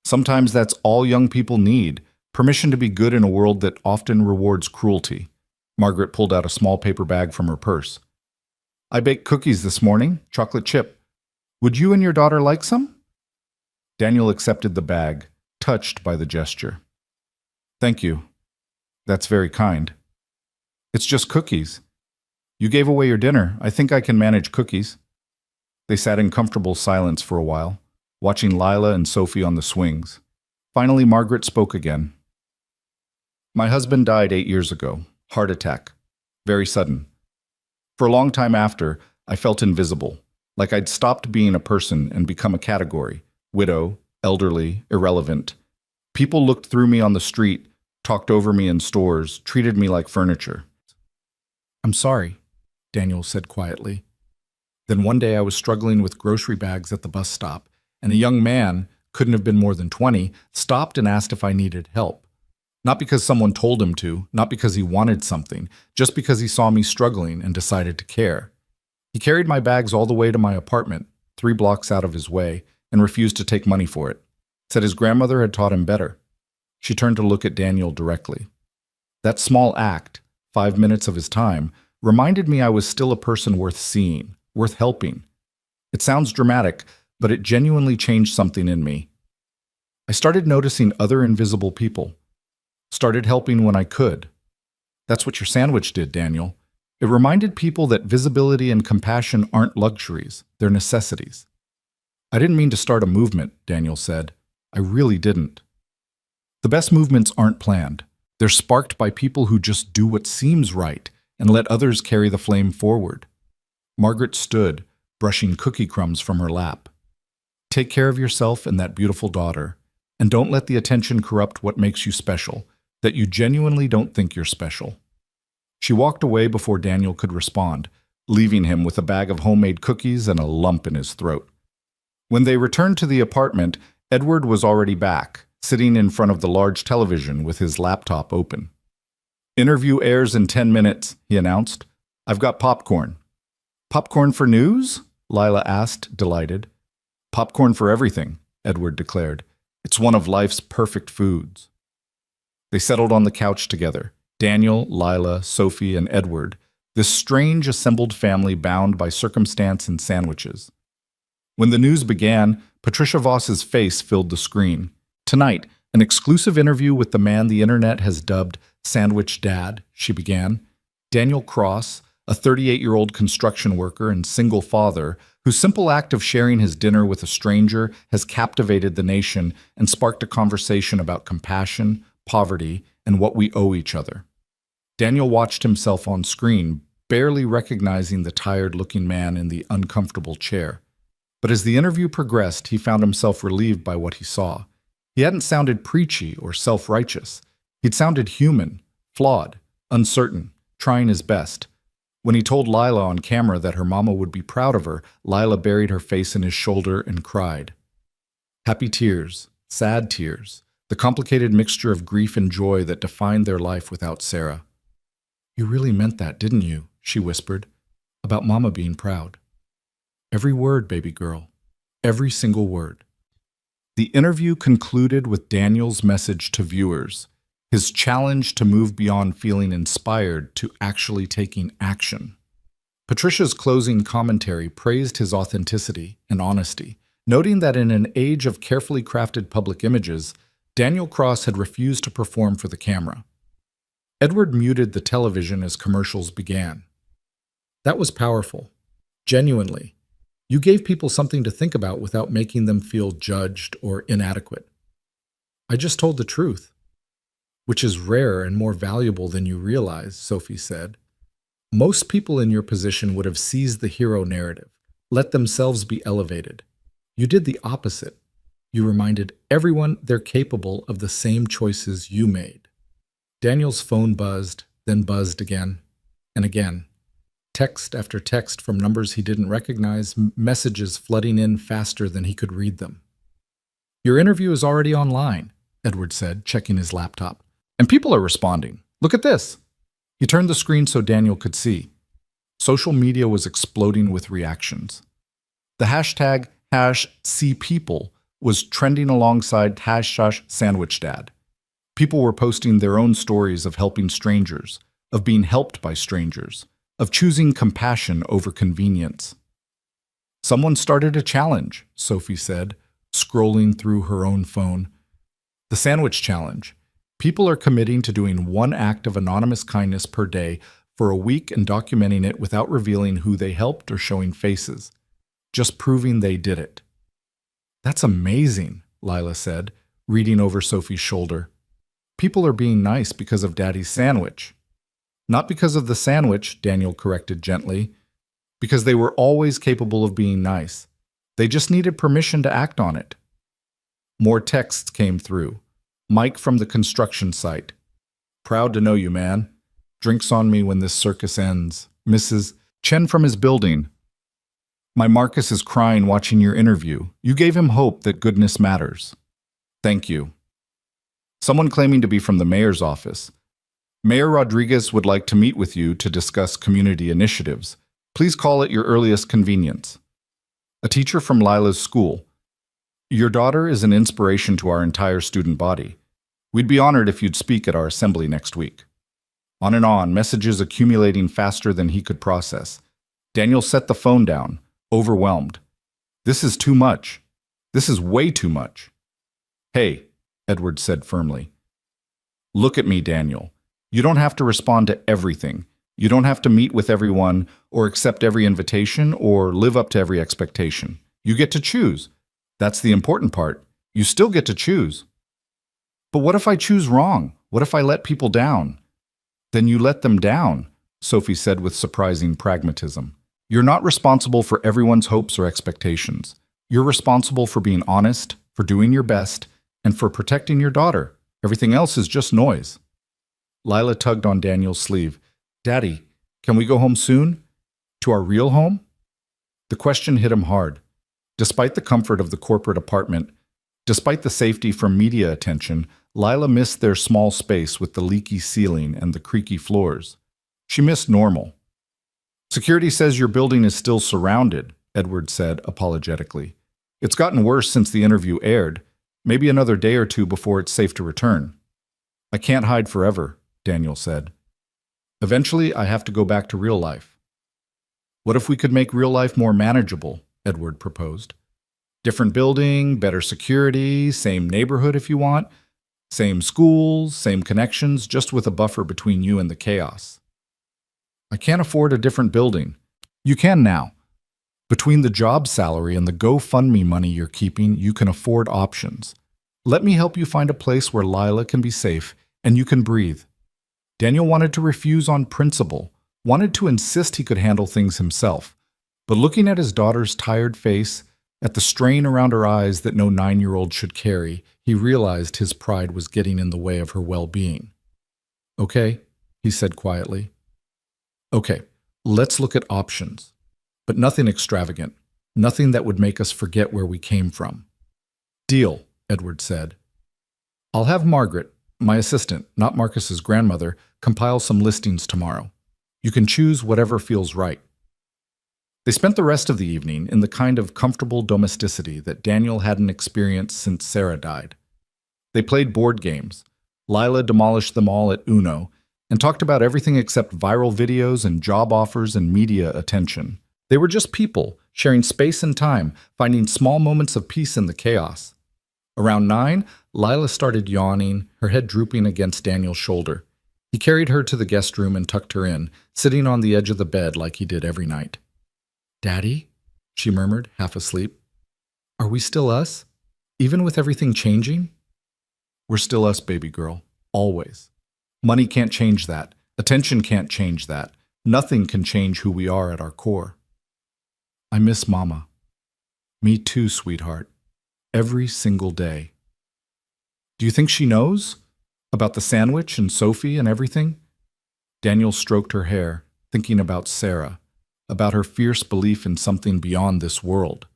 Sometimes that's all young people need, permission to be good in a world that often rewards cruelty." Margaret pulled out a small paper bag from her purse. "I baked cookies this morning, chocolate chip. Would you and your daughter like some?" Daniel accepted the bag, touched by the gesture. "Thank you. That's very kind." "It's just cookies. You gave away your dinner. I think I can manage cookies." They sat in comfortable silence for a while, watching Lila and Sophie on the swings. Finally, Margaret spoke again. "My husband died 8 years ago. Heart attack. Very sudden. For a long time after, I felt invisible, like I'd stopped being a person and become a category. Widow, elderly, irrelevant. People looked through me on the street, talked over me in stores, treated me like furniture." "I'm sorry," Daniel said quietly. Then one day I was struggling with grocery bags at the bus stop, and a young man, couldn't have been more than 20, stopped and asked if I needed help. Not because someone told him to, not because he wanted something, just because he saw me struggling and decided to care. He carried my bags all the way to my apartment, 3 blocks out of his way, and refused to take money for it. Said his grandmother had taught him better. She turned to look at Daniel directly. That small act, 5 minutes of his time, reminded me I was still a person worth seeing, worth helping. It sounds dramatic, but it genuinely changed something in me. I started noticing other invisible people. Started helping when I could. That's what your sandwich did, Daniel. It reminded people that visibility and compassion aren't luxuries, they're necessities. "I didn't mean to start a movement," Daniel said. "I really didn't." The best movements aren't planned. They're sparked by people who just do what seems right and let others carry the flame forward. Margaret stood, brushing cookie crumbs from her lap. "Take care of yourself and that beautiful daughter, and don't let the attention corrupt what makes you special, that you genuinely don't think you're special." She walked away before Daniel could respond, leaving him with a bag of homemade cookies and a lump in his throat. When they returned to the apartment, Edward was already back, sitting in front of the large television with his laptop open. "Interview airs in 10 minutes, he announced. "I've got popcorn." "Popcorn for news?" Lila asked, delighted. "Popcorn for everything," Edward declared. "It's one of life's perfect foods." They settled on the couch together, Daniel, Lila, Sophie, and Edward, this strange assembled family bound by circumstance and sandwiches. When the news began, Patricia Voss's face filled the screen. "Tonight, an exclusive interview with the man the internet has dubbed Sandwich Dad," she began. Daniel Cross, a 38-year-old construction worker and single father, whose simple act of sharing his dinner with a stranger has captivated the nation and sparked a conversation about compassion, poverty, and what we owe each other. Daniel watched himself on screen, barely recognizing the tired-looking man in the uncomfortable chair. But as the interview progressed, he found himself relieved by what he saw. He hadn't sounded preachy or self-righteous. He'd sounded human, flawed, uncertain, trying his best. When he told Lila on camera that her mama would be proud of her, Lila buried her face in his shoulder and cried. Happy tears, sad tears, the complicated mixture of grief and joy that defined their life without Sarah. "You really meant that, didn't you?" she whispered, "about Mama being proud." "Every word, baby girl. Every single word." The interview concluded with Daniel's message to viewers, his challenge to move beyond feeling inspired to actually taking action. Patricia's closing commentary praised his authenticity and honesty, noting that in an age of carefully crafted public images, Daniel Cross had refused to perform for the camera. Edward muted the television as commercials began. "That was powerful. Genuinely. You gave people something to think about without making them feel judged or inadequate." "I just told the truth." "Which is rare and more valuable than you realize," Sophie said. "Most people in your position would have seized the hero narrative, let themselves be elevated. You did the opposite. You reminded everyone they're capable of the same choices you made." Daniel's phone buzzed, then buzzed again and again. Text after text from numbers he didn't recognize, messages flooding in faster than he could read them. "Your interview is already online," Edward said, checking his laptop. "And people are responding. Look at this." He turned the screen so Daniel could see. Social media was exploding with reactions. The hashtag #SeePeople was trending alongside #SandwichDad. People were posting their own stories of helping strangers, of being helped by strangers, of choosing compassion over convenience. "Someone started a challenge," Sophie said, scrolling through her own phone. "The Sandwich Challenge. People are committing to doing one act of anonymous kindness per day for a week and documenting it without revealing who they helped or showing faces, just proving they did it." "That's amazing," Lila said, reading over Sophie's shoulder. "People are being nice because of Daddy's sandwich." "Not because of the sandwich," Daniel corrected gently, "because they were always capable of being nice. They just needed permission to act on it." More texts came through. Mike from the construction site. "Proud to know you, man. Drinks on me when this circus ends. Mrs. Chen from his building. My Marcus is crying watching your interview. You gave him hope that goodness matters. Thank you." Someone claiming to be from the mayor's office. "Mayor Rodriguez would like to meet with you to discuss community initiatives. Please call at your earliest convenience." A teacher from Lila's school. "Your daughter is an inspiration to our entire student body. We'd be honored if you'd speak at our assembly next week." On and on, messages accumulating faster than he could process. Daniel set the phone down, overwhelmed. "This is too much. This is way too much." "Hey," Edward said firmly. "Look at me, Daniel. You don't have to respond to everything. You don't have to meet with everyone or accept every invitation or live up to every expectation. You get to choose. That's the important part. You still get to choose." "But what if I choose wrong? What if I let people down?" "Then you let them down," Sophie said with surprising pragmatism. "You're not responsible for everyone's hopes or expectations. You're responsible for being honest, for doing your best, and for protecting your daughter. Everything else is just noise." Lila tugged on Daniel's sleeve. "Daddy, can we go home soon? To our real home?" The question hit him hard. Despite the comfort of the corporate apartment, despite the safety from media attention, Lila missed their small space with the leaky ceiling and the creaky floors. She missed normal. "Security says your building is still surrounded," Edward said apologetically. "It's gotten worse since the interview aired. Maybe another day or two before it's safe to return." "I can't hide forever," Daniel said. "Eventually, I have to go back to real life." "What if we could make real life more manageable?" Edward proposed. "Different building, better security, same neighborhood if you want, same schools, same connections, just with a buffer between you and the chaos." "I can't afford a different building." "You can now. Between the job salary and the GoFundMe money you're keeping, you can afford options. Let me help you find a place where Lila can be safe and you can breathe." Daniel wanted to refuse on principle, wanted to insist he could handle things himself. But looking at his daughter's tired face, at the strain around her eyes that no 9-year-old should carry, he realized his pride was getting in the way of her well-being. "Okay," he said quietly. "Okay, let's look at options. But nothing extravagant, nothing that would make us forget where we came from." "Deal," Edward said. "I'll have Margaret, my assistant, not Marcus's grandmother, compile some listings tomorrow. You can choose whatever feels right." They spent the rest of the evening in the kind of comfortable domesticity that Daniel hadn't experienced since Sarah died. They played board games. Lila demolished them all at Uno and talked about everything except viral videos and job offers and media attention. They were just people, sharing space and time, finding small moments of peace in the chaos. Around 9, Lila started yawning, her head drooping against Daniel's shoulder. He carried her to the guest room and tucked her in, sitting on the edge of the bed like he did every night. "Daddy?" she murmured, half asleep. "Are we still us? Even with everything changing?" "We're still us, baby girl. Always. Money can't change that. Attention can't change that. Nothing can change who we are at our core." "I miss Mama." "Me too, sweetheart. Every single day." "Do you think she knows? About the sandwich and Sophie and everything?" Daniel stroked her hair, thinking about Sarah, about her fierce belief in something beyond this world.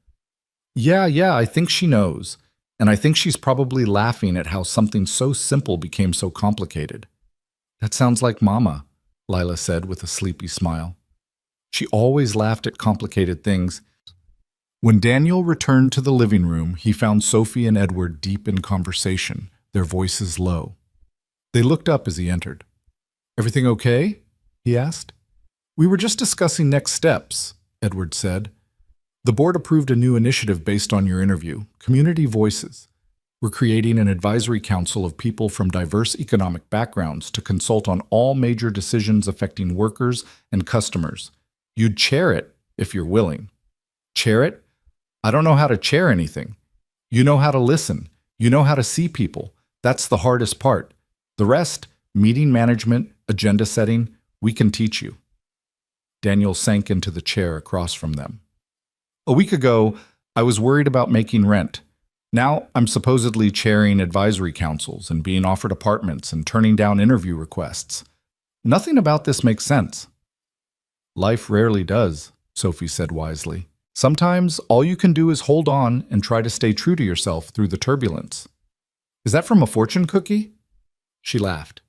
Yeah, I think she knows. And I think she's probably laughing at how something so simple became so complicated." "That sounds like Mama," Lila said with a sleepy smile. She always laughed at complicated things. When Daniel returned to the living room, he found Sophie and Edward deep in conversation, their voices low. They looked up as he entered. "Everything okay?" he asked. "We were just discussing next steps," Edward said. "The board approved a new initiative based on your interview, Community Voices. We're creating an advisory council of people from diverse economic backgrounds to consult on all major decisions affecting workers and customers. You'd chair it if you're willing." "Chair it? I don't know how to chair anything." "You know how to listen. You know how to see people. That's the hardest part. The rest, meeting management, agenda setting, we can teach you." Daniel sank into the chair across from them. "A week ago, I was worried about making rent. Now I'm supposedly chairing advisory councils and being offered apartments and turning down interview requests. Nothing about this makes sense." "Life rarely does," Sophie said wisely. "Sometimes all you can do is hold on and try to stay true to yourself through the turbulence." "Is that from a fortune cookie?" She laughed.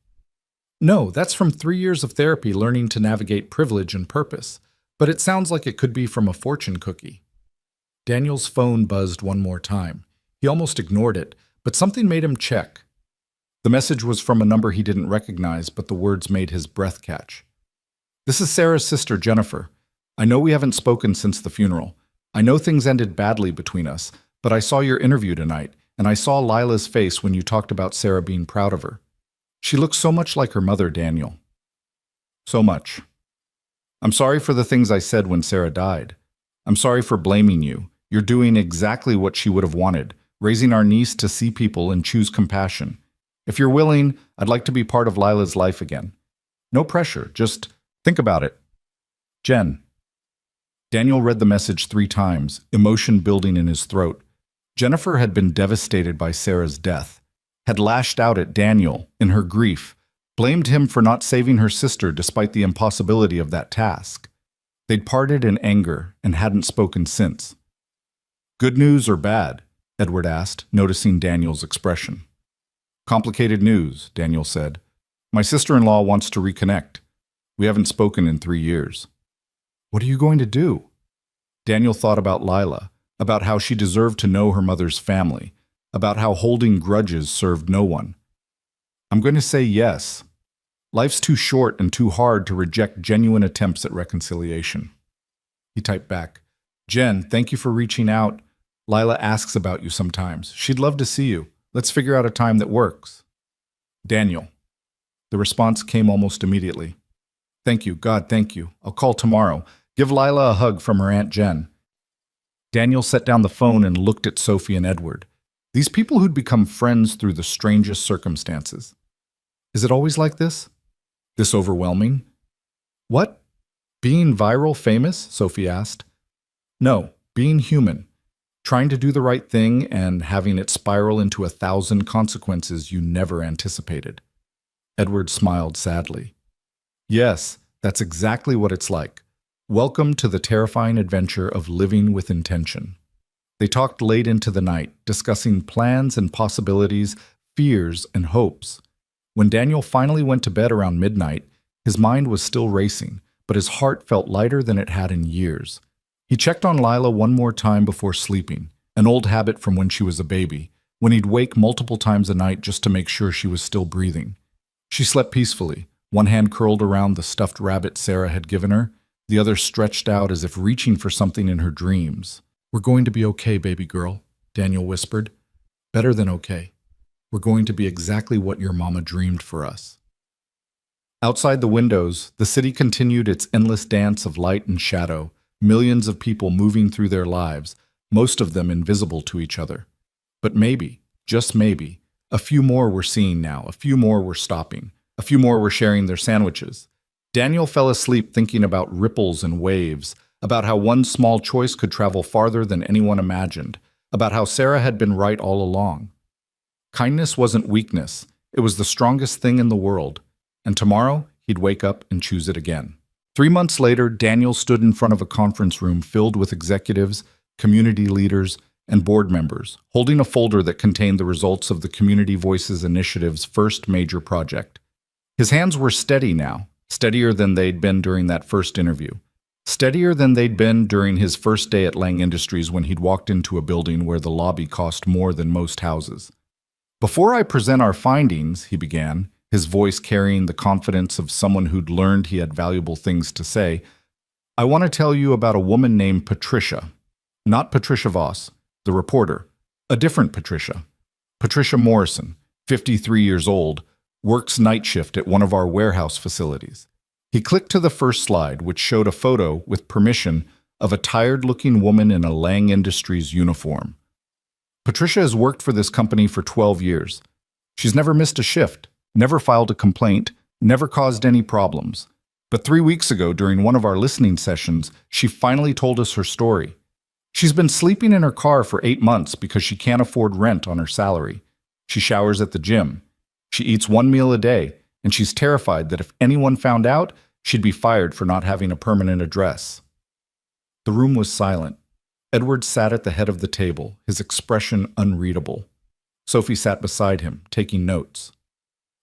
"No, that's from 3 years of therapy learning to navigate privilege and purpose, but it sounds like it could be from a fortune cookie." Daniel's phone buzzed one more time. He almost ignored it, but something made him check. The message was from a number he didn't recognize, but the words made his breath catch. "This is Sarah's sister, Jennifer. I know we haven't spoken since the funeral. I know things ended badly between us, but I saw your interview tonight, and I saw Lila's face when you talked about Sarah being proud of her. She looks so much like her mother, Daniel. So much. I'm sorry for the things I said when Sarah died. I'm sorry for blaming you. You're doing exactly what she would have wanted, raising our niece to see people and choose compassion. If you're willing, I'd like to be part of Lila's life again. No pressure, just think about it. Jen." Daniel read the message 3 times, emotion building in his throat. Jennifer had been devastated by Sarah's death, had lashed out at Daniel in her grief, blamed him for not saving her sister despite the impossibility of that task. They'd parted in anger and hadn't spoken since. Good news or bad? Edward asked, noticing Daniel's expression. Complicated news, Daniel said. My sister-in-law wants to reconnect. We haven't spoken in 3 years. What are you going to do? Daniel thought about Lila, about how she deserved to know her mother's family, about how holding grudges served no one. I'm going to say yes. Life's too short and too hard to reject genuine attempts at reconciliation. He typed back, Jen, thank you for reaching out. Lila asks about you sometimes. She'd love to see you. Let's figure out a time that works. Daniel. The response came almost immediately. Thank you, God, thank you. I'll call tomorrow. Give Lila a hug from her Aunt Jen. Daniel set down the phone and looked at Sophie and Edward, these people who'd become friends through the strangest circumstances. Is it always like this? This overwhelming? What? Being viral famous? Sophie asked. No, being human. Trying to do the right thing and having it spiral into 1,000 consequences you never anticipated. Edward smiled sadly. Yes, that's exactly what it's like. Welcome to the terrifying adventure of living with intention. They talked late into the night, discussing plans and possibilities, fears and hopes. When Daniel finally went to bed around midnight, his mind was still racing, but his heart felt lighter than it had in years. He checked on Lila one more time before sleeping, an old habit from when she was a baby, when he'd wake multiple times a night just to make sure she was still breathing. She slept peacefully, one hand curled around the stuffed rabbit Sarah had given her, the other stretched out as if reaching for something in her dreams. We're going to be okay, baby girl, Daniel whispered. Better than okay. We're going to be exactly what your mama dreamed for us. Outside the windows, the city continued its endless dance of light and shadow, millions of people moving through their lives, most of them invisible to each other. But maybe, just maybe, a few more were seeing now, a few more were stopping, a few more were sharing their sandwiches. Daniel fell asleep thinking about ripples and waves, about how one small choice could travel farther than anyone imagined, about how Sarah had been right all along. Kindness wasn't weakness, it was the strongest thing in the world, and tomorrow he'd wake up and choose it again. 3 months later, Daniel stood in front of a conference room filled with executives, community leaders, and board members, holding a folder that contained the results of the Community Voices Initiative's first major project. His hands were steady now, steadier than they'd been during that first interview. Steadier than they'd been during his first day at Lang Industries when he'd walked into a building where the lobby cost more than most houses. Before I present our findings, he began, his voice carrying the confidence of someone who'd learned he had valuable things to say, I want to tell you about a woman named Patricia. Not Patricia Voss, the reporter, a different Patricia. Patricia Morrison, 53 years old, works night shift at one of our warehouse facilities. He clicked to the first slide, which showed a photo, with permission, of a tired-looking woman in a Lang Industries uniform. Patricia has worked for this company for 12 years. She's never missed a shift, never filed a complaint, never caused any problems. But 3 weeks ago, during one of our listening sessions, she finally told us her story. She's been sleeping in her car for 8 months because she can't afford rent on her salary. She showers at the gym. She eats 1 meal a day, and she's terrified that if anyone found out, she'd be fired for not having a permanent address. The room was silent. Edward sat at the head of the table, his expression unreadable. Sophie sat beside him, taking notes.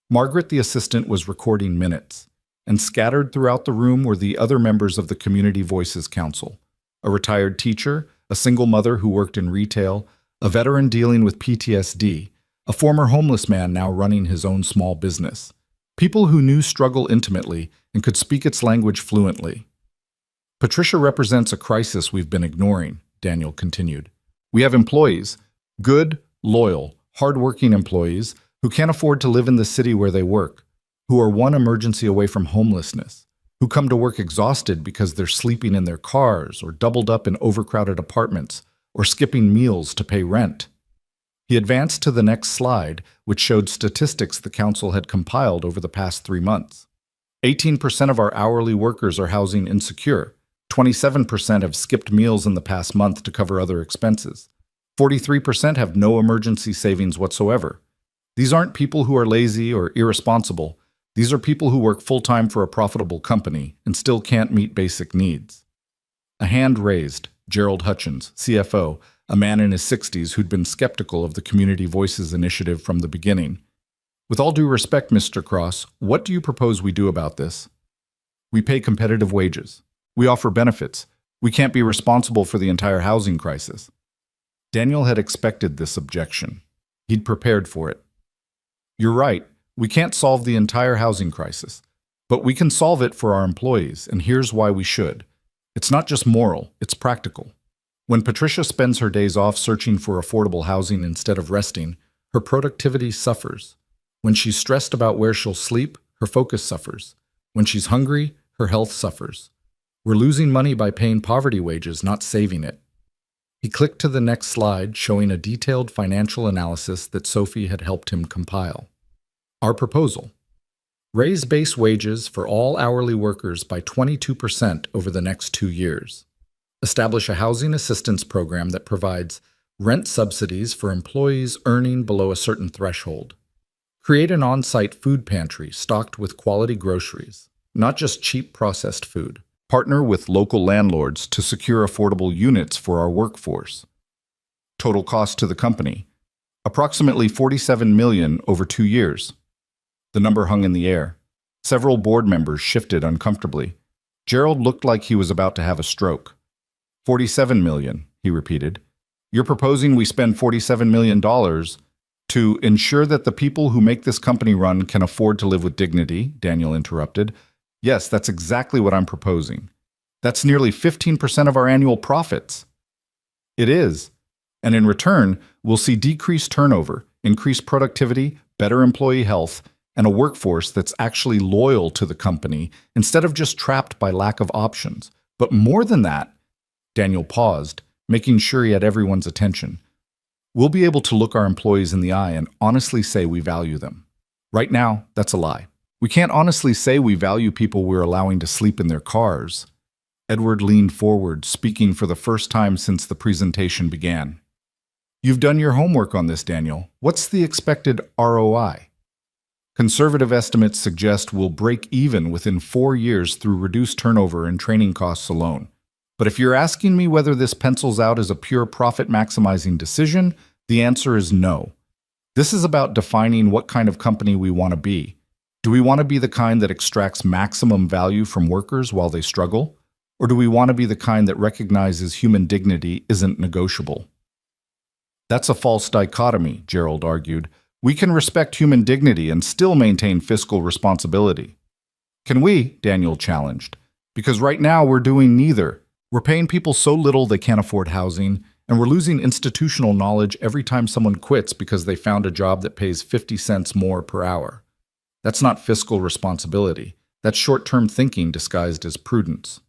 Margaret, the assistant, was recording minutes, and scattered throughout the room were the other members of the Community Voices Council, a retired teacher, a single mother who worked in retail, a veteran dealing with PTSD, a former homeless man now running his own small business. People who knew struggle intimately and could speak its language fluently. Patricia represents a crisis we've been ignoring, Daniel continued. We have employees, good, loyal, hardworking employees who can't afford to live in the city where they work, who are one emergency away from homelessness, who come to work exhausted because they're sleeping in their cars or doubled up in overcrowded apartments or skipping meals to pay rent. He advanced to the next slide, which showed statistics the council had compiled over the past 3 months. 18% of our hourly workers are housing insecure. 27% have skipped meals in the past month to cover other expenses. 43% have no emergency savings whatsoever. These aren't people who are lazy or irresponsible. These are people who work full-time for a profitable company and still can't meet basic needs. A hand raised, Gerald Hutchins, CFO, a man in his 60s who'd been skeptical of the Community Voices initiative from the beginning. With all due respect, Mr. Cross, what do you propose we do about this? We pay competitive wages. We offer benefits. We can't be responsible for the entire housing crisis. Daniel had expected this objection. He'd prepared for it. You're right. We can't solve the entire housing crisis, but we can solve it for our employees, and here's why we should. It's not just moral, it's practical. When Patricia spends her days off searching for affordable housing instead of resting, her productivity suffers. When she's stressed about where she'll sleep, her focus suffers. When she's hungry, her health suffers. We're losing money by paying poverty wages, not saving it. He clicked to the next slide, showing a detailed financial analysis that Sophie had helped him compile. Our proposal: raise base wages for all hourly workers by 22% over the next 2 years. Establish a housing assistance program that provides rent subsidies for employees earning below a certain threshold. Create an on-site food pantry stocked with quality groceries, not just cheap processed food. Partner with local landlords to secure affordable units for our workforce. Total cost to the company: approximately $47 million over 2 years. The number hung in the air. Several board members shifted uncomfortably. Gerald looked like he was about to have a stroke. $47 million, he repeated. You're proposing we spend $47 million to ensure that the people who make this company run can afford to live with dignity, Daniel interrupted. Yes, that's exactly what I'm proposing. That's nearly 15% of our annual profits. It is. And in return, we'll see decreased turnover, increased productivity, better employee health, and a workforce that's actually loyal to the company instead of just trapped by lack of options. But more than that, Daniel paused, making sure he had everyone's attention. We'll be able to look our employees in the eye and honestly say we value them. Right now, that's a lie. We can't honestly say we value people we're allowing to sleep in their cars. Edward leaned forward, speaking for the first time since the presentation began. You've done your homework on this, Daniel. What's the expected ROI? Conservative estimates suggest we'll break even within 4 years through reduced turnover and training costs alone. But if you're asking me whether this pencils out as a pure profit-maximizing decision, the answer is no. This is about defining what kind of company we want to be. Do we want to be the kind that extracts maximum value from workers while they struggle? Or do we want to be the kind that recognizes human dignity isn't negotiable? That's a false dichotomy, Gerald argued. We can respect human dignity and still maintain fiscal responsibility. Can we? Daniel challenged. Because right now we're doing neither. We're paying people so little they can't afford housing, and we're losing institutional knowledge every time someone quits because they found a job that pays 50 cents more per hour. That's not fiscal responsibility. That's short-term thinking disguised as prudence.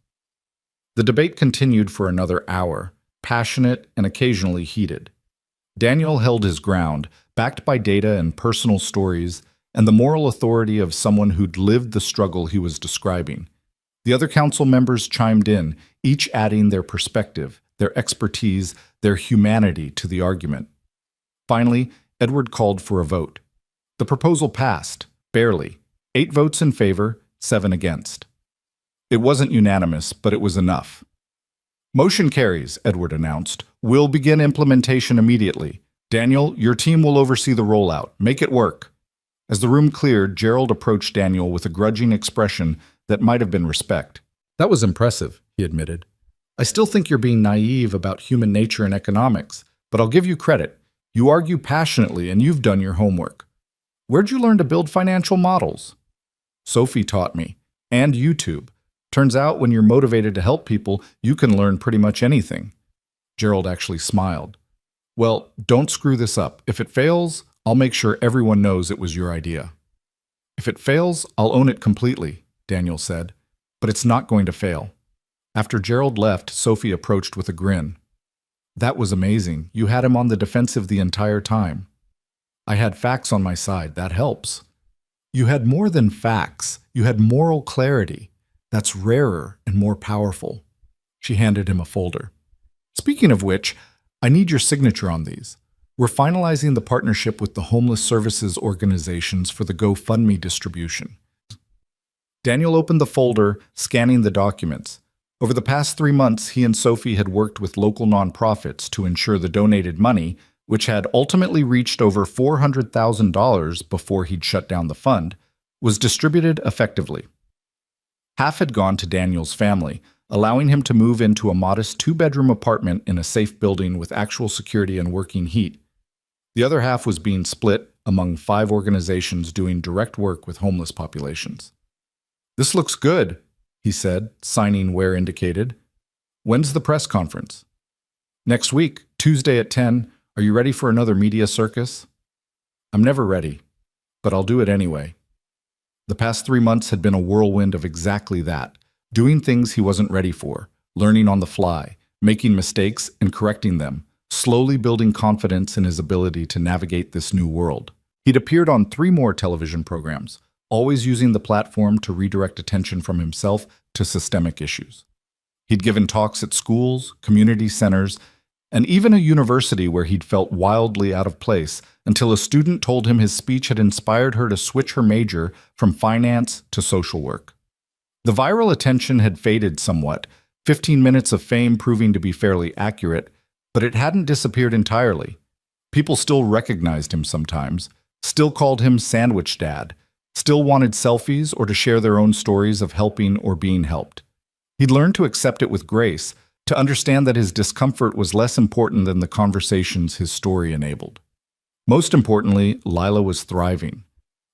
The debate continued for another hour, passionate and occasionally heated. Daniel held his ground, backed by data and personal stories, and the moral authority of someone who'd lived the struggle he was describing. The other council members chimed in, each adding their perspective, their expertise, their humanity to the argument. Finally, Edward called for a vote. The proposal passed. Barely. 8 votes in favor, 7 against. It wasn't unanimous, but it was enough. Motion carries, Edward announced. We'll begin implementation immediately. Daniel, your team will oversee the rollout. Make it work. As the room cleared, Gerald approached Daniel with a grudging expression that might have been respect. That was impressive, he admitted. I still think you're being naive about human nature and economics, but I'll give you credit. You argue passionately and you've done your homework. Where'd you learn to build financial models? Sophie taught me, and YouTube. Turns out when you're motivated to help people, you can learn pretty much anything. Gerald actually smiled. Well, don't screw this up. If it fails, I'll make sure everyone knows it was your idea. If it fails, I'll own it completely, Daniel said. But it's not going to fail. After Gerald left, Sophie approached with a grin. That was amazing. You had him on the defensive the entire time. I had facts on my side. That helps. You had more than facts. You had moral clarity. That's rarer and more powerful. She handed him a folder. Speaking of which, I need your signature on these. We're finalizing the partnership with the homeless services organizations for the GoFundMe distribution. Daniel opened the folder, scanning the documents. Over the past 3 months, he and Sophie had worked with local nonprofits to ensure the donated money, which had ultimately reached over $400,000 before he'd shut down the fund, was distributed effectively. Half had gone to Daniel's family, allowing him to move into a modest 2-bedroom apartment in a safe building with actual security and working heat. The other half was being split among 5 organizations doing direct work with homeless populations. "This looks good," he said, signing where indicated. "When's the press conference?" "Next week, Tuesday at 10. Are you ready for another media circus?" "I'm never ready, but I'll do it anyway." The past 3 months had been a whirlwind of exactly that, doing things he wasn't ready for, learning on the fly, making mistakes and correcting them, slowly building confidence in his ability to navigate this new world. He'd appeared on 3 more television programs, always using the platform to redirect attention from himself to systemic issues. He'd given talks at schools, community centers, and even a university where he'd felt wildly out of place until a student told him his speech had inspired her to switch her major from finance to social work. The viral attention had faded somewhat, 15 minutes of fame proving to be fairly accurate, but it hadn't disappeared entirely. People still recognized him sometimes, still called him Sandwich Dad, still wanted selfies or to share their own stories of helping or being helped. He'd learned to accept it with grace, to understand that his discomfort was less important than the conversations his story enabled. Most importantly, Lila was thriving.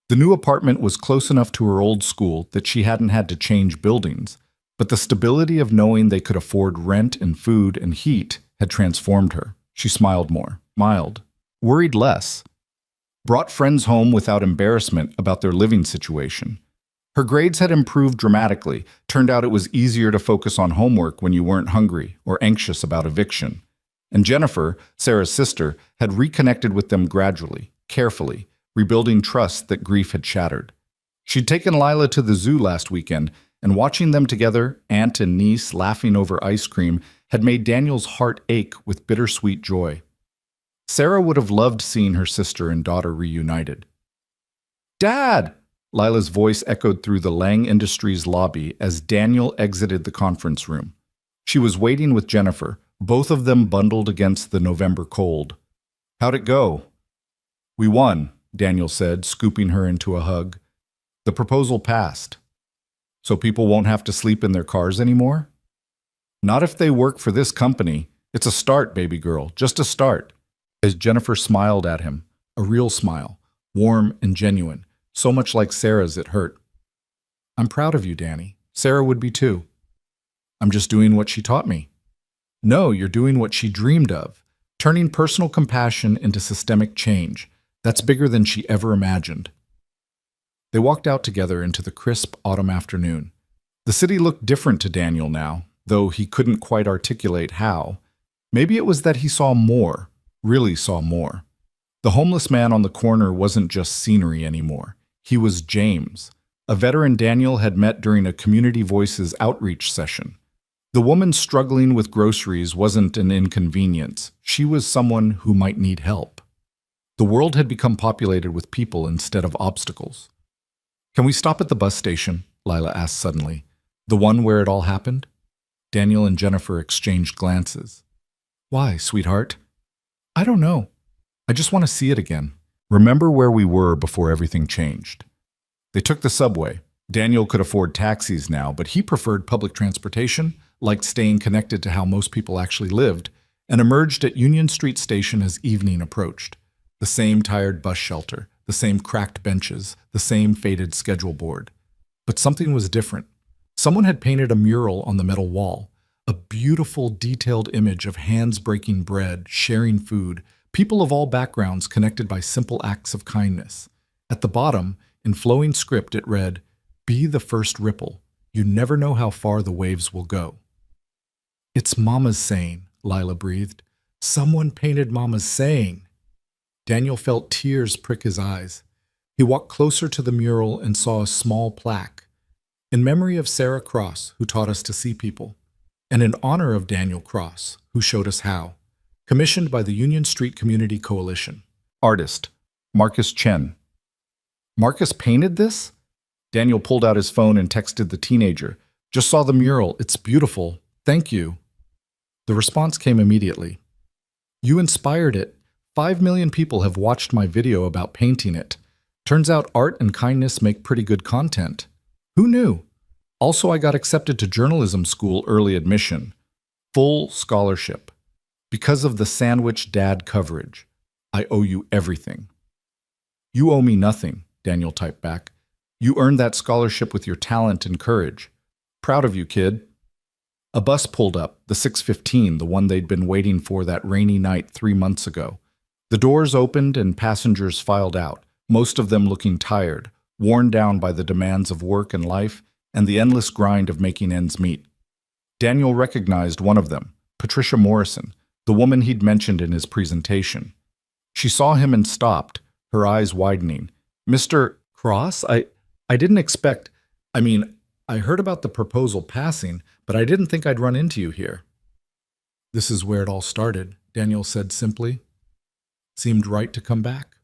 The new apartment was close enough to her old school that she hadn't had to change buildings, but the stability of knowing they could afford rent and food and heat had transformed her. She smiled more, mild, worried less, brought friends home without embarrassment about their living situation. Her grades had improved dramatically. Turned out it was easier to focus on homework when you weren't hungry or anxious about eviction. And Jennifer, Sarah's sister, had reconnected with them gradually, carefully, rebuilding trust that grief had shattered. She'd taken Lila to the zoo last weekend, and watching them together, aunt and niece laughing over ice cream, had made Daniel's heart ache with bittersweet joy. Sarah would have loved seeing her sister and daughter reunited. "Dad!" Lila's voice echoed through the Lang Industries lobby as Daniel exited the conference room. She was waiting with Jennifer, both of them bundled against the November cold. "How'd it go?" "We won," Daniel said, scooping her into a hug. "The proposal passed. So people won't have to sleep in their cars anymore?" "Not if they work for this company. It's a start, baby girl, just a start." As Jennifer smiled at him, a real smile, warm and genuine, so much like Sarah's it hurt. "I'm proud of you, Danny. Sarah would be too." "I'm just doing what she taught me." "No, you're doing what she dreamed of, turning personal compassion into systemic change. That's bigger than she ever imagined." They walked out together into the crisp autumn afternoon. The city looked different to Daniel now, though he couldn't quite articulate how. Maybe it was that he saw more, really saw more. The homeless man on the corner wasn't just scenery anymore. He was James, a veteran Daniel had met during a Community Voices outreach session. The woman struggling with groceries wasn't an inconvenience. She was someone who might need help. The world had become populated with people instead of obstacles. "Can we stop at the bus station?" Lila asked suddenly. "The one where it all happened?" Daniel and Jennifer exchanged glances. "Why, sweetheart?" "I don't know. I just want to see it again. Remember where we were before everything changed." They took the subway. Daniel could afford taxis now, but he preferred public transportation, liked staying connected to how most people actually lived, and emerged at Union Street Station as evening approached. The same tired bus shelter, the same cracked benches, the same faded schedule board. But something was different. Someone had painted a mural on the metal wall, a beautiful, detailed image of hands breaking bread, sharing food, people of all backgrounds connected by simple acts of kindness. At the bottom, in flowing script, it read, "Be the first ripple. You never know how far the waves will go." "It's Mama's saying," Lila breathed. "Someone painted Mama's saying." Daniel felt tears prick his eyes. He walked closer to the mural and saw a small plaque. "In memory of Sarah Cross, who taught us to see people, and in honor of Daniel Cross, who showed us how. Commissioned by the Union Street Community Coalition. Artist, Marcus Chen." "Marcus painted this?" Daniel pulled out his phone and texted the teenager. Just saw the mural. It's beautiful. Thank you. The response came immediately. You inspired it. 5 million people have watched my video about painting it. Turns out art and kindness make pretty good content. Who knew? Also, I got accepted to journalism school early admission. Full scholarship. Because of the Sandwich Dad coverage. I owe you everything. You owe me nothing, Daniel typed back. You earned that scholarship with your talent and courage. Proud of you, kid. A bus pulled up, the 6:15, the one they'd been waiting for that rainy night 3 months ago. The doors opened and passengers filed out, most of them looking tired, worn down by the demands of work and life and the endless grind of making ends meet. Daniel recognized one of them, Patricia Morrison, the woman he'd mentioned in his presentation. She saw him and stopped, her eyes widening. Mr. Cross, I didn't expect, I heard about the proposal passing, but I didn't think I'd run into you here. This is where it all started, Daniel said simply. Seemed right to come back.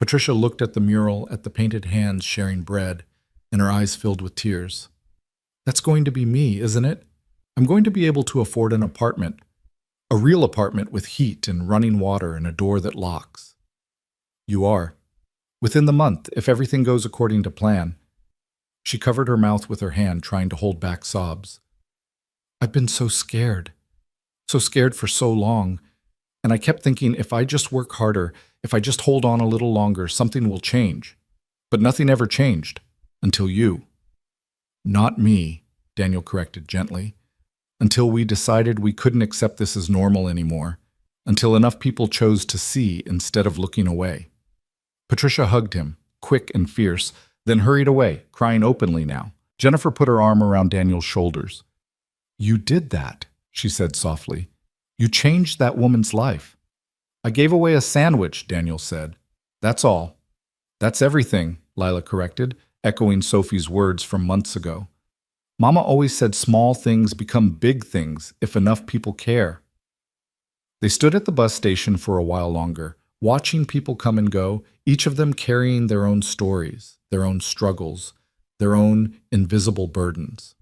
Patricia looked at the mural, at the painted hands sharing bread, and her eyes filled with tears. That's going to be me, isn't it? I'm going to be able to afford an apartment. A real apartment with heat and running water and a door that locks. You are. Within the month, if everything goes according to plan. She covered her mouth with her hand, trying to hold back sobs. I've been so scared for so long, and I kept thinking if I just work harder, if I just hold on a little longer, something will change. But nothing ever changed, until you. Not me, Daniel corrected gently. Until we decided we couldn't accept this as normal anymore, until enough people chose to see instead of looking away. Patricia hugged him, quick and fierce, then hurried away, crying openly now. Jennifer put her arm around Daniel's shoulders. You did that, she said softly. You changed that woman's life. I gave away a sandwich, Daniel said. That's all. That's everything, Lila corrected, echoing Sophie's words from months ago. Mama always said small things become big things if enough people care. They stood at the bus station for a while longer, watching people come and go, each of them carrying their own stories, their own struggles, their own invisible burdens.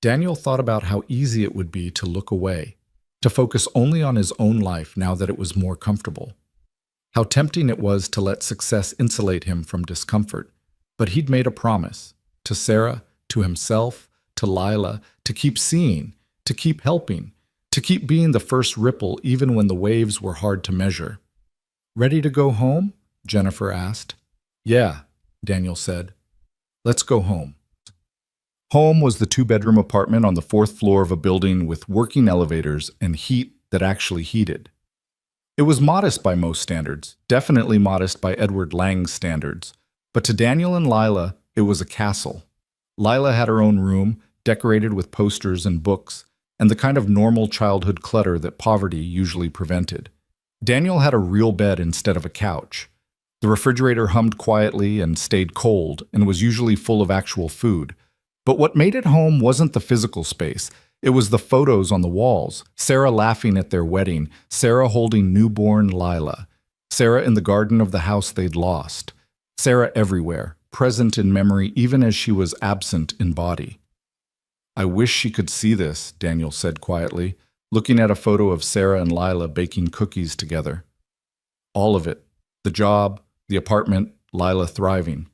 Daniel thought about how easy it would be to look away, to focus only on his own life now that it was more comfortable. How tempting it was to let success insulate him from discomfort. But he'd made a promise, to Sarah, to himself, to Lila, to keep seeing, to keep helping, to keep being the first ripple even when the waves were hard to measure. Ready to go home? Jennifer asked. Yeah, Daniel said. Let's go home. Home was the 2-bedroom apartment on the 4th floor of a building with working elevators and heat that actually heated. It was modest by most standards, definitely modest by Edward Lang's standards, but to Daniel and Lila, it was a castle. Lila had her own room, decorated with posters and books, and the kind of normal childhood clutter that poverty usually prevented. Daniel had a real bed instead of a couch. The refrigerator hummed quietly and stayed cold and was usually full of actual food. But what made it home wasn't the physical space. It was the photos on the walls. Sarah laughing at their wedding, Sarah holding newborn Lila, Sarah in the garden of the house they'd lost, Sarah everywhere, present in memory even as she was absent in body. I wish she could see this, Daniel said quietly, looking at a photo of Sarah and Lila baking cookies together. All of it. The job, the apartment, Lila thriving.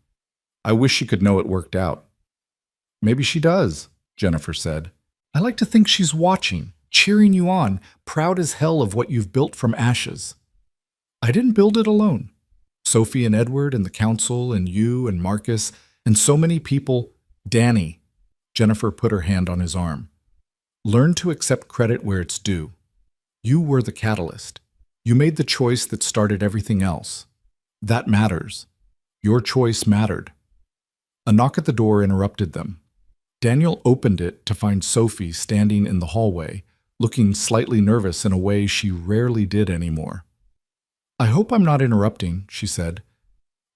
I wish she could know it worked out. Maybe she does, Jennifer said. I like to think she's watching, cheering you on, proud as hell of what you've built from ashes. I didn't build it alone. Sophie and Edward and the council and you and Marcus and so many people. Danny. Jennifer put her hand on his arm. Learn to accept credit where it's due. You were the catalyst. You made the choice that started everything else. That matters. Your choice mattered. A knock at the door interrupted them. Daniel opened it to find Sophie standing in the hallway, looking slightly nervous in a way she rarely did anymore. I hope I'm not interrupting, she said.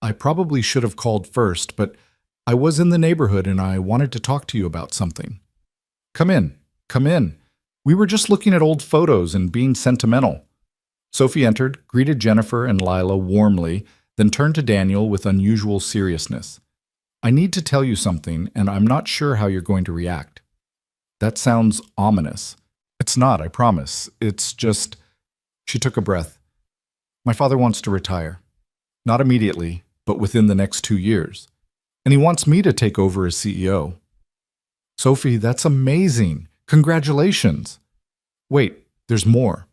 I probably should have called first, but I was in the neighborhood and I wanted to talk to you about something. Come in, come in. We were just looking at old photos and being sentimental. Sophie entered, greeted Jennifer and Lila warmly, then turned to Daniel with unusual seriousness. I need to tell you something, and I'm not sure how you're going to react. That sounds ominous. It's not, I promise. It's just. She took a breath. My father wants to retire. Not immediately, but within the next 2 years. And he wants me to take over as CEO. Sophie, that's amazing. Congratulations. Wait, there's more.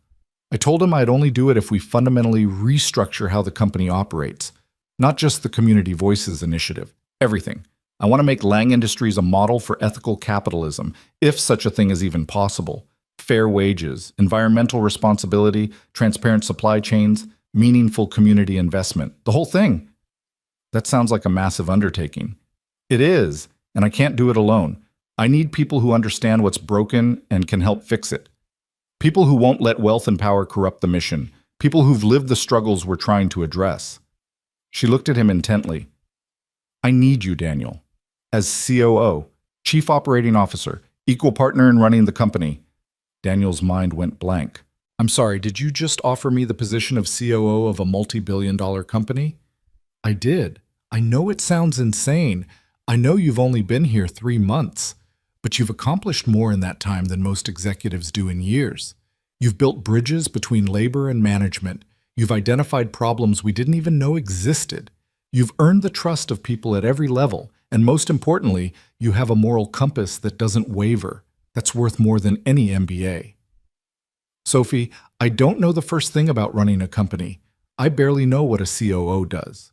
I told him I'd only do it if we fundamentally restructure how the company operates. Not just the Community Voices initiative. Everything. I want to make Lang Industries a model for ethical capitalism, if such a thing is even possible. Fair wages, environmental responsibility, transparent supply chains, meaningful community investment. The whole thing. That sounds like a massive undertaking. It is, and I can't do it alone. I need people who understand what's broken and can help fix it. People who won't let wealth and power corrupt the mission. People who've lived the struggles we're trying to address. She looked at him intently. I need you, Daniel. As COO, Chief Operating Officer, equal partner in running the company. Daniel's mind went blank. I'm sorry, did you just offer me the position of COO of a multi-billion-dollar company? I did. I know it sounds insane. I know you've only been here 3 months, but you've accomplished more in that time than most executives do in years. You've built bridges between labor and management. You've identified problems we didn't even know existed. You've earned the trust of people at every level, and most importantly, you have a moral compass that doesn't waver. That's worth more than any MBA. Sophie, I don't know the first thing about running a company. I barely know what a COO does.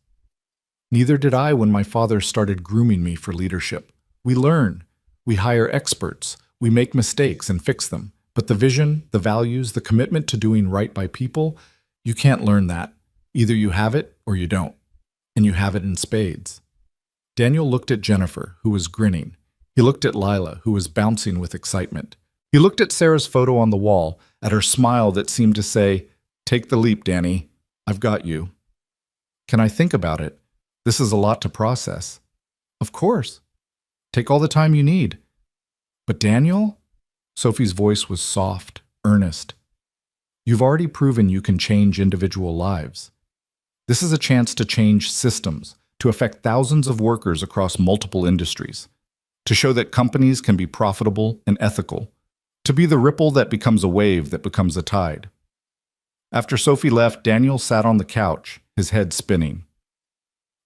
Neither did I when my father started grooming me for leadership. We learn. We hire experts. We make mistakes and fix them. But the vision, the values, the commitment to doing right by people, you can't learn that. Either you have it or you don't. And you have it in spades. Daniel looked at Jennifer, who was grinning. He looked at Lila, who was bouncing with excitement. He looked at Sarah's photo on the wall, at her smile that seemed to say, "Take the leap, Danny. I've got you." Can I think about it? This is a lot to process. Of course. Take all the time you need. But Daniel? Sophie's voice was soft, earnest. You've already proven you can change individual lives. This is a chance to change systems, to affect thousands of workers across multiple industries, to show that companies can be profitable and ethical, to be the ripple that becomes a wave that becomes a tide. After Sophie left, Daniel sat on the couch, his head spinning.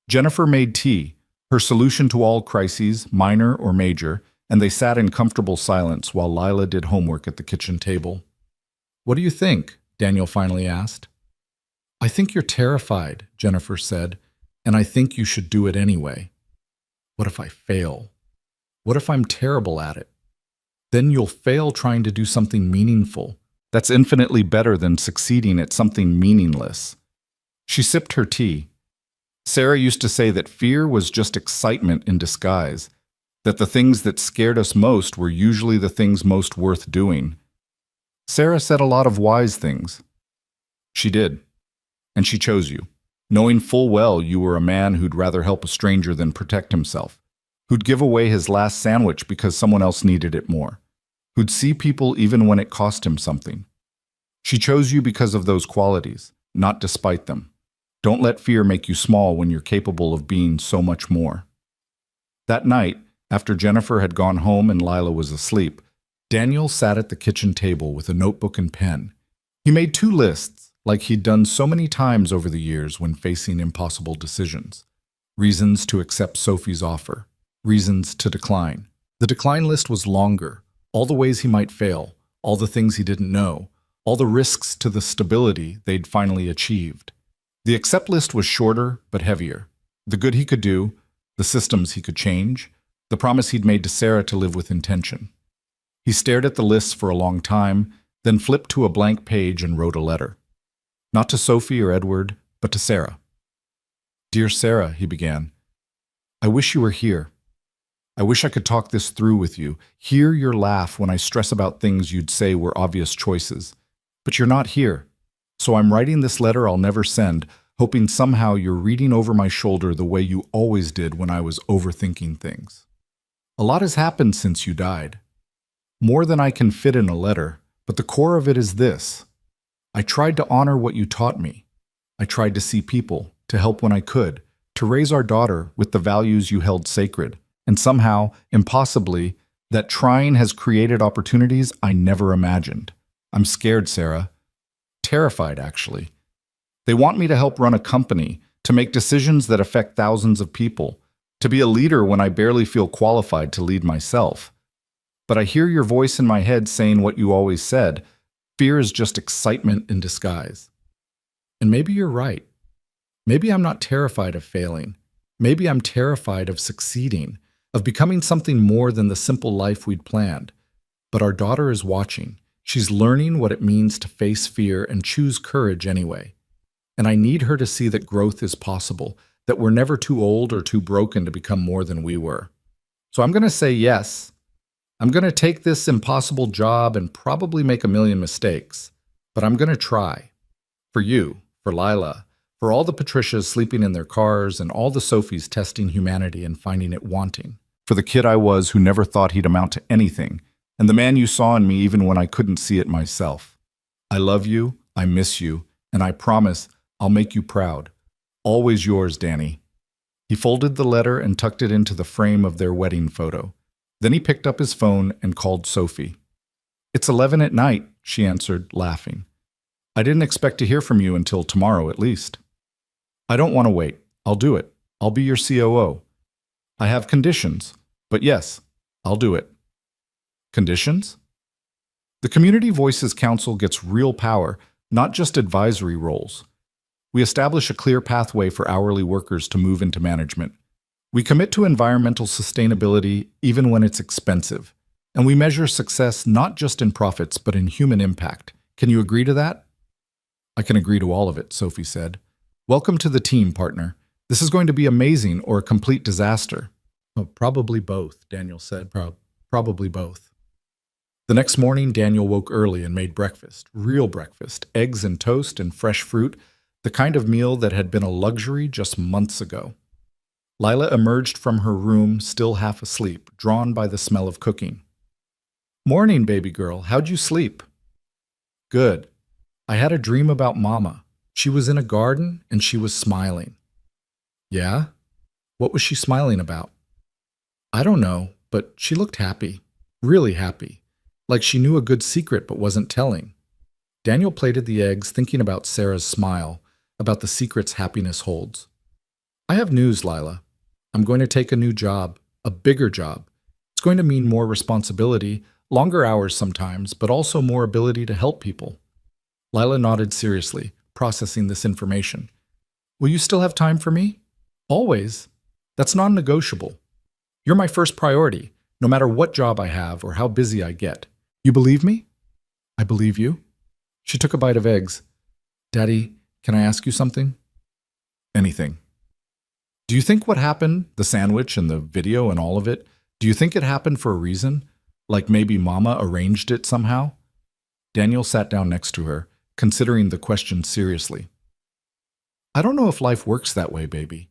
Jennifer made tea, her solution to all crises, minor or major, and they sat in comfortable silence while Lila did homework at the kitchen table. What do you think? Daniel finally asked. I think you're terrified, Jennifer said, and I think you should do it anyway. What if I fail? What if I'm terrible at it? Then you'll fail trying to do something meaningful. That's infinitely better than succeeding at something meaningless. She sipped her tea. Sarah used to say that fear was just excitement in disguise, that the things that scared us most were usually the things most worth doing. Sarah said a lot of wise things. She did. And she chose you, knowing full well you were a man who'd rather help a stranger than protect himself, who'd give away his last sandwich because someone else needed it more, who'd see people even when it cost him something. She chose you because of those qualities, not despite them. Don't let fear make you small when you're capable of being so much more. That night, after Jennifer had gone home and Lila was asleep, Daniel sat at the kitchen table with a notebook and pen. He made 2 lists, like he'd done so many times over the years when facing impossible decisions. Reasons to accept Sophie's offer. Reasons to decline. The decline list was longer. All the ways he might fail. All the things he didn't know. All the risks to the stability they'd finally achieved. The accept list was shorter but heavier. The good he could do. The systems he could change. The promise he'd made to Sarah to live with intention. He stared at the lists for a long time, then flipped to a blank page and wrote a letter. Not to Sophie or Edward, but to Sarah. Dear Sarah, he began, I wish you were here. I wish I could talk this through with you, hear your laugh when I stress about things you'd say were obvious choices. But you're not here, so I'm writing this letter I'll never send, hoping somehow you're reading over my shoulder the way you always did when I was overthinking things. A lot has happened since you died. More than I can fit in a letter, but the core of it is this. I tried to honor what you taught me. I tried to see people, to help when I could, to raise our daughter with the values you held sacred, and somehow, impossibly, That trying has created opportunities I never imagined. I'm scared, Sarah. Terrified, actually. They want me to help run a company, to make decisions that affect thousands of people, to be a leader when I barely feel qualified to lead myself. But I hear your voice in my head saying what you always said. Fear is just excitement in disguise. And maybe you're right. Maybe I'm not terrified of failing. Maybe I'm terrified of succeeding, of becoming something more than the simple life we'd planned. But our daughter is watching. She's learning what it means to face fear and choose courage anyway. And I need her to see that growth is possible, that we're never too old or too broken to become more than we were. So I'm going to say yes. I'm going to take this impossible job and probably make a million mistakes. But I'm going to try. For you, for Lila, for all the Patricias sleeping in their cars and all the Sophies testing humanity and finding it wanting. For the kid I was who never thought he'd amount to anything, and the man you saw in me even when I couldn't see it myself. I love you, I miss you, and I promise I'll make you proud. Always yours, Danny. He folded the letter and tucked it into the frame of their wedding photo. Then he picked up his phone and called Sophie. It's 11 at night, she answered, laughing. I didn't expect to hear from you until tomorrow at least. I don't want to wait. I'll do it. I'll be your COO. I have conditions, but yes, I'll do it. Conditions? The Community Voices Council gets real power, not just advisory roles. We establish a clear pathway for hourly workers to move into management. We commit to environmental sustainability even when it's expensive. And we measure success not just in profits, but in human impact. Can you agree to that? I can agree to all of it, Sophie said. Welcome to the team, partner. This is going to be amazing or a complete disaster. Oh, probably both, Daniel said. Probably both. The next morning, Daniel woke early and made breakfast, real breakfast, eggs and toast and fresh fruit, the kind of meal that had been a luxury just months ago. Lila emerged from her room, still half asleep, drawn by the smell of cooking. Morning, baby girl. How'd you sleep? Good. I had a dream about Mama. She was in a garden and she was smiling. Yeah? What was she smiling about? I don't know, but she looked happy. Really happy. Like she knew a good secret but wasn't telling. Daniel plated the eggs, thinking about Sarah's smile, about the secrets happiness holds. I have news, Lila. I'm going to take a new job, a bigger job. It's going to mean more responsibility, longer hours sometimes, but also more ability to help people. Lila nodded seriously, processing this information. Will you still have time for me? Always. That's non-negotiable. You're my first priority, no matter what job I have or how busy I get. You believe me? I believe you. She took a bite of eggs. Daddy, can I ask you something? Anything. Do you think what happened, the sandwich and the video and all of it, do you think it happened for a reason? Like maybe Mama arranged it somehow? Daniel sat down next to her, considering the question seriously. I don't know if life works that way, baby.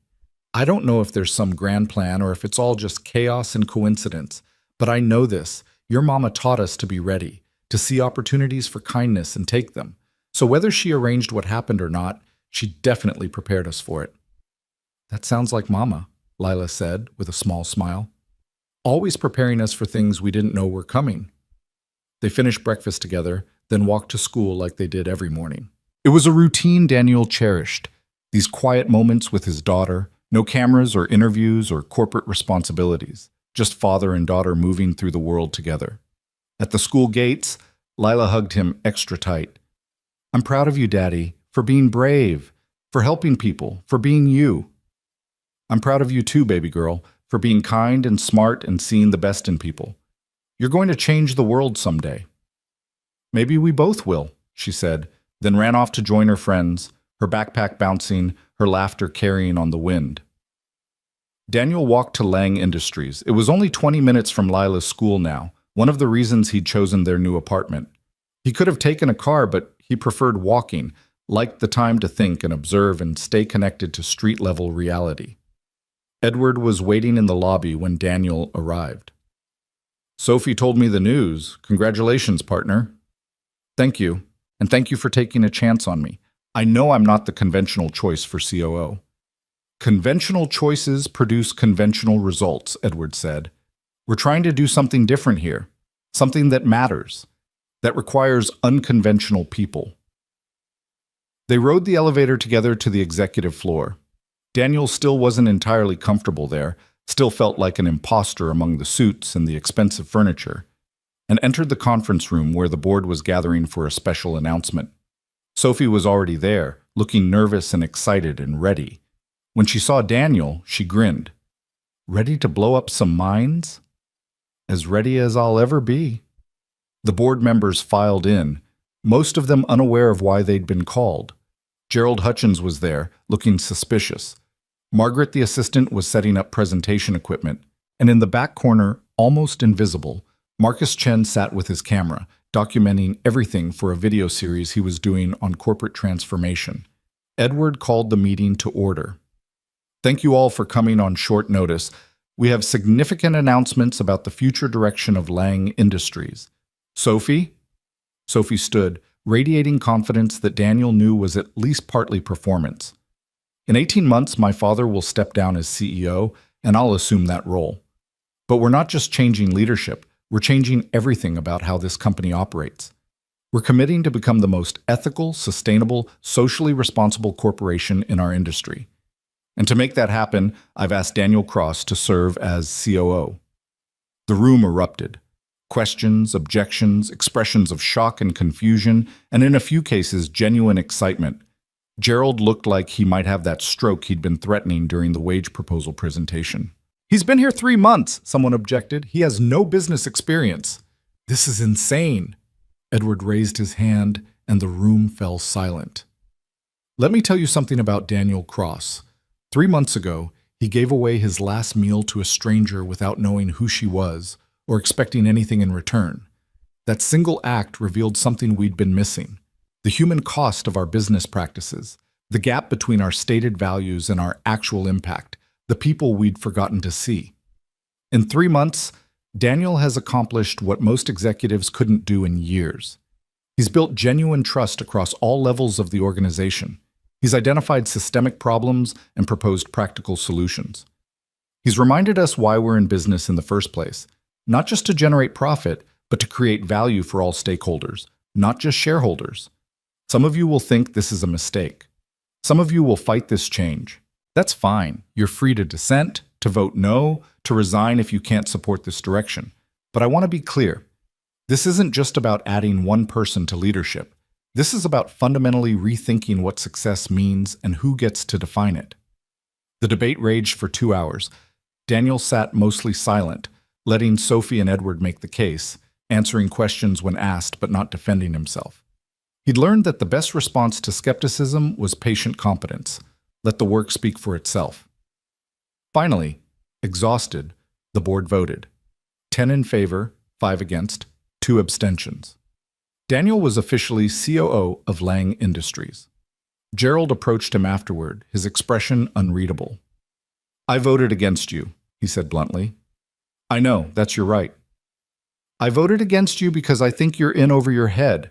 I don't know if there's some grand plan or if it's all just chaos and coincidence. But I know this. Your Mama taught us to be ready, to see opportunities for kindness and take them. So whether she arranged what happened or not, she definitely prepared us for it. That sounds like Mama, Lila said with a small smile. Always preparing us for things we didn't know were coming. They finished breakfast together, then walked to school like they did every morning. It was a routine Daniel cherished, these quiet moments with his daughter, no cameras or interviews or corporate responsibilities, just father and daughter moving through the world together. At the school gates, Lila hugged him extra tight. I'm proud of you, Daddy, for being brave, for helping people, for being you. I'm proud of you too, baby girl, for being kind and smart and seeing the best in people. You're going to change the world someday. Maybe we both will, she said, then ran off to join her friends, her backpack bouncing, her laughter carrying on the wind. Daniel walked to Lang Industries. It was only 20 minutes from Lila's school now, one of the reasons he'd chosen their new apartment. He could have taken a car, but he preferred walking, liked the time to think and observe and stay connected to street-level reality. Edward was waiting in the lobby when Daniel arrived. Sophie told me the news. Congratulations, partner. Thank you, and thank you for taking a chance on me. I know I'm not the conventional choice for COO. Conventional choices produce conventional results, Edward said. We're trying to do something different here, something that matters, that requires unconventional people. They rode the elevator together to the executive floor. Daniel still wasn't entirely comfortable there, still felt like an imposter among the suits and the expensive furniture, and entered the conference room where the board was gathering for a special announcement. Sophie was already there, looking nervous and excited and ready. When she saw Daniel, she grinned. Ready to blow up some minds? As ready as I'll ever be. The board members filed in, most of them unaware of why they'd been called. Gerald Hutchins was there, looking suspicious. Margaret, the assistant, was setting up presentation equipment, and in the back corner, almost invisible, Marcus Chen sat with his camera, documenting everything for a video series he was doing on corporate transformation. Edward called the meeting to order. Thank you all for coming on short notice. We have significant announcements about the future direction of Lang Industries. Sophie? Sophie stood, radiating confidence that Daniel knew was at least partly performance. In 18 months, my father will step down as CEO, and I'll assume that role. But we're not just changing leadership, we're changing everything about how this company operates. We're committing to become the most ethical, sustainable, socially responsible corporation in our industry. And to make that happen, I've asked Daniel Cross to serve as COO. The room erupted. Questions, objections, expressions of shock and confusion, and in a few cases, genuine excitement. Gerald looked like he might have that stroke he'd been threatening during the wage proposal presentation. He's been here 3 months, someone objected. He has no business experience. This is insane. Edward raised his hand, and the room fell silent. Let me tell you something about Daniel Cross. 3 months ago, he gave away his last meal to a stranger without knowing who she was or expecting anything in return. That single act revealed something we'd been missing: the human cost of our business practices, the gap between our stated values and our actual impact, the people we'd forgotten to see. In 3 months, Daniel has accomplished what most executives couldn't do in years. He's built genuine trust across all levels of the organization. He's identified systemic problems and proposed practical solutions. He's reminded us why we're in business in the first place, not just to generate profit, but to create value for all stakeholders, not just shareholders. Some of you will think this is a mistake. Some of you will fight this change. That's fine. You're free to dissent, to vote no, to resign if you can't support this direction. But I want to be clear. This isn't just about adding one person to leadership. This is about fundamentally rethinking what success means and who gets to define it. The debate raged for 2 hours. Daniel sat mostly silent, letting Sophie and Edward make the case, answering questions when asked but not defending himself. He'd learned that the best response to skepticism was patient competence. Let the work speak for itself. Finally, exhausted, the board voted. 10 in favor, 5 against, 2 abstentions. Daniel was officially COO of Lang Industries. Gerald approached him afterward, his expression unreadable. I voted against you, he said bluntly. I know, that's your right. I voted against you because I think you're in over your head.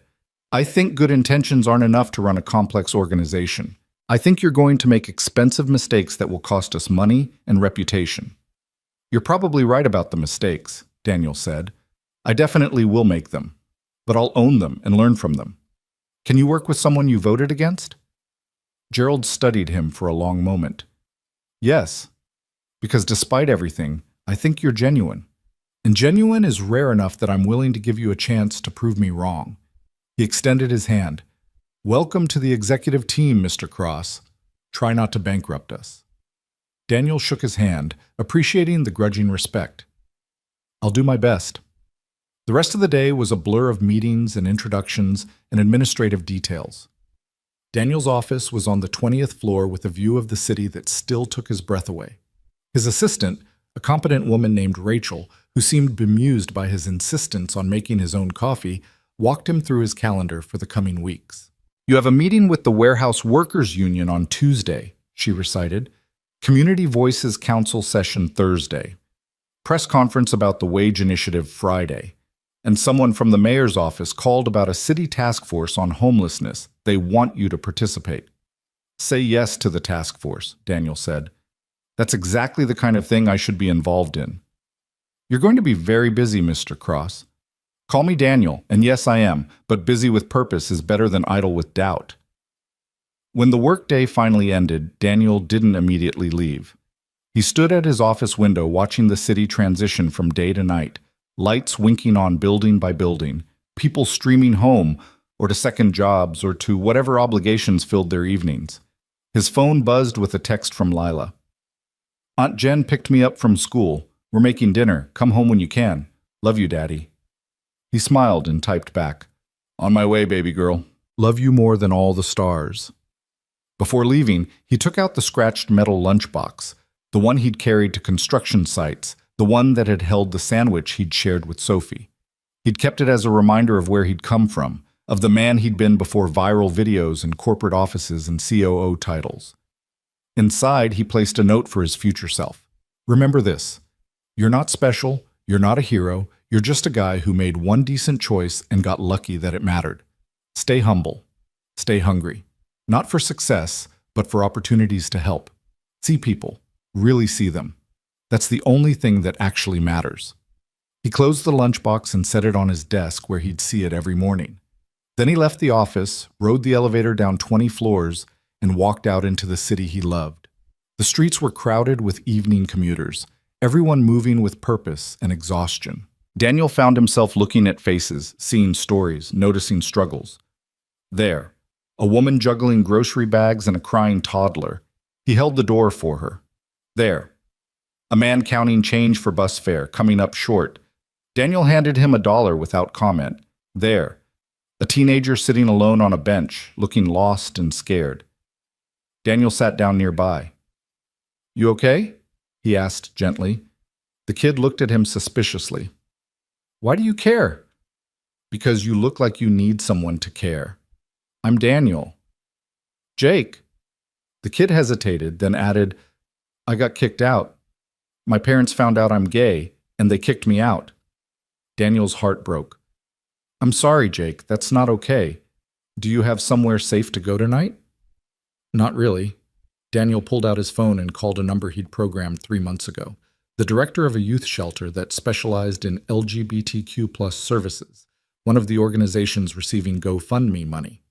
I think good intentions aren't enough to run a complex organization. I think you're going to make expensive mistakes that will cost us money and reputation. You're probably right about the mistakes, Daniel said. I definitely will make them, but I'll own them and learn from them. Can you work with someone you voted against? Gerald studied him for a long moment. Yes, because despite everything, I think you're genuine. And genuine is rare enough that I'm willing to give you a chance to prove me wrong. He extended his hand. Welcome to the executive team, Mr. Cross. Try not to bankrupt us. Daniel shook his hand, appreciating the grudging respect. I'll do my best. The rest of the day was a blur of meetings and introductions and administrative details. Daniel's office was on the 20th floor with a view of the city that still took his breath away. His assistant, a competent woman named Rachel, who seemed bemused by his insistence on making his own coffee, walked him through his calendar for the coming weeks. You have a meeting with the Warehouse Workers Union on Tuesday, she recited. Community Voices Council session Thursday. Press conference about the wage initiative Friday. And someone from the mayor's office called about a city task force on homelessness. They want you to participate. Say yes to the task force, Daniel said. That's exactly the kind of thing I should be involved in. You're going to be very busy, Mr. Cross. Call me Daniel, and yes, I am, but busy with purpose is better than idle with doubt. When the workday finally ended, Daniel didn't immediately leave. He stood at his office window watching the city transition from day to night, lights winking on building by building, people streaming home, or to second jobs, or to whatever obligations filled their evenings. His phone buzzed with a text from Lila. Aunt Jen picked me up from school. We're making dinner. Come home when you can. Love you, Daddy. He smiled and typed back, On my way, baby girl. Love you more than all the stars. Before leaving, he took out the scratched metal lunchbox, the one he'd carried to construction sites, the one that had held the sandwich he'd shared with Sophie. He'd kept it as a reminder of where he'd come from, of the man he'd been before viral videos and corporate offices and COO titles. Inside, he placed a note for his future self. Remember this. You're not special, you're not a hero, you're just a guy who made one decent choice and got lucky that it mattered. Stay humble. Stay hungry. Not for success, but for opportunities to help. See people. Really see them. That's the only thing that actually matters. He closed the lunchbox and set it on his desk where he'd see it every morning. Then he left the office, rode the elevator down 20 floors, and walked out into the city he loved. The streets were crowded with evening commuters, everyone moving with purpose and exhaustion. Daniel found himself looking at faces, seeing stories, noticing struggles. There, a woman juggling grocery bags and a crying toddler. He held the door for her. There, a man counting change for bus fare, coming up short. Daniel handed him $1 without comment. There, a teenager sitting alone on a bench, looking lost and scared. Daniel sat down nearby. You okay? He asked gently. The kid looked at him suspiciously. Why do you care? Because you look like you need someone to care. I'm Daniel. Jake. The kid hesitated, then added, I got kicked out. My parents found out I'm gay, and they kicked me out. Daniel's heart broke. I'm sorry, Jake, that's not okay. Do you have somewhere safe to go tonight? Not really. Daniel pulled out his phone and called a number he'd programmed 3 months ago. The director of a youth shelter that specialized in LGBTQ+ services, one of the organizations receiving GoFundMe money.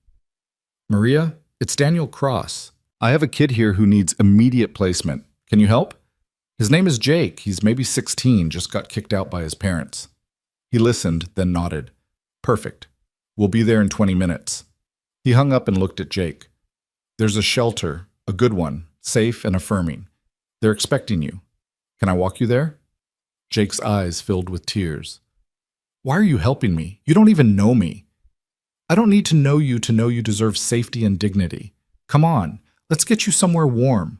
Maria, it's Daniel Cross. I have a kid here who needs immediate placement. Can you help? His name is Jake. He's maybe 16, just got kicked out by his parents. He listened, then nodded. Perfect. We'll be there in 20 minutes. He hung up and looked at Jake. There's a shelter, a good one, safe and affirming. They're expecting you. Can I walk you there? Jake's eyes filled with tears. Why are you helping me? You don't even know me. I don't need to know you deserve safety and dignity. Come on, let's get you somewhere warm.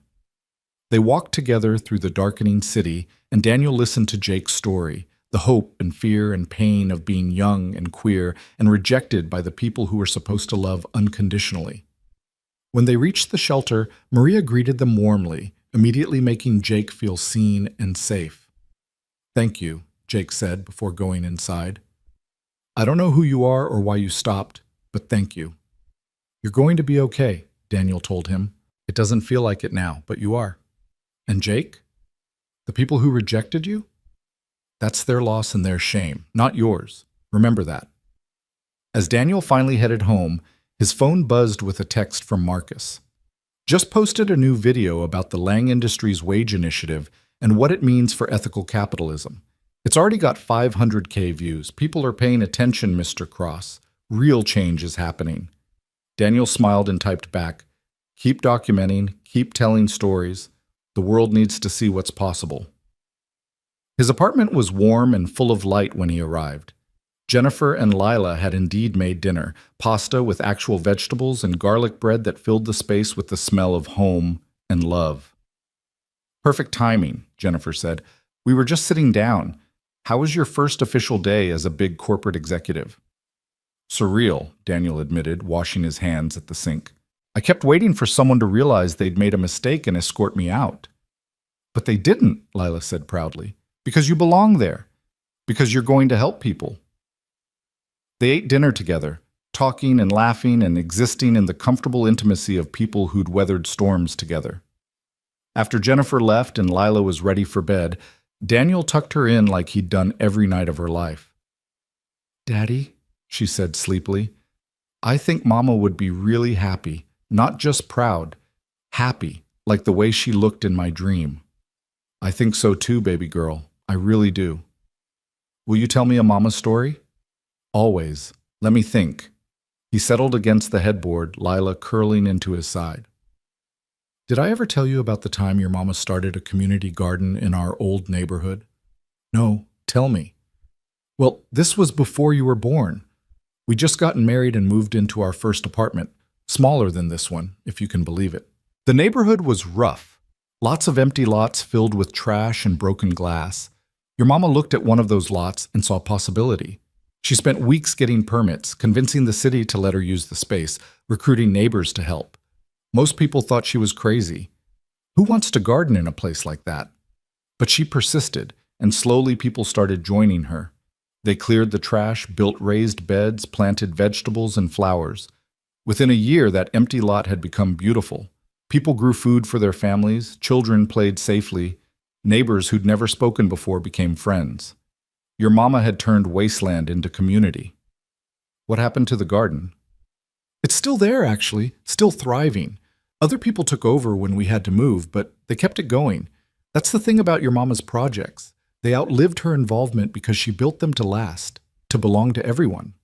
They walked together through the darkening city, and Daniel listened to Jake's story, the hope and fear and pain of being young and queer and rejected by the people who were supposed to love unconditionally. When they reached the shelter, Maria greeted them warmly, immediately making Jake feel seen and safe. Thank you, Jake said before going inside. I don't know who you are or why you stopped, but thank you. You're going to be okay, Daniel told him. It doesn't feel like it now, but you are. And Jake? The people who rejected you? That's their loss and their shame, not yours. Remember that. As Daniel finally headed home, his phone buzzed with a text from Marcus. Just posted a new video about the Lang Industries wage initiative and what it means for ethical capitalism. It's already got 500K views. People are paying attention, Mr. Cross. Real change is happening. Daniel smiled and typed back, keep documenting, keep telling stories. The world needs to see what's possible. His apartment was warm and full of light when he arrived. Jennifer and Lila had indeed made dinner, pasta with actual vegetables and garlic bread that filled the space with the smell of home and love. Perfect timing, Jennifer said. We were just sitting down. How was your first official day as a big corporate executive? Surreal, Daniel admitted, washing his hands at the sink. I kept waiting for someone to realize they'd made a mistake and escort me out. But they didn't, Lila said proudly, because you belong there, because you're going to help people. They ate dinner together, talking and laughing and existing in the comfortable intimacy of people who'd weathered storms together. After Jennifer left and Lila was ready for bed, Daniel tucked her in like he'd done every night of her life. "Daddy," she said sleepily, "I think Mama would be really happy, not just proud, happy, like the way she looked in my dream." "I think so too, baby girl. I really do." "Will you tell me a mama story?" "Always. Let me think." He settled against the headboard, Lila curling into his side. "Did I ever tell you about the time your mama started a community garden in our old neighborhood?" "No, tell me." "Well, this was before you were born. We just gotten married and moved into our first apartment, smaller than this one, if you can believe it. The neighborhood was rough. Lots of empty lots filled with trash and broken glass. Your mama looked at one of those lots and saw possibility. She spent weeks getting permits, convincing the city to let her use the space, recruiting neighbors to help. Most people thought she was crazy. Who wants to garden in a place like that? But she persisted, and slowly people started joining her. They cleared the trash, built raised beds, planted vegetables and flowers. Within a year, that empty lot had become beautiful. People grew food for their families, children played safely, neighbors who'd never spoken before became friends. Your mama had turned wasteland into community. What happened to the garden? It's still there, actually, still thriving. Other people took over when we had to move, but they kept it going. That's the thing about your mama's projects. They outlived her involvement because she built them to last, to belong to everyone.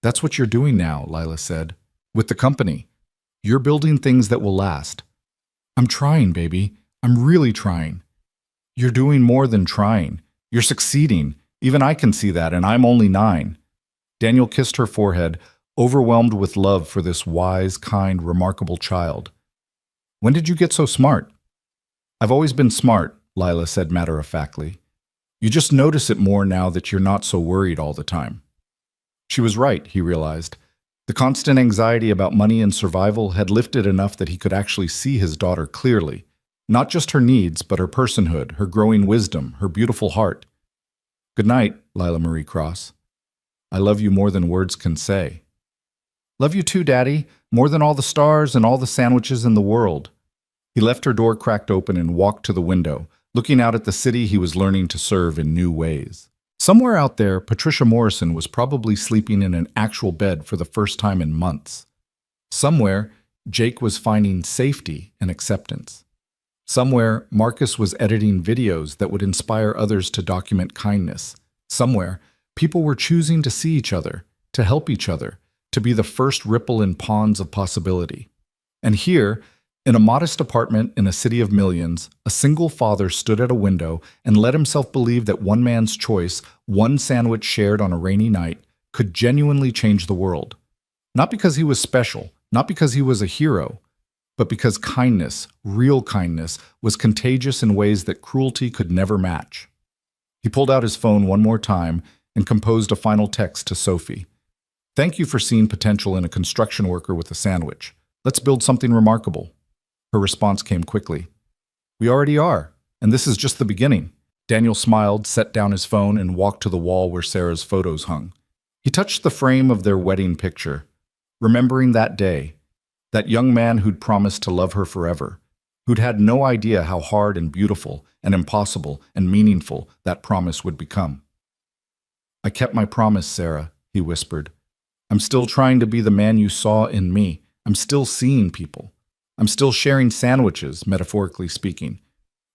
That's what you're doing now, Lila said. With the company. You're building things that will last. I'm trying, baby. I'm really trying. You're doing more than trying. You're succeeding. Even I can see that, and I'm only 9. Daniel kissed her forehead, overwhelmed with love for this wise, kind, remarkable child. When did you get so smart? I've always been smart, Lila said matter-of-factly. You just notice it more now that you're not so worried all the time. She was right, he realized. The constant anxiety about money and survival had lifted enough that he could actually see his daughter clearly. Not just her needs, but her personhood, her growing wisdom, her beautiful heart. Good night, Lila Marie Cross. I love you more than words can say. Love you too, Daddy, more than all the stars and all the sandwiches in the world. He left her door cracked open and walked to the window, looking out at the city he was learning to serve in new ways. Somewhere out there, Patricia Morrison was probably sleeping in an actual bed for the first time in months. Somewhere, Jake was finding safety and acceptance. Somewhere, Marcus was editing videos that would inspire others to document kindness. Somewhere, people were choosing to see each other, to help each other, to be the first ripple in ponds of possibility. And here, in a modest apartment in a city of millions, a single father stood at a window and let himself believe that one man's choice, one sandwich shared on a rainy night, could genuinely change the world. Not because he was special, not because he was a hero, but because kindness, real kindness, was contagious in ways that cruelty could never match. He pulled out his phone one more time and composed a final text to Sophie. Thank you for seeing potential in a construction worker with a sandwich. Let's build something remarkable. Her response came quickly. We already are, and this is just the beginning. Daniel smiled, set down his phone, and walked to the wall where Sarah's photos hung. He touched the frame of their wedding picture, remembering that day, that young man who'd promised to love her forever, who'd had no idea how hard and beautiful and impossible and meaningful that promise would become. I kept my promise, Sarah, he whispered. I'm still trying to be the man you saw in me. I'm still seeing people. I'm still sharing sandwiches, metaphorically speaking.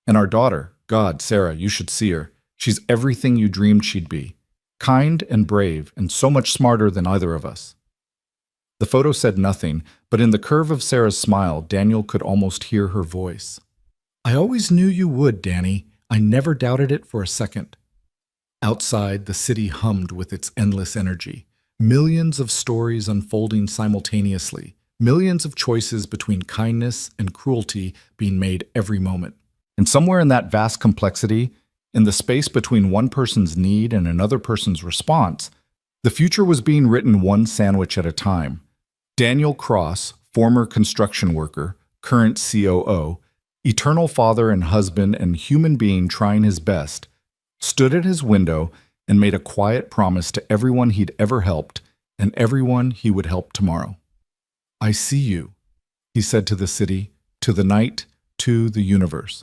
And our daughter, God, Sarah, you should see her. She's everything you dreamed she'd be. Kind and brave, and so much smarter than either of us. The photo said nothing, but in the curve of Sarah's smile, Daniel could almost hear her voice. I always knew you would, Danny. I never doubted it for a second. Outside, the city hummed with its endless energy. Millions of stories unfolding simultaneously. Millions of choices between kindness and cruelty being made every moment. And somewhere in that vast complexity, in the space between one person's need and another person's response, the future was being written one sandwich at a time. Daniel Cross, former construction worker, current COO, eternal father and husband and human being trying his best, stood at his window and made a quiet promise to everyone he'd ever helped and everyone he would help tomorrow. I see you, he said to the city, to the night, to the universe.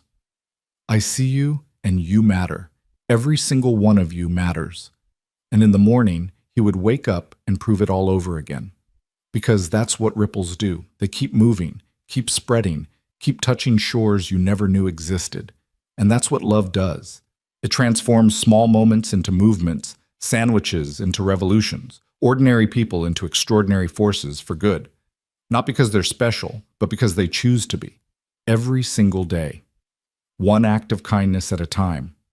I see you, and you matter. Every single one of you matters. And in the morning, he would wake up and prove it all over again. Because that's what ripples do. They keep moving, keep spreading, keep touching shores you never knew existed. And that's what love does. It transforms small moments into movements, sandwiches into revolutions, ordinary people into extraordinary forces for good. Not because they're special, but because they choose to be. Every single day. One act of kindness at a time.